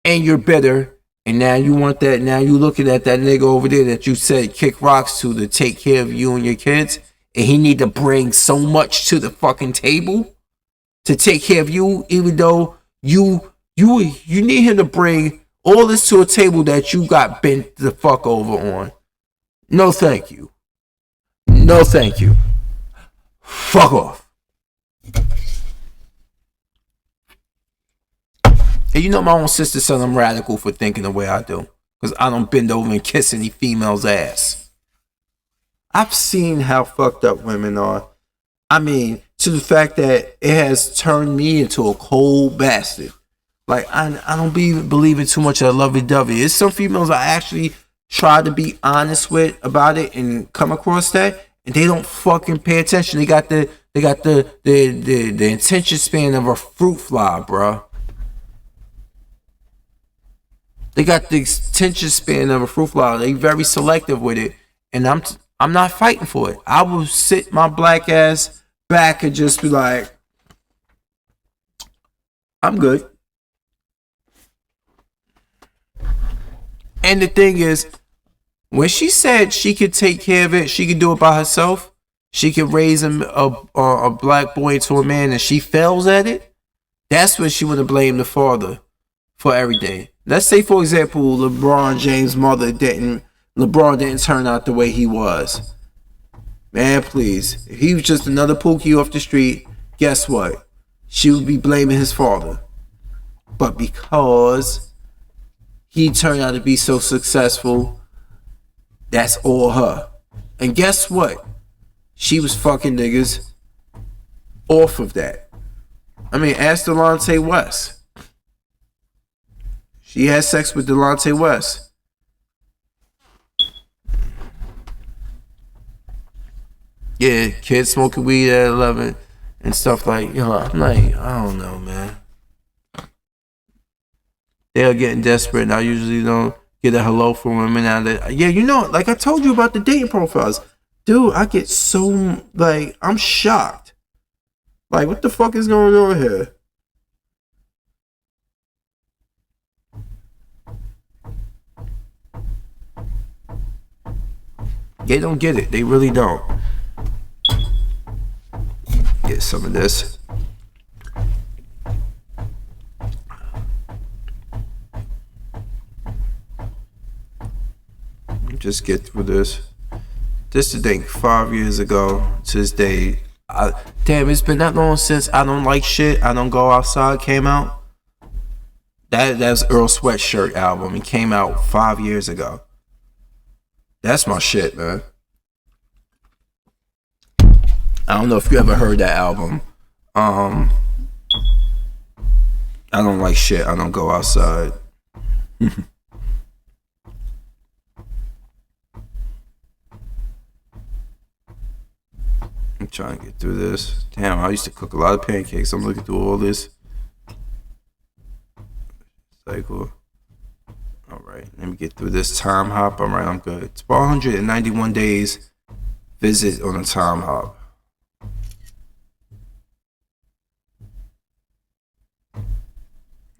And you're bitter. And now you want that. Now you looking at that nigga over there that you said kick rocks to take care of you and your kids. And he need to bring so much to the fucking table to take care of you, even though you need him to bring all this to a table that you got bent the fuck over on. No thank you. No thank you. Fuck off. And you know my own sister said I'm radical for thinking the way I do. Because I don't bend over and kiss any female's ass. I've seen how fucked up women are. I mean, to the fact that it has turned me into a cold bastard. Like, I don't believe in too much of lovey-dovey. There's some females I actually try to be honest with about it and come across that, and they don't fucking pay attention. They got the attention span of a fruit fly, bro. They got the attention span of a fruit fly. They very selective with it, and I'm not fighting for it. I will sit my black ass back and just be like, I'm good. And the thing is, when she said she could take care of it, she could do it by herself, she could raise a black boy to a man, and she fails at it, that's when she would have blamed the father for everything. Let's say, for example, LeBron James' mother didn't turn out the way he was. Man, please. If he was just another pookie off the street, guess what? She would be blaming his father. But because he turned out to be so successful, that's all her. And guess what? She was fucking niggas off of that. I mean, ask Delonte West. She had sex with Delonte West. Yeah, kids smoking weed at 11 and stuff like, I'm like, I don't know, man. They are getting desperate, and I usually don't get a hello from women now that, yeah, like I told you about the dating profiles. Dude, I get so, like, I'm shocked. Like, what the fuck is going on here? They don't get it. They really don't. Get some of this. Just get through this. This is the thing. 5 years ago to this day. Damn, it's been that long since I Don't Like Shit, I Don't Go Outside came out. That's Earl Sweatshirt album. It came out 5 years ago. That's my shit, man. I don't know if you ever heard that album. I Don't Like Shit, I Don't Go Outside. I'm trying to get through this. Damn, I used to cook a lot of pancakes. I'm looking through all this. Cycle. All right, let me get through this time hop. All right, I'm good. It's 191 days visit on a time hop.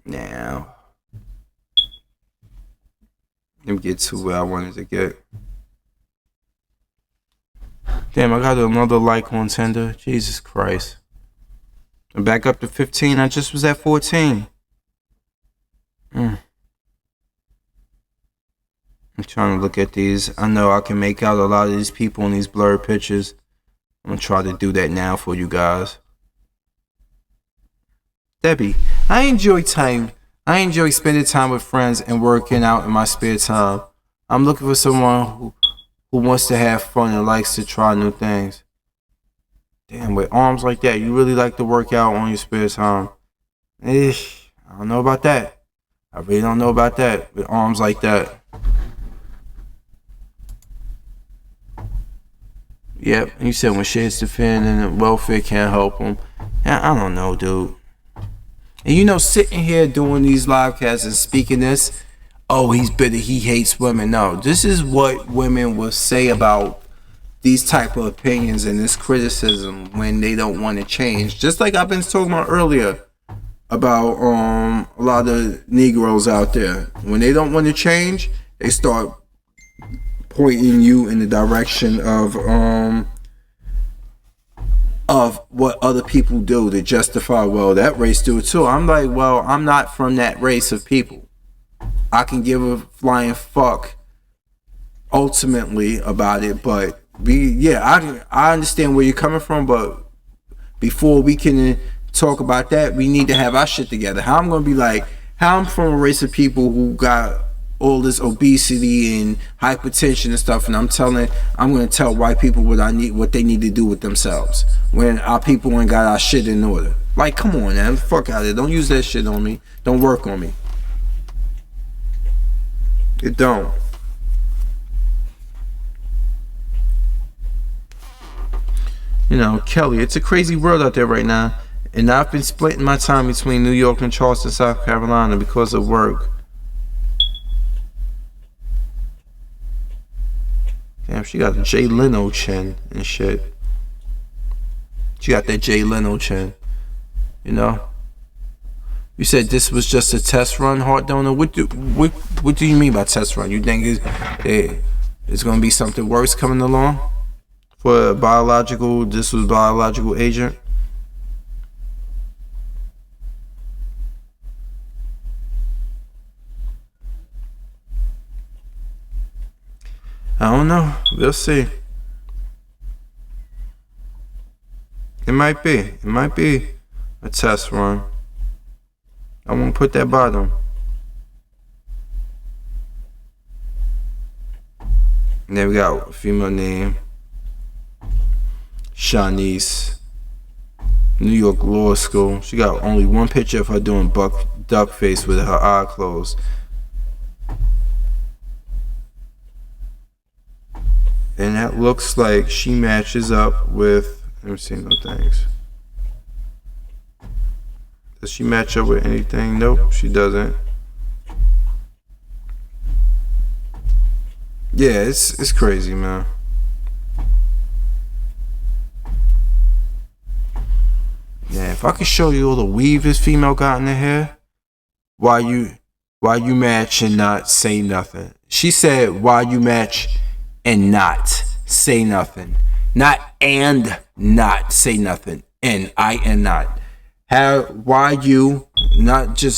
Now, let me get to where I wanted to get. Damn, I got another like on Tinder. Jesus Christ. I'm back up to 15. I just was at 14. I'm trying to look at these. I know I can make out a lot of these people in these blurred pictures. I'm going to try to do that now for you guys. Debbie, I enjoy spending time with friends and working out in my spare time. I'm looking for someone who wants to have fun and likes to try new things. Damn, with arms like that, you really like to work out on your spare time. I don't know about that. I really don't know about that with arms like that. Yep, you said when shit hits the fan and the welfare can't help them. I don't know, dude. And you know, sitting here doing these live casts and speaking this, oh, he's bitter, he hates women. No, this is what women will say about these type of opinions and this criticism when they don't want to change. Just like I've been talking about earlier about a lot of Negroes out there. When they don't want to change, they start pointing you in the direction of what other people do to justify, well, that race do it too. I'm like, well, I'm not from that race of people. I can give a flying fuck ultimately about it, but I understand where you're coming from, but before we can talk about that, we need to have our shit together. How I'm gonna be like, how I'm from a race of people who got all this obesity and hypertension and stuff, and I'm gonna tell white people what they need to do with themselves when our people ain't got our shit in order. Like, come on, man, fuck out of it. Don't use that shit on me. Don't work on me. It don't. You know, Kelly, it's a crazy world out there right now, and I've been splitting my time between New York and Charleston, South Carolina because of work. Damn, she got a Jay Leno chin and shit. She got that Jay Leno chin. You know? You said this was just a test run, Heart Donor. What do you mean by test run? You think it's gonna be something worse coming along? For this was biological agent? I don't know. We'll see. It might be. It might be a test run. I won't put that bottom. And then we got a female name. Shanice. New York Law School. She got only one picture of her doing duck face with her eye closed. And that looks like she matches up with, let me see no things. Does she match up with anything? Nope, she doesn't. Yeah, it's crazy, man. Yeah, if I could show you all the weave this female got in her hair, why you match and not say nothing. She said, why you match and not say nothing. Not and not say nothing. And I and not. Why you, not YOU,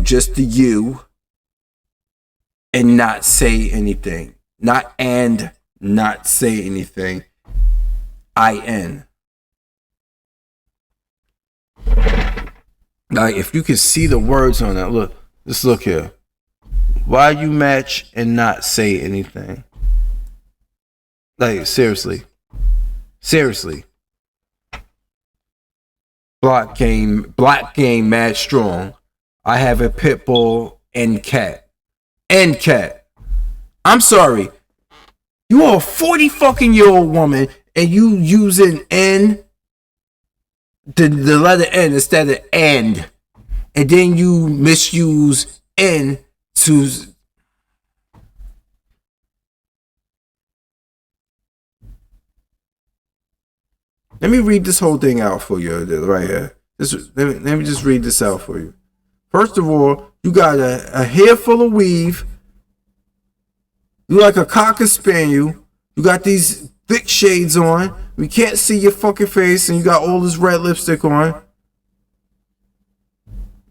just the you, and not say anything. Not and not say anything. IN. Like, if you can see the words on that, look, just look here. Why you match and not say anything? Like, seriously. Black game mad strong. I have a pit bull and cat. I'm sorry. You are a 40 fucking year old woman and you using N, the letter N instead of and. and then you misuse N to. Let me read this whole thing out for you right here. Let me just read this out for you. First of all, you got a hair full of weave. You like a cocker spaniel. You got these thick shades on. We can't see your fucking face, and you got all this red lipstick on.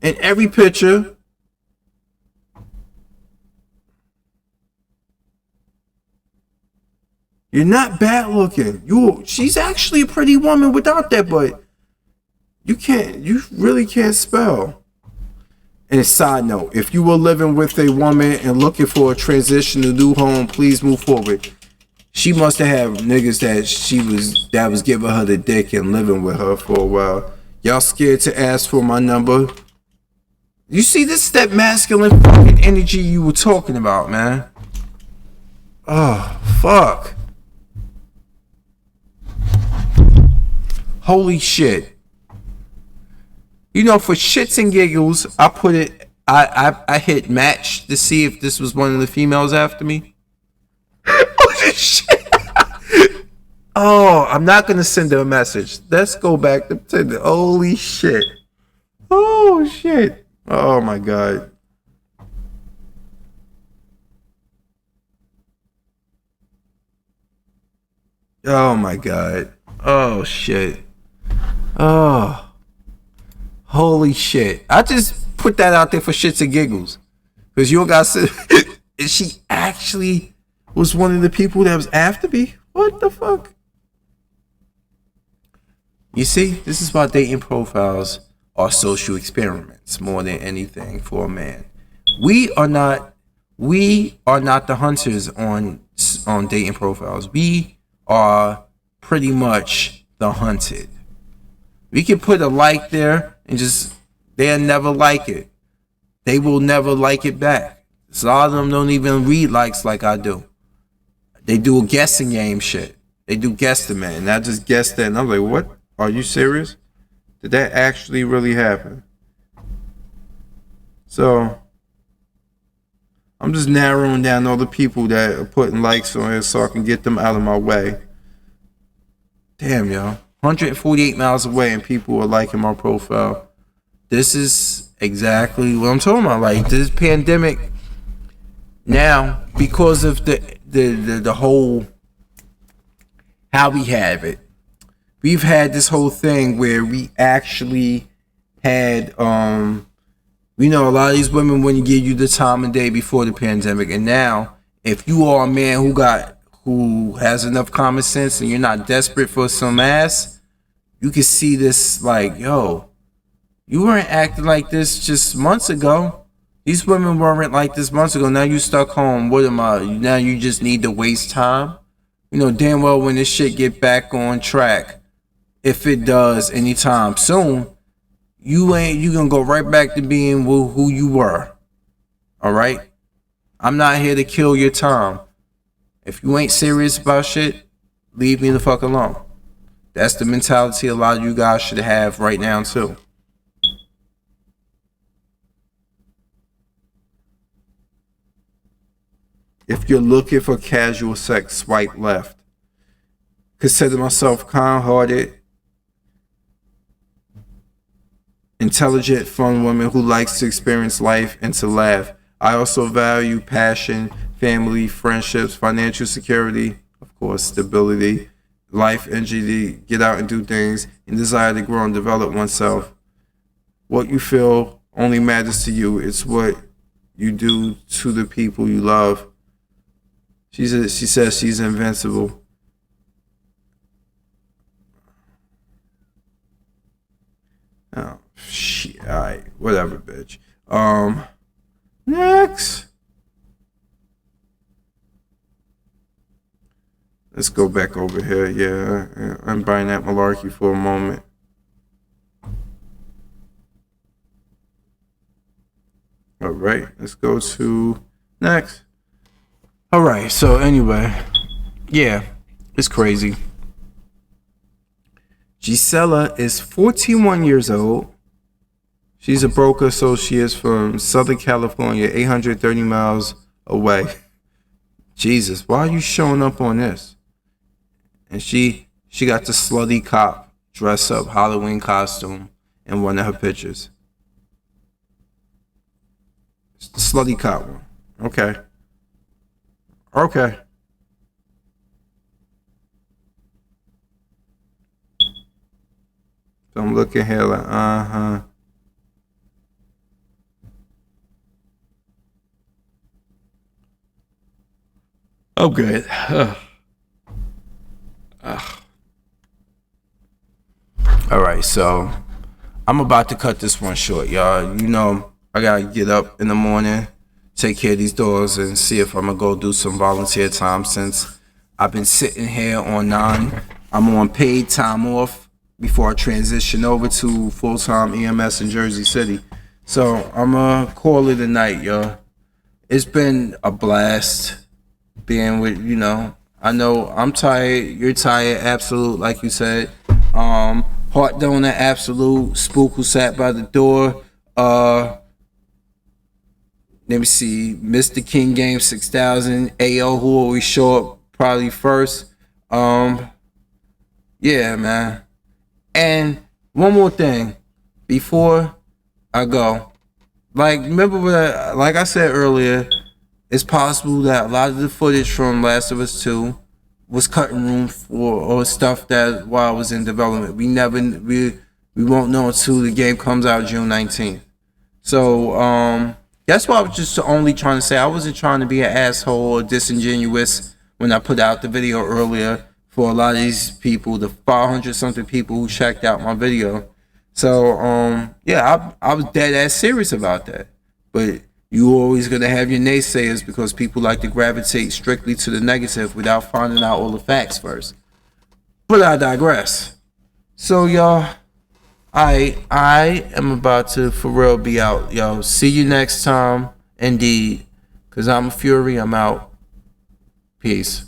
In every picture. You're not bad looking. She's actually a pretty woman without that, but you really can't spell. And a side note, if you were living with a woman and looking for a transition to new home, please move forward. She must have had niggas that was giving her the dick and living with her for a while. Y'all scared to ask for my number? You see, this is that masculine fucking energy you were talking about, man. Oh, fuck. Holy shit. You know, for shits and giggles, I put it, I hit match to see if this was one of the females after me. Oh, shit. Oh, I'm not going to send her a message. Let's go back to the holy shit. Oh, shit. Oh, my God. Oh, my God. Oh, shit. Oh. Holy shit. I just put that out there for shits and giggles. Because you got to say, she actually was one of the people that was after me? What the fuck? You see, this is about dating profiles or social experiments more than anything for a man. We are not the hunters on dating profiles. We are pretty much the hunted. We can put a like there and just, they'll never like it. They will never like it back. A lot of them don't even read likes like I do. They do a guessing game shit. They do guesstimate, and I just guessed that, and I'm like, what? Are you serious? Did that actually really happen? So, I'm just narrowing down all the people that are putting likes on it so I can get them out of my way. Damn, y'all. 148 miles away and people are liking my profile. This is exactly what I'm talking about. Like, this pandemic now, because of the whole how we have it, we've had this whole thing where we actually had you know, a lot of these women wouldn't give you the time of day before the pandemic, and now if you are a man who has enough common sense and you're not desperate for some ass, you can see this like, yo, you weren't acting like this just months ago. These women weren't like this months ago. Now you stuck home. What am I? Now you just need to waste time? You know damn well when this shit get back on track, if it does anytime soon, you gonna go right back to being who you were. Alright? I'm not here to kill your time. If you ain't serious about shit, leave me the fuck alone. That's the mentality a lot of you guys should have right now too. If you're looking for casual sex, swipe left. Consider myself kind-hearted, intelligent, fun woman who likes to experience life and to laugh. I also value passion, family, friendships, financial security, of course, stability, life energy, get out and do things, and desire to grow and develop oneself. What you feel only matters to you. It's what you do to the people you love. She says she's invincible. Oh, shit. Alright, whatever, bitch. Next. Let's go back over here. Yeah, I'm buying that malarkey for a moment. Alright, let's go to next. Alright, so anyway, yeah, it's crazy. Gisela is 41 years old. She's a broker associate from Southern California, 830 miles away. Jesus, why are you showing up on this? And she got the slutty cop dress up Halloween costume in one of her pictures. It's the slutty cop one. Okay. Okay. So I'm looking here like, I'm good. All right, so I'm about to cut this one short, y'all. You know, I gotta get up in the morning, take care of these dogs, and see if I'm gonna go do some volunteer time since I've been sitting here on 9. I'm on paid time off before I transition over to full-time EMS in Jersey City. So I'm gonna call it a night, y'all. It's been a blast being with, you know, I know I'm tired, you're tired, absolute, like you said. Heart Donor, absolute, Spook who sat by the door. Let me see, Mr. King Game 6000, AO who always show up probably first. Yeah, man. And one more thing before I go. Like, remember what like I said earlier, it's possible that a lot of the footage from Last of Us 2 was cutting room for or stuff that while it was in development. We won't know until the game comes out June 19th. So that's why I was just only trying to say. I wasn't trying to be an asshole or disingenuous when I put out the video earlier for a lot of these people, the 500 something people who checked out my video. So yeah, I was dead ass serious about that. But you always gonna have your naysayers because people like to gravitate strictly to the negative without finding out all the facts first. But I digress. So y'all, I am about to for real be out. Y'all, see you next time. Indeed. KazamaFury, I'm out. Peace.